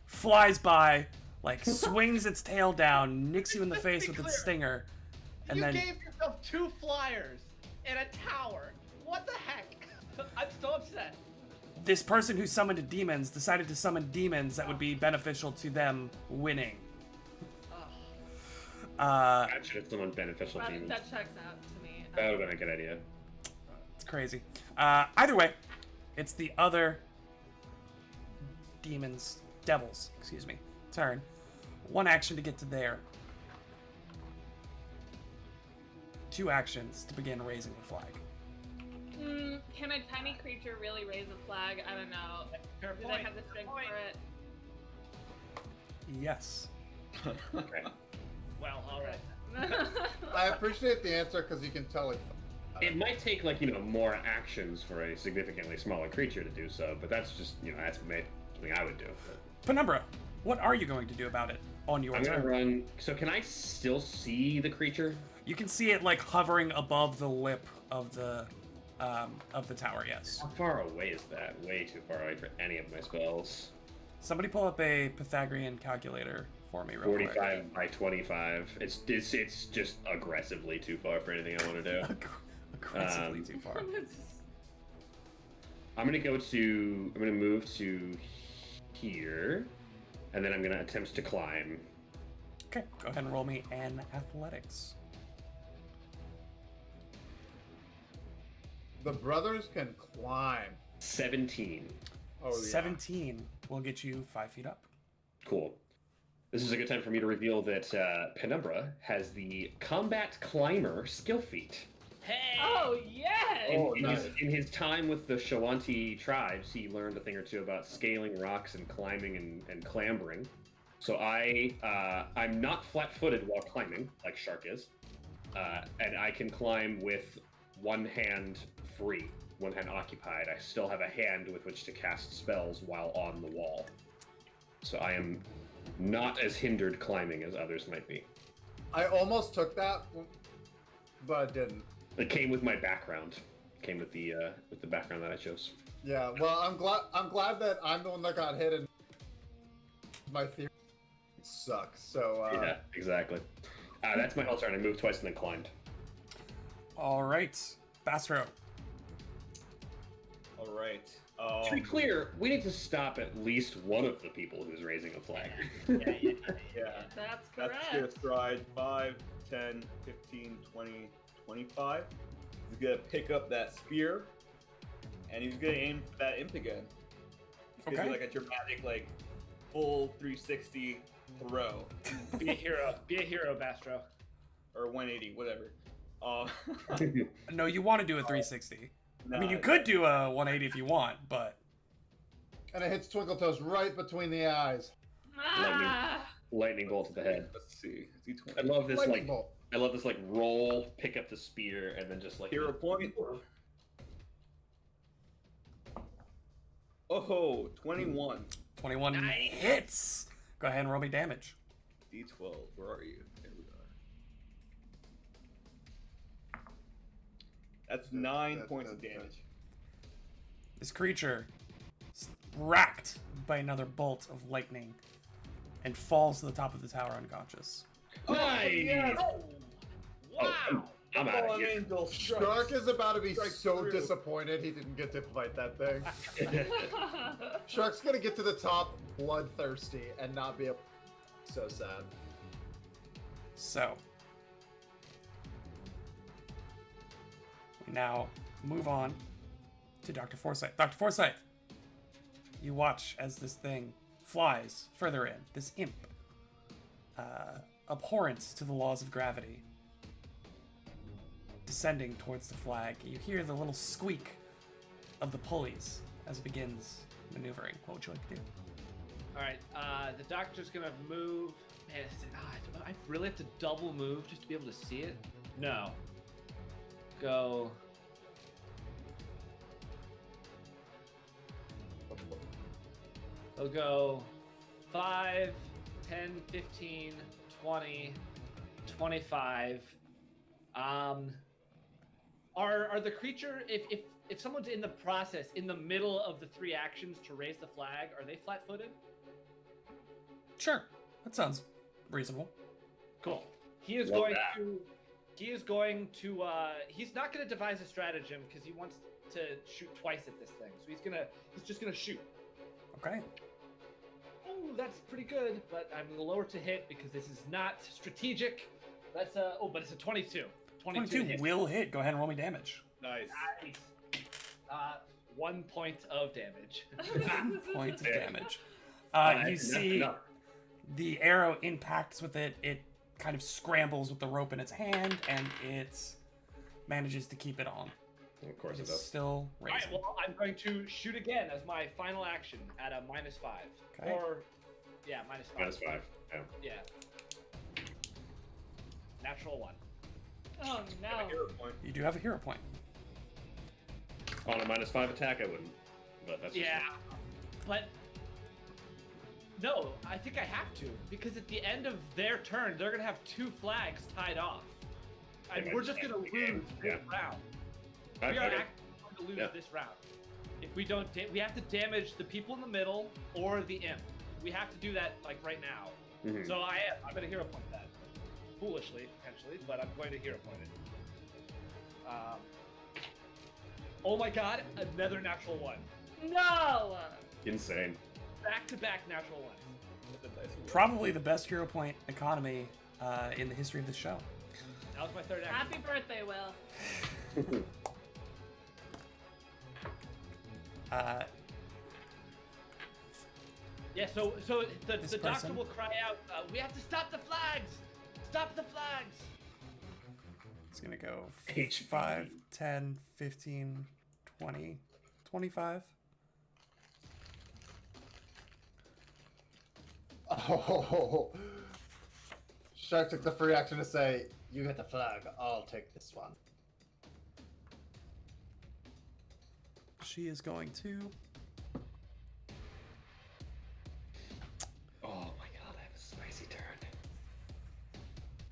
A: flies by, like swings its tail down, nicks you in the
E: Let's
A: face
E: be
A: with its
E: clear.
A: stinger, and
E: You
A: then
E: gave yourself 2 flyers and a tower. What the heck? I'm so upset.
A: this person who summoned demons decided to summon demons that would be beneficial to them winning.
C: I should have someone beneficial
D: That,
C: demons.
D: that checks out to me.
C: That would have been a good idea.
A: It's crazy. Either way, it's the other devils, turn. 1 action to get to there. 2 actions to begin raising the flag.
D: Can a tiny creature really raise a flag? I don't know.
E: Fair
D: Do
E: point.
D: they have the strength
E: Point.
D: for it?
A: Yes.
C: Okay.
E: Well, all right.
B: I appreciate the answer because you can tell
C: It might take more actions for a significantly smaller creature to do so, but that's just that's something I would do.
A: Penumbra, what are you going to do about it on your
C: I'm gonna
A: turn?
C: run. So can I still see the creature?
A: You can see it like hovering above the lip of the tower. Yes.
C: How far away is that? Way too far away for any of my spells.
A: Somebody pull up a Pythagorean calculator for me, real
C: 45
A: quick.
C: by 25. It's just aggressively too far for anything I want to do.
A: Aggressively too far.
C: I'm gonna move to here, and then I'm gonna attempt to climb.
A: Okay, go ahead and roll me an athletics.
B: The brothers can climb.
C: 17.
B: Oh yeah.
A: 17 will get you 5 feet up.
C: Cool. This is a good time for me to reveal that Penumbra has the Combat Climber skill feat.
E: Hey!
D: Oh yes!
C: In his time with the Shawanti tribes, he learned a thing or two about scaling rocks and climbing and clambering. So I'm not flat-footed while climbing, like Shark is, and I can climb with one hand free, one hand occupied. I still have a hand with which to cast spells while on the wall. So I am not as hindered climbing as others might be.
B: I almost took that, but I didn't.
C: It came with my background. Came with the background that I chose.
B: Yeah. Well, I'm glad that I'm the one that got hit and my theory sucks. So
C: Yeah, exactly. That's my whole turn. I moved twice and then climbed.
A: All right, Bastro.
F: All right.
C: To be clear, we need to stop at least one of the people who's raising a flag.
F: Yeah.
D: That's
F: That's
D: correct.
F: your stride. 5, 10, 15, 20, 25. He's gonna pick up that spear, and he's gonna aim for that imp again. It's gonna
A: Okay.
F: be like a dramatic, like, full 360 throw.
E: Be a hero. Be a hero, Bastro.
F: Or 180, whatever.
A: No, you want to do a 360. I mean, you
F: nah,
A: could do a 180 if you want, but
B: and it hits Twinkletoes right between the eyes.
D: Ah!
C: Lightning bolt to the head.
F: Let's see. Is he 20?
C: I love this
B: Lightning bolt.
C: roll, pick up the spear, and then just like
F: Hero point. Oh, 21.
A: 21
E: Nice.
A: hits. Go ahead and roll me damage.
F: D12. Where are you? There we are. That's 9 points of damage.
A: This creature is racked by another bolt of lightning and falls to the top of the tower unconscious.
C: Nice!
E: Oh, wow!
C: I'm out of
F: Fallen
C: here.
F: angel strikes.
B: Shark is about to be
F: Strike
B: so
F: through.
B: disappointed he didn't get to fight that thing. Shark's gonna get to the top bloodthirsty and not be able. So sad.
A: So, we now move on to Dr. Forsyth. Dr. Forsyth, you watch as this thing flies further in, this imp, abhorrent to the laws of gravity, descending towards the flag. You hear the little squeak of the pulleys as it begins maneuvering. What would you like to do?
E: All right, the doctor's gonna move. Man, I really have to double move just to be able to see it. No. Go. He'll go 5, 10, 15, 20, 25. Are the creature, if someone's in the process, in the middle of the 3 actions to raise the flag, are they flat-footed?
A: Sure, that sounds reasonable.
E: Cool. He is
C: Love
E: going
C: that.
E: to. He is going to. He's not going to devise a stratagem because he wants to shoot twice at this thing. So he's just gonna shoot.
A: Okay.
E: Oh, that's pretty good. But I'm gonna lower to hit because this is not strategic. That's but it's a 22.
A: 22
E: hit.
A: will hit. Go ahead and roll me damage.
F: Nice.
E: Nice. 1 point of damage.
A: 1 point of damage. You
C: That's
A: see
C: enough.
A: the arrow impacts with it. It kind of scrambles with the rope in its hand, and it manages to keep it on.
C: Of course it
A: It's
C: does.
A: still
E: All right.
A: raising.
E: Well, I'm going to shoot again as my final action at a -5.
A: Okay.
E: Or, yeah, -5.
C: -5. Yeah.
E: Yeah. Natural 1.
D: Oh no.
F: Hero point.
A: You do have a hero point.
C: On a -5 attack, I wouldn't. But that's just
E: Yeah, but no, I think I have to because at the end of their turn, they're gonna have 2 flags tied off, and
C: might
E: we're just gonna
C: end the game,
E: lose
C: yeah.
E: this round.
C: I-
E: We are
C: I-
E: actually going to lose
C: yeah.
E: this round. If we don't, we have to damage the people in the middle or the imp. We have to do that like right now.
C: Mhm.
E: So I'm gonna hero point that, foolishly potentially, but I'm going to hero point it. Oh my god, another natural 1.
D: No.
C: Insane.
E: Back-to-back natural 1.
F: Let the dice roll.
A: Probably the best hero point economy in the history of the show.
E: That was my 3rd action.
D: Happy birthday, Will.
E: Yeah, so the
A: This
E: doctor
A: person?
E: will cry out, "We have to stop the flags! Stop the flags!"
A: It's gonna go
C: HB.
A: 5, 10, 15, 20, 25.
B: Oh, Shark took the free action to say, "You get the flag. I'll take this one."
A: She is going to.
C: Oh my god, I have a spicy turn.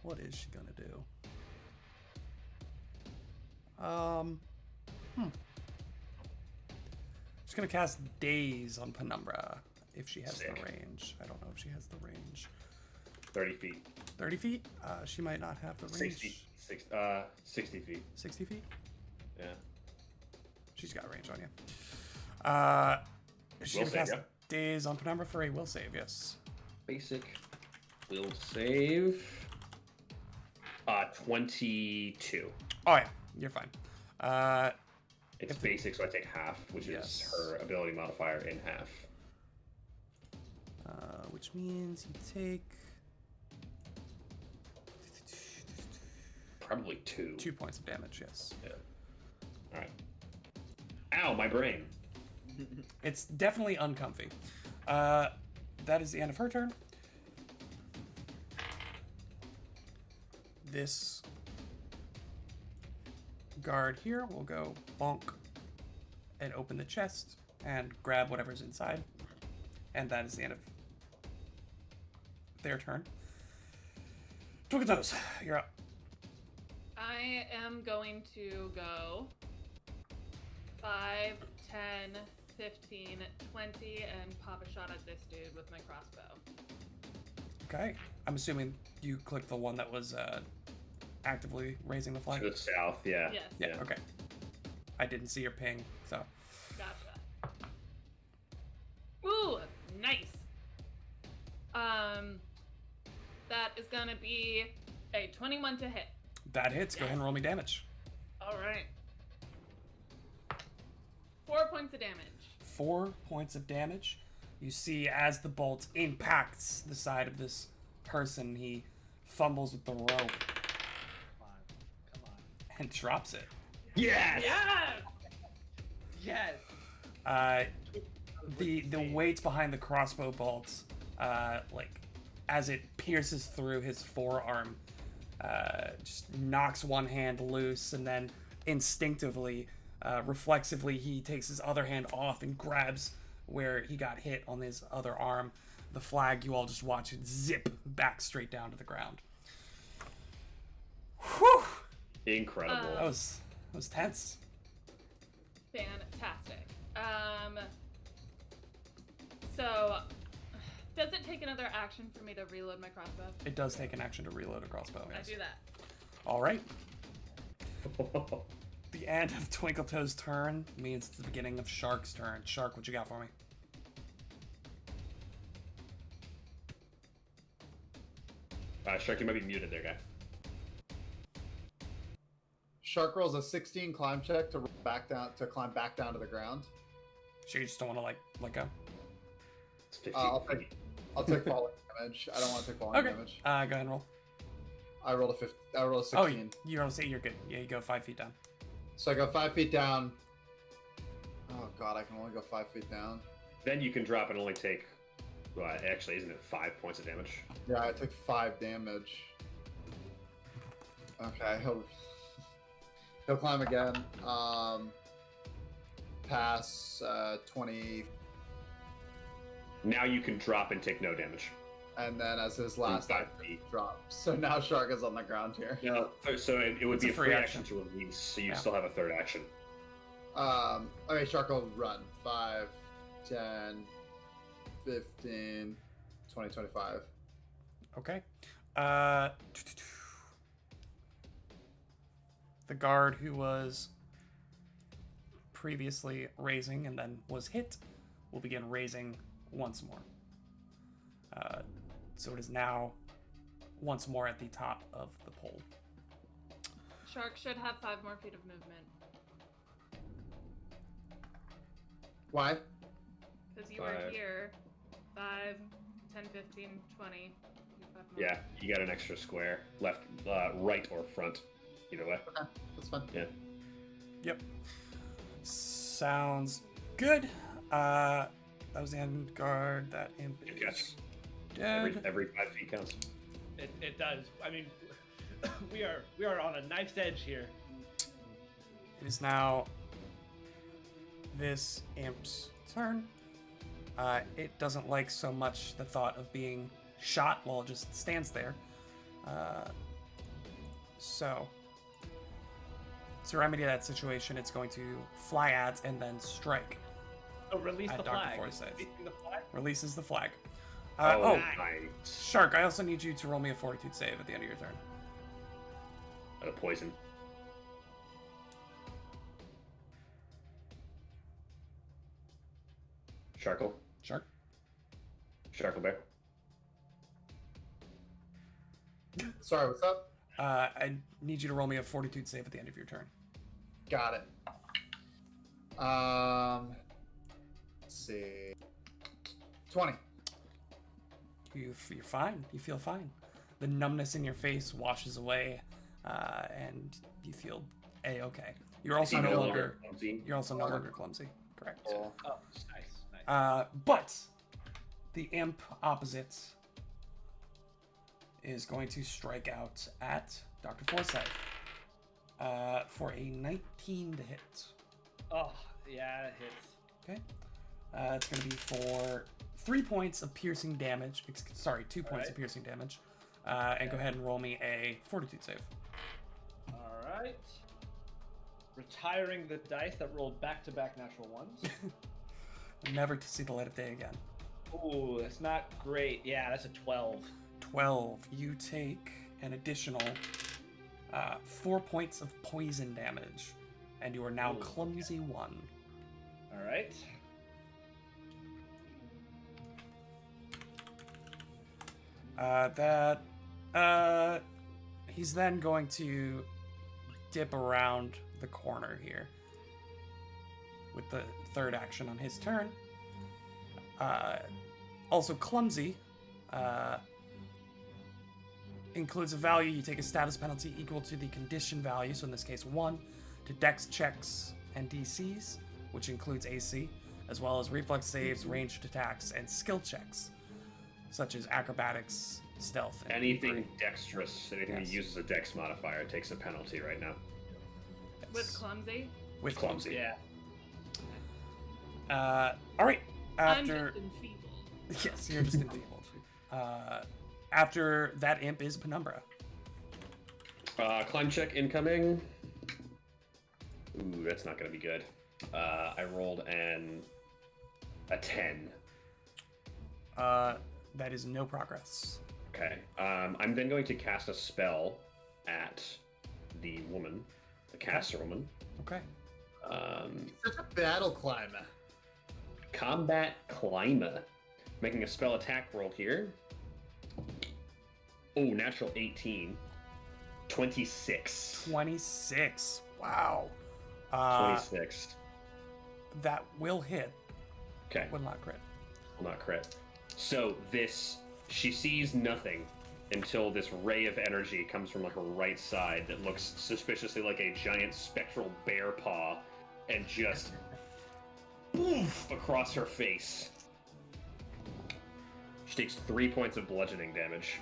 A: What is she gonna do? She's gonna cast Daze on Penumbra if she has
C: Sick.
A: the range. I don't know if she has the range.
C: 30 feet.
A: 30 feet? She might not have the range.
C: 60 feet.
A: 60 feet?
C: Yeah.
A: She's got range on you. She's
C: Will
A: gonna
C: save,
A: cast
C: yeah.
A: Daze on Penumbra for a will save, yes.
C: Basic. Will save. 22.
A: Oh yeah, you're fine.
C: It's
A: If-
C: basic, so I take half, which
A: Yes.
C: is her ability modifier in half.
A: Which means you take
C: Probably 2.
A: 2 points of damage, yes.
C: Yeah. Alright. Ow, my brain.
A: It's definitely uncomfy. That is the end of her turn. This guard here will go bonk and open the chest and grab whatever's inside. And that is the end of their turn. Twinkle Toes, you're up.
D: I am going to go 5, 10, 15, 20, and pop a shot at this dude with my crossbow.
A: Okay. I'm assuming you clicked the one that was actively raising the flag.
C: To the south, yeah.
D: Yes.
A: Yeah, okay. I didn't see your ping, so.
D: Gotcha. Ooh, nice. That is gonna be a 21 to hit.
A: That hits. Go ahead and roll me damage.
D: All right. 4 points of damage.
A: 4 points of damage. You see as the bolt impacts the side of this person, he fumbles with the rope
G: Come on.
A: and drops it.
C: Yes!
E: Yes. Yes.
A: The weight behind the crossbow bolts, like as it pierces through his forearm, just knocks one hand loose, and then instinctively, reflexively, he takes his other hand off and grabs where he got hit on his other arm. The flag, you all just watch it zip back straight down to the ground. Whew!
C: Incredible.
A: That was tense.
D: Fantastic. So, does it take another action for me to reload my crossbow?
A: It does take an action to reload a crossbow.
D: I
A: Yes.
D: do that.
A: All right. The end of Twinkletoe's turn means it's the beginning of Shark's turn. Shark, what you got for me?
C: Shark, you might be muted there, guy.
B: Shark rolls a 16 climb check to climb back down to the ground.
A: Sure, you just don't want to let go.
C: It's 15
B: I'll
C: feet.
B: I'll take falling damage. I don't want to take falling
A: Okay.
B: damage.
A: Go ahead and roll.
B: I rolled a 16.
A: Oh, you roll. You're good. Yeah, you go 5 feet down.
B: So I go 5 feet down. Oh god, I can only go 5 feet down.
C: Then you can drop and only take. Well, actually, isn't it 5 points of damage?
B: Yeah, I took 5 damage. Okay, he'll climb again. Pass 20,
C: Now you can drop and take no damage.
B: and then as his last
C: 5
B: action,
C: feet.
B: drop. So now Shark is on the ground here.
C: No, so it would
A: It's
C: be
A: a
C: a
A: free
C: free
A: action.
C: action to release, so you
A: Yeah.
C: still have a third action.
B: Okay, Shark will run. 5, 10, 15, 20, 25.
A: Okay. The guard who was previously raising and then was hit will begin raising once more. So it is now once more at the top of the pole.
D: Shark should have 5 more feet of movement.
B: Why?
D: Because you were
C: 5.
D: here. 5, 10, 15, 20.
C: Yeah, you got an extra square. Left, right, or front. Either way.
B: Okay, that's fine.
C: Yeah.
A: Yep. Sounds good. That was the end guard. That imp
C: Good
A: is
C: catch.
A: dead.
C: Every 5 feet counts.
E: It does. I mean, we are on a knife's edge here.
A: It is now this imp's turn. It doesn't like so much the thought of being shot while it just stands there. So, to remedy that situation, it's going to fly at and then strike.
E: So release
A: At
E: the
A: Dr.
E: flag.
A: Forsyth.
E: Releasing the flag.
A: Releases the flag.
C: Oh,
A: Oh,
C: nice.
A: Shark, I also need you to roll me a fortitude save at the end of your turn.
C: Poison. Sharkle.
A: Shark?
C: Sharkle Bear.
B: Sorry, what's up?
A: I need you to roll me a fortitude save at the end of your turn.
B: Got it. Let's see. 20.
A: You're fine. You feel fine. The numbness in your face washes away, and you feel a-okay. You're also
C: Is he
A: no longer.
C: clumsy?
A: You're also no longer clumsy. Correct.
B: Cool.
E: Oh, nice.
A: But the imp opposite is going to strike out at Dr. Forsyth for a 19 to hit.
E: Oh, yeah, it hits.
A: Okay. It's going to be for 3 points of piercing damage. Sorry, 2 points
E: Alright.
A: of piercing damage. And go ahead and roll me a fortitude save.
E: All right. Retiring the dice that rolled back-to-back natural ones.
A: Never to see the light of day again.
E: Ooh, that's not great. Yeah, that's a 12.
A: 12. You take an additional 4 points of poison damage, and you are now
E: Ooh,
A: clumsy 1.
E: All right.
A: He's then going to dip around the corner here with the third action on his turn. Also clumsy includes a value. You take a status penalty equal to the condition value, so in this case 1, to dex checks and DCs, which includes AC, as well as reflex saves, ranged attacks, and skill checks, such as acrobatics, stealth, and
C: Anything
A: bravery.
C: dexterous, anything
A: Yes.
C: that uses a dex modifier takes a penalty right now.
D: With clumsy.
A: With
C: Clumsy.
E: Yeah.
A: All right.
D: I'm
A: After
D: just enfeebled.
A: yes, you're just enfeebled. After that imp is Penumbra.
C: Climb check incoming. Ooh, that's not gonna be good. I rolled a 10.
A: That is no progress.
C: Okay. I'm then going to cast a spell at the woman, the caster woman.
A: Okay.
B: Such a battle climber.
C: Combat Climber. Making a spell attack roll here. Oh, natural 18. 26.
A: 26. Wow.
C: 26.
A: That will hit.
C: Okay,
A: Will not crit.
C: will not crit. So she sees nothing until this ray of energy comes from her right side that looks suspiciously like a giant spectral bear paw and just poof across her face. She takes 3 points of bludgeoning damage.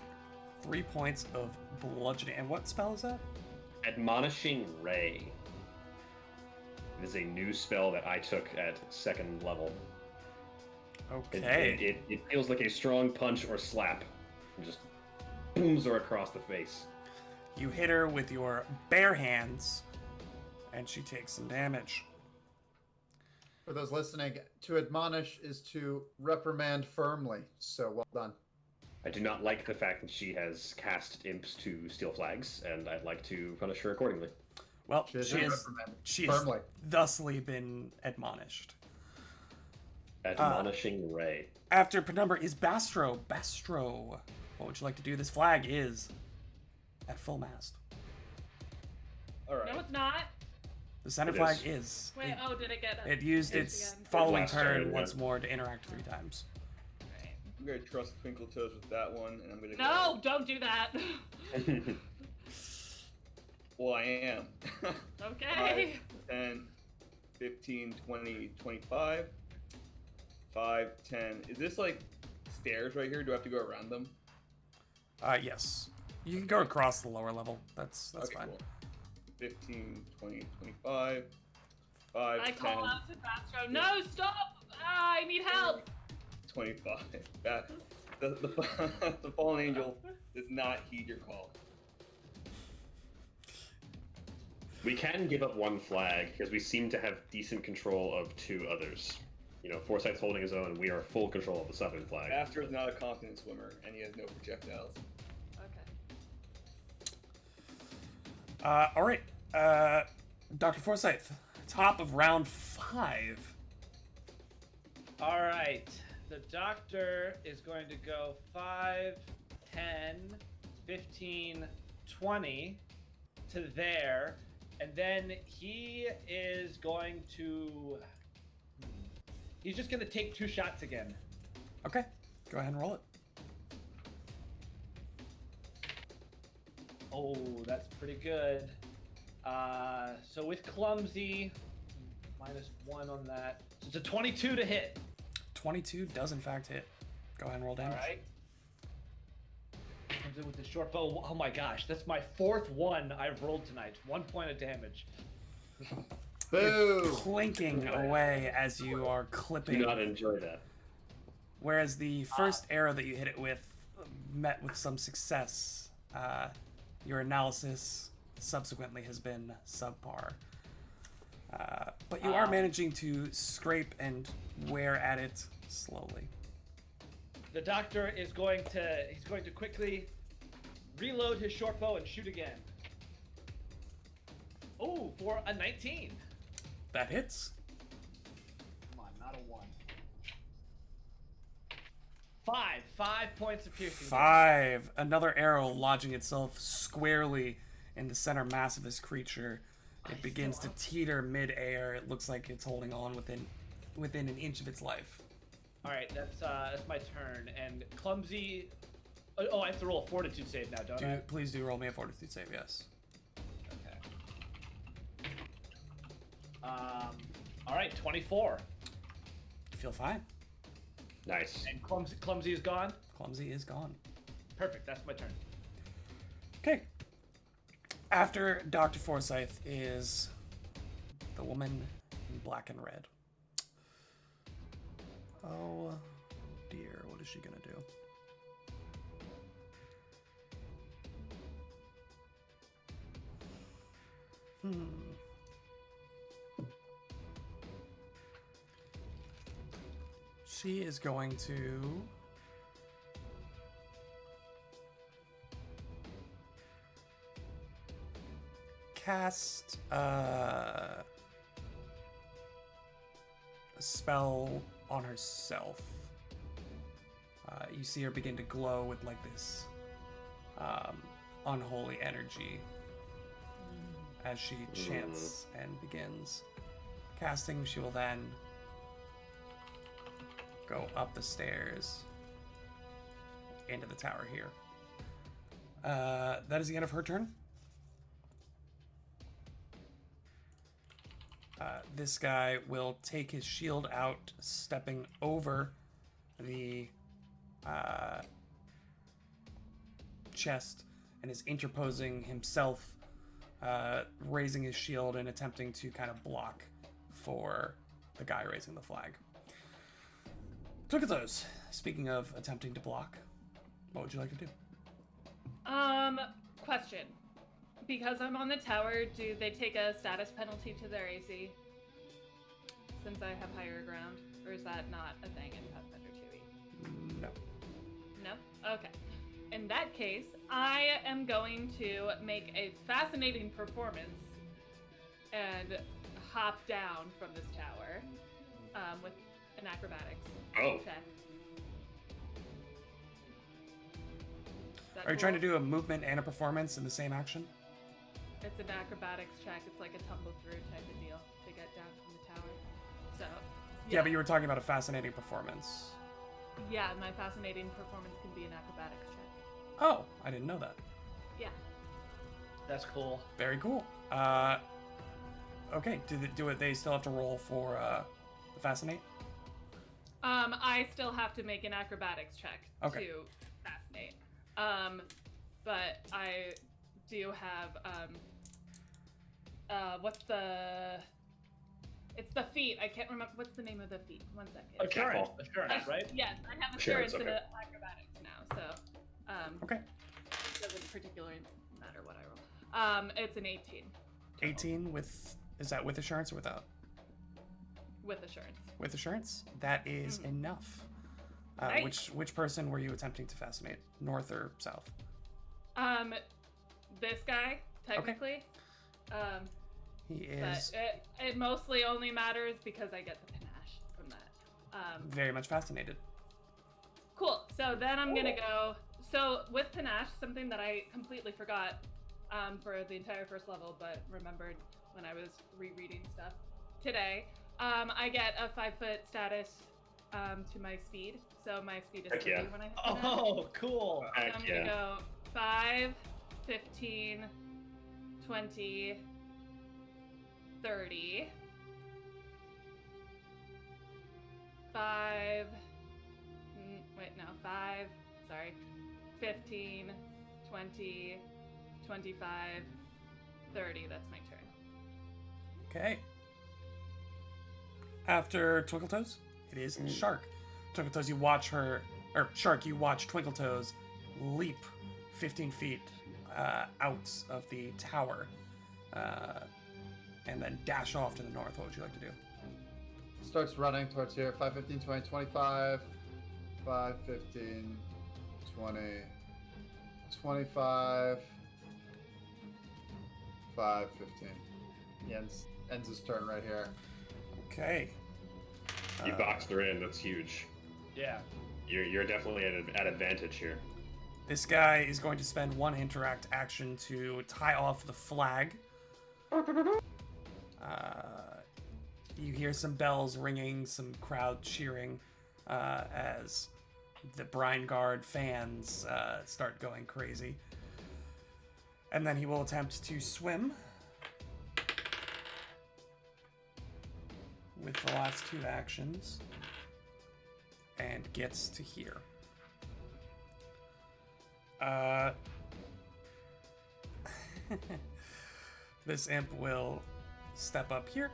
A: 3 points of bludgeoning. And what spell is that?
C: Admonishing Ray. It is a new spell that I took at 2nd level.
A: Okay.
C: It feels like a strong punch or slap. It just booms her across the face.
A: You hit her with your bare hands, and she takes some damage.
B: For those listening, to admonish is to reprimand firmly. So well done.
C: I do not like the fact that she has cast imps to steal flags, and I'd like to punish her accordingly.
A: Well,
B: She has
A: she
B: been
A: has
B: reprimanded
A: thusly
B: firmly.
A: been admonished.
C: Admonishing Ray.
A: After Penumbra is Bastro. Bastro, what would you like to do? This flag is at full mast.
E: All right.
D: No, it's not.
A: The center
C: It
A: flag
C: is.
A: is.
D: Wait, oh, did it get
A: It used
D: It's
A: its
D: again.
A: following
C: Last
A: turn
C: turn,
A: once
C: yeah.
A: more to interact 3 times.
D: Right.
F: I'm gonna trust Twinkle Toes with that one, and I'm gonna
D: No, don't do that.
F: go. Well, I am.
D: Okay.
F: 10, 15, 20, 25. 5, 10. Is this like stairs right here? Do I have to go around them?
A: Yes. You can go across the lower level. That's
F: Okay,
A: fine.
F: cool. 15, 20, 25. 5,
D: I
F: 10,
D: call out to Bastro. No, stop! Ah, I need help.
F: 25. That the fallen angel does not heed your call.
C: We can give up 1 flag because we seem to have decent control of 2 others. You know, Forsyth's holding his own. We are full control of the southern flag.
F: Master is not a confident swimmer, and he has no projectiles.
D: Okay.
A: All right. Dr. Forsyth, top of round 5.
E: All right. The doctor is going to go 5, 10, 15, 20 to there. And then he is going to... He's just going to take 2 shots again.
A: Okay. Go ahead and roll it.
E: Oh, that's pretty good. So with clumsy, -1 on that. So it's a 22 to hit.
A: 22 does in fact hit. Go ahead and roll
E: All
A: damage.
E: right. Comes in with the short bow. Oh my gosh, that's my 4th one I've rolled tonight. 1 point of damage.
B: Boo!
A: Clinking away as you are
C: Do
A: clipping.
C: not enjoy that.
A: Whereas the first arrow that you hit it with met with some success. Your analysis subsequently has been subpar. But you are managing to scrape and wear at it slowly.
E: The doctor is going to quickly reload his short bow and shoot again. Oh, for a 19.
A: That hits.
G: Come on, not a 1.
E: 5 points of piercing.
A: 5. Another arrow lodging itself squarely in the center mass of this creature. It begins to teeter mid-air. It looks like it's holding on within an inch of its life.
E: All right, that's my turn. And clumsy. Oh, I have to roll a fortitude save now, don't I?
A: Please do roll me a fortitude save, yes.
E: Okay. All right, 24.
A: You feel fine.
C: Nice.
E: And clumsy is gone.
A: Clumsy is gone.
E: Perfect. That's my turn.
A: Okay. After Dr. Forsyth is the woman in black and red. Oh dear, what is she gonna do? She is going to cast a spell on herself. You see her begin to glow with like this unholy energy as she chants and begins casting. She will then go up the stairs into the tower here. That is the end of her turn. This guy will take his shield out, stepping over the chest, and is interposing himself, raising his shield and attempting to kind of block for the guy raising the flag. Look at those. Speaking of attempting to block, what would you like to do?
D: Question. Because I'm on the tower, do they take a status penalty to their AC? Since I have higher ground? Or is that not a thing in Pathfinder 2e?
A: No.
D: No? Okay. In that case, I am going to make a fascinating performance and hop down from this tower with an acrobatics
C: Oh.
D: check. Is that
A: Are you trying to
D: cool?
A: do a movement and a performance in the same action?
D: It's an acrobatics check. It's like a tumble through type of deal to get down from the tower. So.
A: Yeah, but you were talking about a fascinating performance.
D: Yeah, my fascinating performance can be an acrobatics check.
A: Oh, I didn't know that.
D: Yeah.
E: That's cool.
A: Very cool. Okay, they still have to roll for the fascinate?
D: I still have to make an acrobatics check
A: Okay.
D: to fascinate. But I do have it's the feat. I can't remember what's the name of the feat. 1 second.
E: Assurance, right?
D: Yes, I have
C: Assurance,
D: assurance in
C: okay.
D: acrobatics now, so
A: Okay.
D: it doesn't particularly matter what I roll. It's an 18.
A: 18 is that with assurance or without?
D: With assurance.
A: With assurance? That is enough.
D: Nice.
A: Which person were you attempting to fascinate? North or south?
D: This guy, technically.
A: He
D: But
A: is
D: it mostly only matters because I get the panache from that.
A: very much fascinated.
D: Cool. So then I'm gonna go. So with panache, something that I completely forgot for the entire first level, but remembered when I was rereading stuff today. I get a 5-foot status to my speed. So my speed is
C: Heck
D: 30
C: yeah.
D: when I hit panache.
E: Oh, cool.
D: So
C: Heck
D: I'm
C: yeah.
D: gonna go 5, 15, 20, 30, 5, 15, 20, 25, 30. That's my turn.
A: Okay. After Twinkletoes, it is Shark. Twinkletoes, you watch Shark, you watch Twinkletoes leap 15 feet out of the tower and then dash off to the north. What would you like to do?
B: Starts running towards here. 5, 15, 20, 25. 5, 15, 20, 25. 5, 15. He ends his turn right here.
A: Okay.
C: You boxed her in. That's huge.
E: Yeah.
C: You're definitely at advantage here.
A: This guy is going to spend one interact action to tie off the flag. You hear some bells ringing, some crowd cheering as the Brine Guard fans start going crazy. And then he will attempt to swim with the last 2 actions and gets to here. This imp will step up here,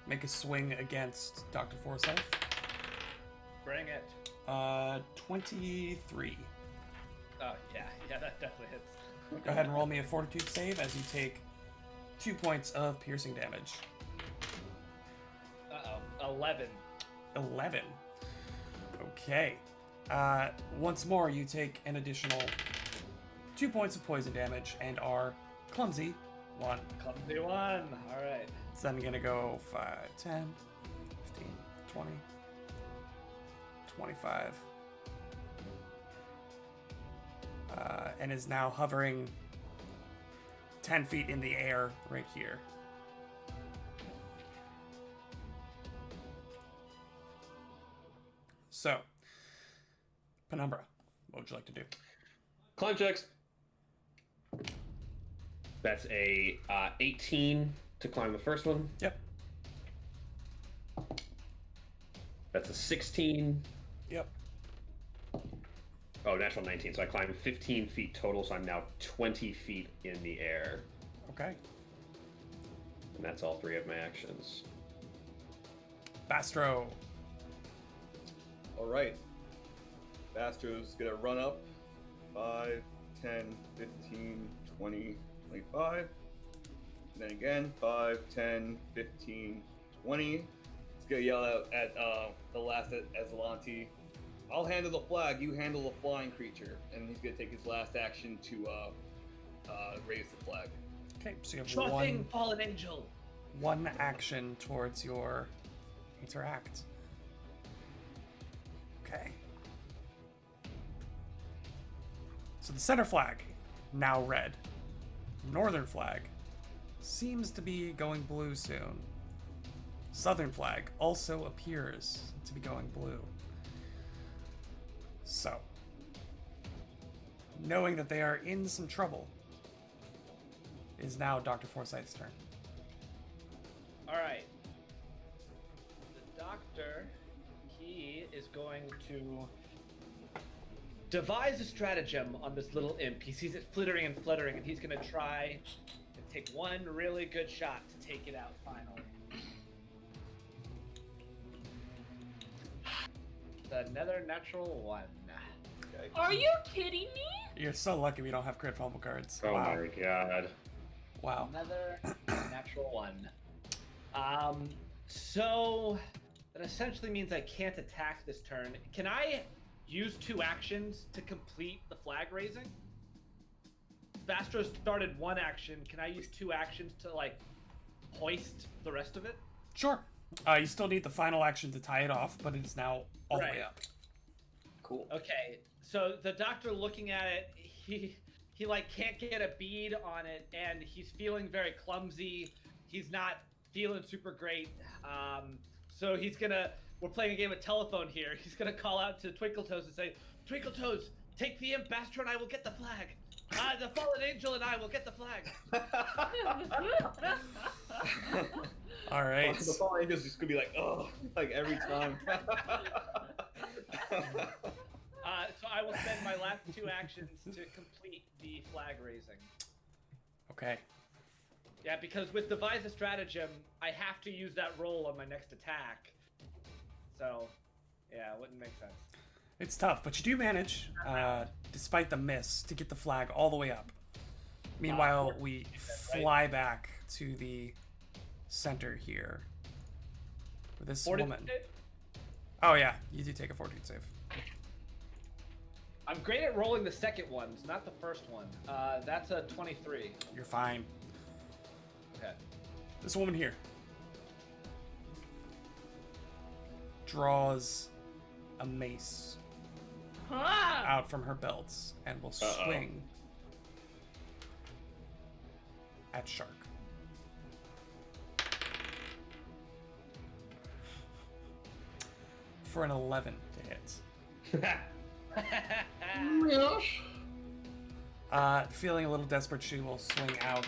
A: make a swing against Dr. Forsyth.
E: Bring it.
A: 23.
E: Oh, yeah, that definitely hits.
A: Go ahead and roll me a fortitude save as you take 2 points of piercing damage.
E: 11.
A: 11. Okay. Once more, you take an additional 2 points of poison damage and are clumsy 1.
E: Clumsy one. All right.
A: So I'm gonna go 5, 10, 15, 20, 25. And is now hovering 10 feet in the air right here. So, Penumbra, what would you like to do?
C: Climb checks. That's a 18 to climb the first one.
A: Yep.
C: That's a 16.
A: Yep.
C: Oh, natural 19. So I climbed 15 feet total, so I'm now 20 feet in the air.
A: Okay.
C: And that's all 3 of my actions.
A: Bastro.
F: All right. Bastro's gonna run up 5, 10, 15, 20, 25. And then again, 5, 10, 15, 20. He's gonna yell out at the last Aslanti. I'll handle the flag, you handle the flying creature. And he's gonna take his last action to raise the flag.
A: Okay, so you have
E: Trusting fallen angel.
A: one action towards your interact. Okay. So the center flag, now red. Northern flag seems to be going blue soon. Southern flag also appears to be going blue. So, knowing that they are in some trouble, is now Dr. Forsyth's turn.
E: All right. The doctor, he is going to devise a stratagem on this little imp. He sees it flittering and fluttering, and he's going to try and take one really good shot to take it out finally. Another natural one.
D: Are you kidding me?
A: You're so lucky we don't have crit fumble cards.
C: Oh
A: Wow.
C: my god.
A: Wow.
E: Another natural one. So that essentially means I can't attack this turn. Can I use 2 actions to complete the flag raising? Vastro started 1 action. Can I use 2 actions to like hoist the rest of it?
A: Sure. You still need the final action to tie it off, but it is now all the way
E: Right.
A: up.
G: Cool.
E: Okay, so the doctor looking at it, he like can't get a bead on it, and he's feeling very clumsy. He's not feeling super great. So we're playing a game of telephone here. He's gonna call out to Twinkletoes and say, "Twinkletoes, take the imp. Vastro and I will get the flag. The fallen angel and I will get the flag."
A: All right.
F: The Fallen Angel's just gonna be like, oh, like every time.
E: So I will spend my last 2 actions to complete the flag raising.
A: Okay.
E: Yeah, because with devise a stratagem, I have to use that roll on my next attack. So, yeah, it wouldn't make sense.
A: It's tough, but you do manage, despite the miss, to get the flag all the way up. Meanwhile, we fly back to the center here. With this woman. Oh yeah, you do take a fortitude save.
E: I'm great at rolling the second ones, not the first one. That's a 23.
A: You're fine.
E: Okay.
A: This woman here draws a mace
D: Huh.
A: out from her belts and will swing at Shark. For an 11 to hit. Feeling a little desperate, she will swing out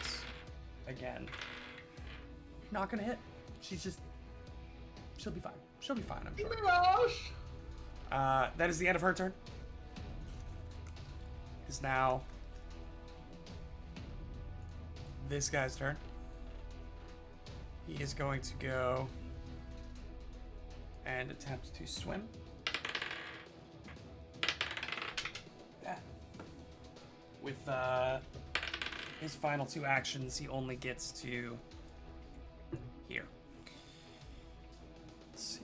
A: again. Not gonna hit. She'll be fine. She'll be fine, I'm sure. That is the end of her turn. Is now this guy's turn. He is going to go and attempt to swim. Yeah. With his final 2 actions, he only gets to here. Let's see.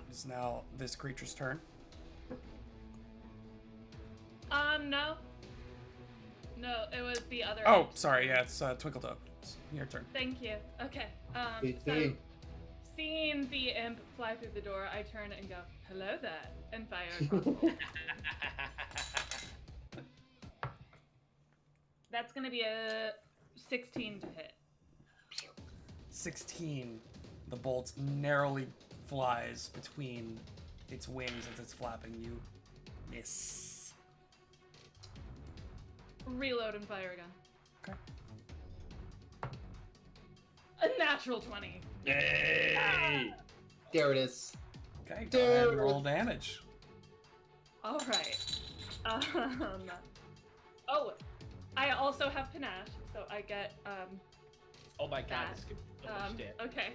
A: It's now this creature's turn.
D: No. No, it was the other.
A: Oh,
D: imp.
A: sorry. Yeah, it's Twinkletoe. It's your turn.
D: Thank you. Okay. So
B: PT.
D: seeing the imp fly through the door, I turn and go, "Hello there," and fire a crossbow. That's gonna be a 16 to hit.
A: 16. The bolt narrowly flies between its wings as it's flapping. You miss.
D: Reload and fire again.
A: Okay.
D: A natural 20.
C: Yay!
G: There it is.
A: Okay, go ahead and roll damage.
D: All right. Oh, I also have panache, so I get
E: Oh my god,
D: That,
E: this could be so much damage.
D: okay.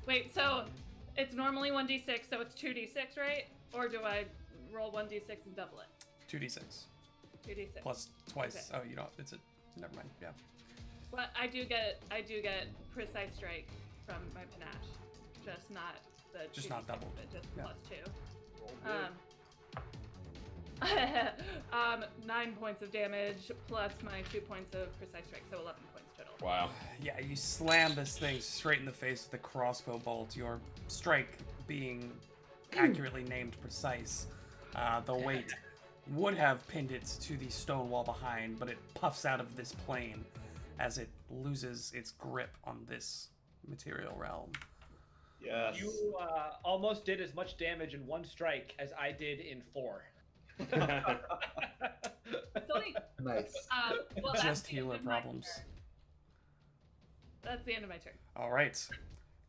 D: Wait, so it's normally 1d6, so it's 2d6, right? Or do I roll 1d6 and double it?
A: 2d6
D: 2d6.
A: plus twice.
D: Okay.
A: Oh, you don't. It's a. Never mind. Yeah.
D: But I do get precise strike from my panache, just not the
A: Just
D: 2d6,
A: not double.
D: but just
A: Yeah.
D: +2. 9 points of damage plus my 2 points of precise strike, so 11 points total.
C: Wow.
A: Yeah, you slam this thing straight in the face with a crossbow bolt. Your strike being accurately named precise. The weight would have pinned it to the stone wall behind, but it puffs out of this plane as it loses its grip on this material realm.
F: Yes.
E: You almost did as much damage in one strike as I did in 4.
D: Silly.
B: Nice.
D: Well, that's
A: Just
D: the end
A: healer
D: of my
A: problems.
D: turn. That's the end of my turn.
A: All right.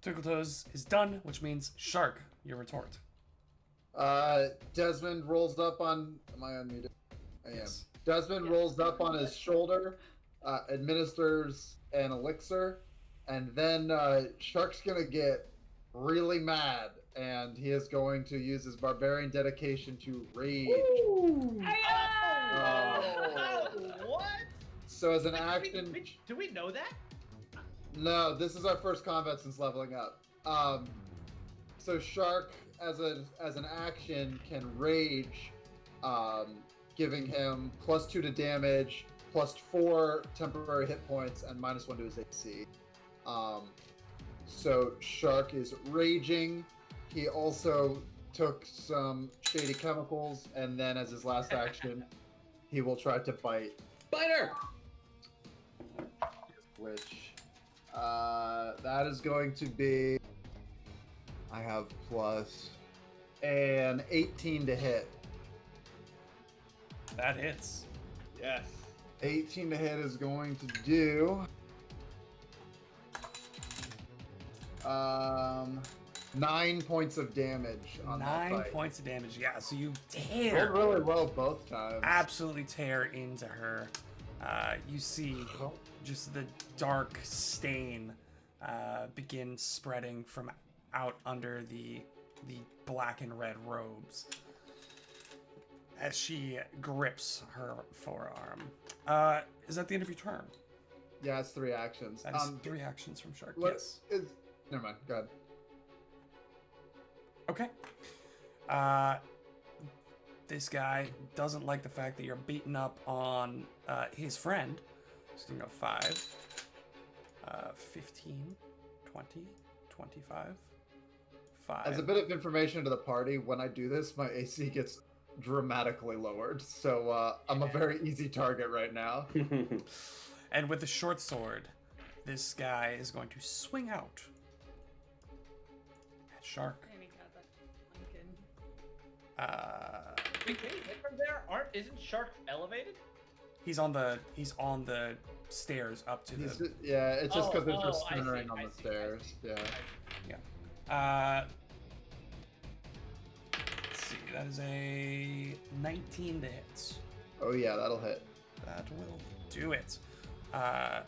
A: Twinkletoes is done, which means Shark, your retort.
B: Desmond rolls up on. Am I unmuted? I am.
A: Yes.
B: Desmond rolls up on his shoulder, administers an elixir, and then Shark's gonna get really mad, and he is going to use his barbarian dedication to rage.
E: What?
B: So as an
E: Wait,
B: action,
E: do we know that?
B: no, this is our first combat since leveling up. So Shark, as an action, can rage, giving him +2 to damage, +4 temporary hit points, and -1 to his AC. So Shark is raging. He also took some shady chemicals, and then as his last action, he will try to bite.
C: Biter!
B: Which that is going to be. I have plus an 18 to hit.
A: That hits.
F: Yes.
B: 18 to hit is going to do 9 points of damage on that
A: 9
B: fight.
A: points of damage. Yeah, so you
B: Rolled
A: tear,
B: really well both times.
A: absolutely tear into her. You see just the dark stain begin spreading from out under the black and red robes as she grips her forearm. Is that the end of your turn?
B: Yeah, it's 3 actions.
A: That is 3 actions from Shark.
B: what
A: Yes.
B: is- never mind. Go ahead.
A: Okay. This guy doesn't like the fact that you're beating up on his friend. So you can go 5, 15, 20, 25, 5.
B: As a bit of information to the party, when I do this, my AC gets dramatically lowered. So I'm a very easy target right now.
A: And with the short sword, this guy is going to swing out at Shark.
D: And he got that Lincoln.
E: Wait, can you hit from there? Isn't Shark elevated?
A: He's on the stairs up to
B: He's
A: the.
B: yeah, it's just because there's no
E: I see,
B: centering on
E: I
B: the
E: see, I
B: stairs.
E: see.
B: Yeah.
A: Let's see. That is a 19 to hit.
B: Oh yeah, that'll hit.
A: That will do it. That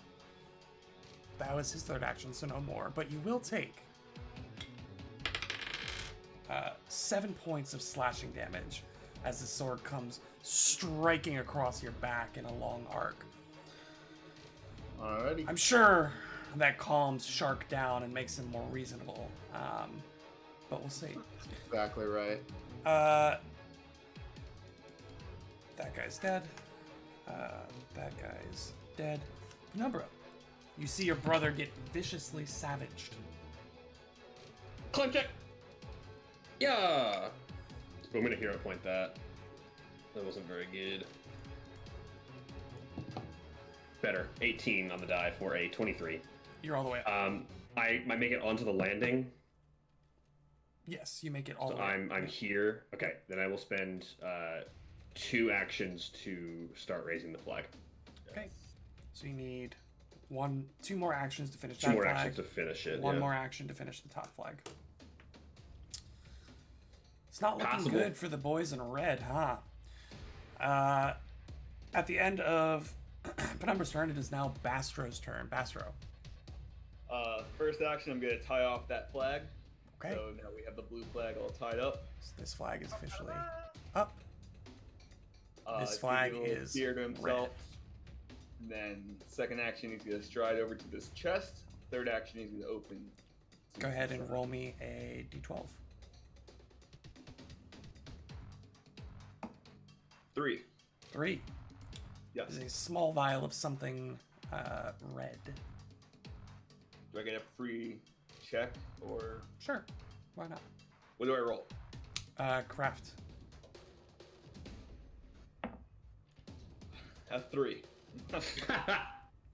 A: was his third action, so no more. But you will take 7 points of slashing damage as the sword comes striking across your back in a long arc.
B: Alrighty.
A: I'm sure that calms Shark down and makes him more reasonable. But we'll see.
B: Exactly right.
A: That guy's dead. That guy's dead. Penumbra, you see your brother get viciously savaged.
C: Climb check! Yeah! I'm gonna hero point that. That wasn't very good. Better. 18 on the die for a 23.
A: You're all the way up.
C: I make it onto the landing,
A: Yes, you make it all
C: so
A: the way up.
C: I'm here. Okay, then I will spend 2 actions to start raising the flag.
A: Okay. So you need 2 more actions to finish
C: 2
A: that
C: more
A: flag.
C: actions to finish it.
A: One
C: yeah.
A: more action to finish the top flag. It's not looking
C: Possible.
A: good for the boys in red, huh? At the end of Penumbra's turn, it is now Bastro's turn. Bastro.
F: First action, I'm gonna tie off that flag.
A: Okay.
F: So now we have the blue flag all tied up.
A: So this flag is officially up. This
F: He's
A: flag
F: gonna do a little
A: is
F: spear to himself.
A: red.
F: And then second action, he's gonna stride over to this chest. Third action, he's gonna open.
A: Go ahead and roll me a d12.
F: 3.
A: 3.
F: Yes.
A: There's a small vial of something red.
F: Do I get a free check or
A: Sure. Why not?
F: what do I roll?
A: Craft.
F: A 3.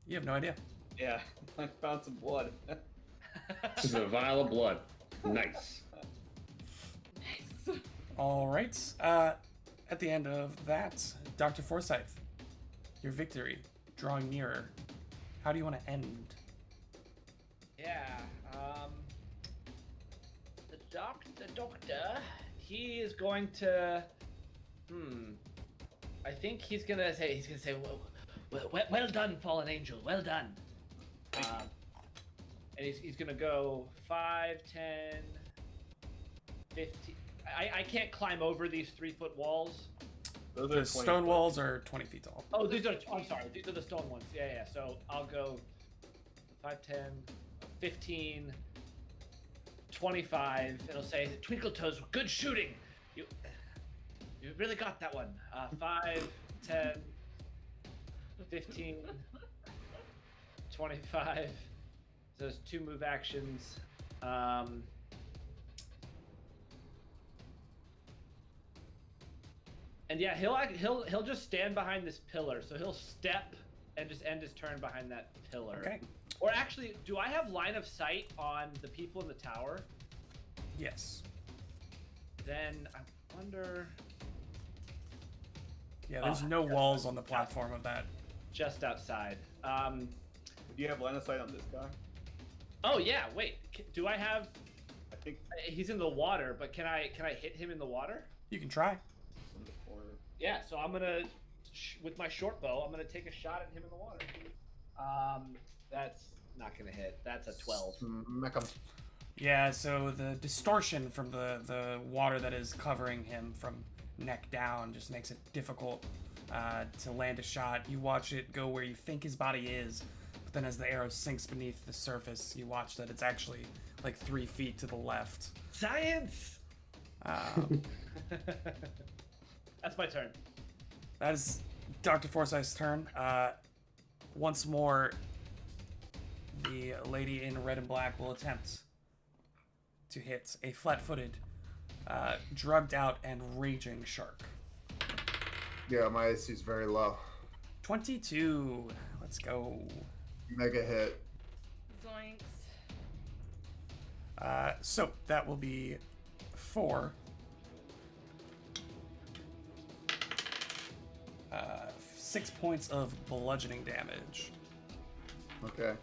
A: You have no idea.
F: Yeah, I found some blood.
C: This is a vial of blood. Nice.
D: Nice.
A: All right. At the end of that, Dr. Forsyth, your victory drawing nearer. How do you want to end?
E: Yeah. The doctor, he is going to. I think he's gonna say, well done, fallen angel, well done. And he's gonna go 5, 10, 15. I can't climb over these 3-foot walls.
F: Those
A: The stone walls are 20 feet tall.
E: Oh, these are. I'm sorry. These are the stone ones. Yeah. So I'll go 5, 10, 15, 25. It'll say Twinkle Toes. Good shooting. You really got that one. 5, 10, 15, 25. So there's 2 move actions. And yeah, he'll just stand behind this pillar. So he'll step and just end his turn behind that pillar.
A: Okay.
E: Or actually, do I have line of sight on the people in the tower?
A: Yes.
E: Then I wonder.
A: Yeah, there's no walls on the platform of that.
E: Just outside.
F: Do you have line of sight on this guy?
E: Oh yeah. Wait. Do I have?
F: I think
E: He's in the water, but can I hit him in the water?
A: You can try.
F: it's in the corner.
E: Yeah. So I'm gonna, with my short bow, I'm gonna take a shot at him in the water. That's not gonna hit. That's a 12.
G: Smack 'em.
A: Yeah, so the distortion from the water that is covering him from neck down just makes it difficult to land a shot. You watch it go where you think his body is, but then as the arrow sinks beneath the surface, you watch that it's actually like 3 feet to the left.
E: Science. That's my turn.
A: That is Dr. Forsyth's turn. Once more, the lady in red and black will attempt to hit a flat-footed, drugged out and raging shark.
B: Yeah, my AC is very low.
A: 22. Let's go.
B: Mega hit.
D: Zoinks.
A: So that will be 4. 6 points of bludgeoning damage.
B: Okay.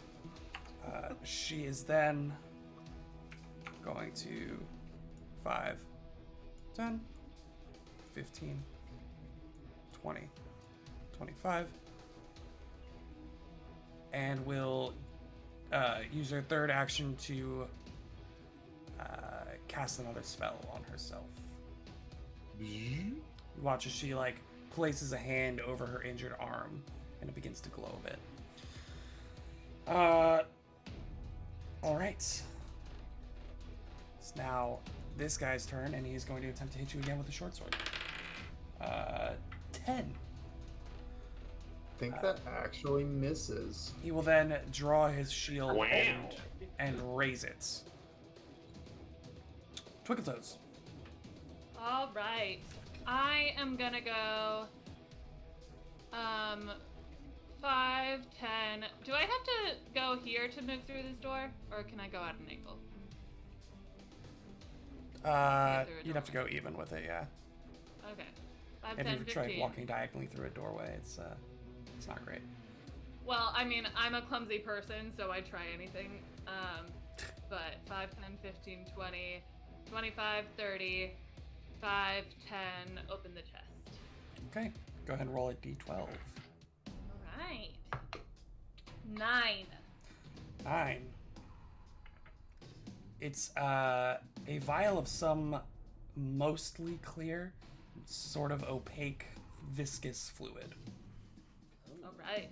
A: She is then going to 5, 10, 15, 20, 25, and will use her third action to cast another spell on herself. You watch as she places a hand over her injured arm and it begins to glow a bit. All right. It's now this guy's turn, and he's going to attempt to hit you again with a short sword. 10.
B: I think that actually misses.
A: He will then draw his shield
C: Wow.
A: and raise it. Twinkle Toes.
D: All right. I am gonna go 5, 10. Do I have to go here to move through this door, or can I go at an angle?
A: You'd have to go even with it, yeah.
D: Okay. 5,
A: If
D: 10,
A: you've tried
D: 15.
A: walking diagonally through a doorway, it's not great.
D: Well, I mean, I'm a clumsy person, so I try anything. But 5, 10, 15, 20, 25, 30, 5, 10, open the chest.
A: Okay, go ahead and roll a d12.
D: All right. 9.
A: 9. It's a vial of some mostly clear, sort of opaque, viscous fluid.
D: All right.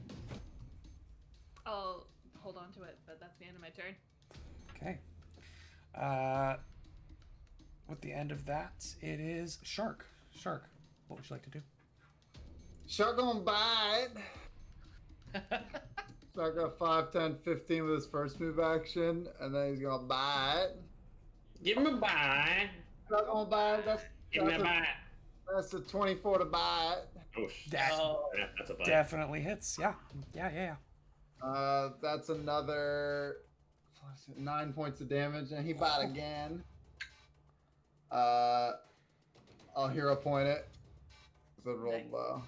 D: I'll hold on to it, but that's the end of my turn.
A: Okay. With the end of that, it is Shark. Shark, what would you like to do?
B: Shark gonna bite. Shark got 5, 10, 15 with his first move action, and then he's gonna bite.
C: Give him a bye.
B: Shark gonna bite.
C: Give him a bye.
B: That's a 24 to bite.
C: Oh,
A: That
C: that's a bite.
A: definitely hits. Yeah.
B: That's another 9 points of damage, and he bite again. I'll hero point it. So roll
D: Nice.
B: low.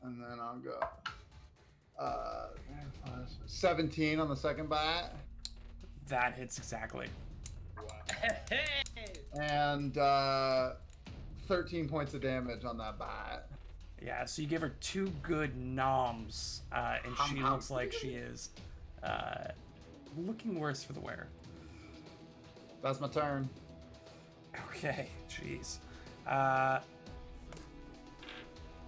B: And then I'll go 17 on the second bite.
A: That hits exactly.
E: Hey!
B: And 13 points of damage on that bite.
A: Yeah, so you give her 2 good noms, and she looks like she is looking worse for the wear.
B: That's my turn.
A: Okay, jeez.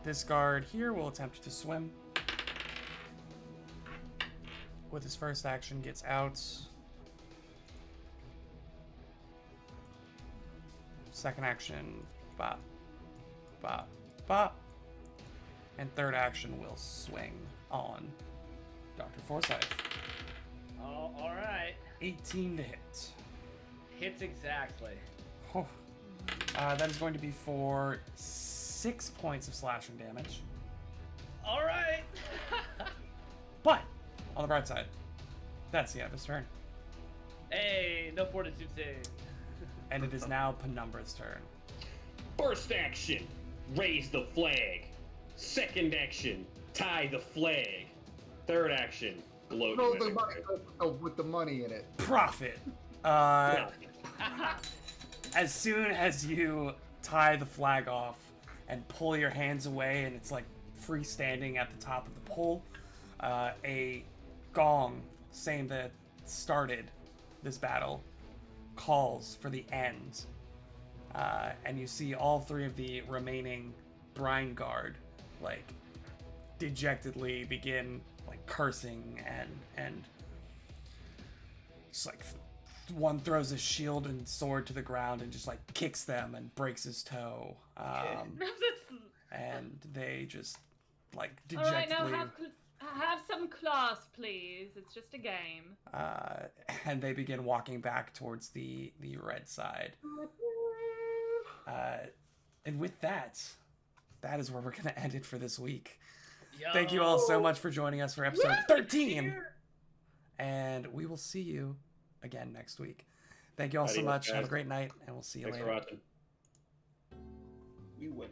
A: This guard here will attempt to swim. With his first action, gets out. Second action, bop, bop, bop. And third action will swing on Dr. Forsyth.
E: Oh, all right.
A: 18 to hit.
E: Hits exactly.
A: Oh. That is going to be for 6 points of slashing damage.
E: All right.
A: But, on the bright side, that's the end of his turn.
E: Hey, no fortitude save.
A: And it is now Penumbra's turn.
C: First action, raise the flag. Second action, tie the flag. Third action, gloat.
B: Throw the money with the money in it.
A: Profit. As soon as you tie the flag off and pull your hands away, and it's like freestanding at the top of the pole, a gong saying that started this battle calls for the end. And you see all 3 of the remaining Brine Guard like dejectedly begin like cursing and just like one throws his shield and sword to the ground and just like kicks them and breaks his toe. And they just like
D: All right,
A: dejectedly
D: now have some class, please. It's just a game.
A: and they begin walking back towards the red side. And with that is where we're going to end it for this week. Thank you all so much for joining us for episode 13. And we will see you again next week. Thank you all so
C: Adios,
A: much.
C: guys.
A: Have a great night, and we'll see you
C: Thanks
A: later.
C: for watching.
F: We win.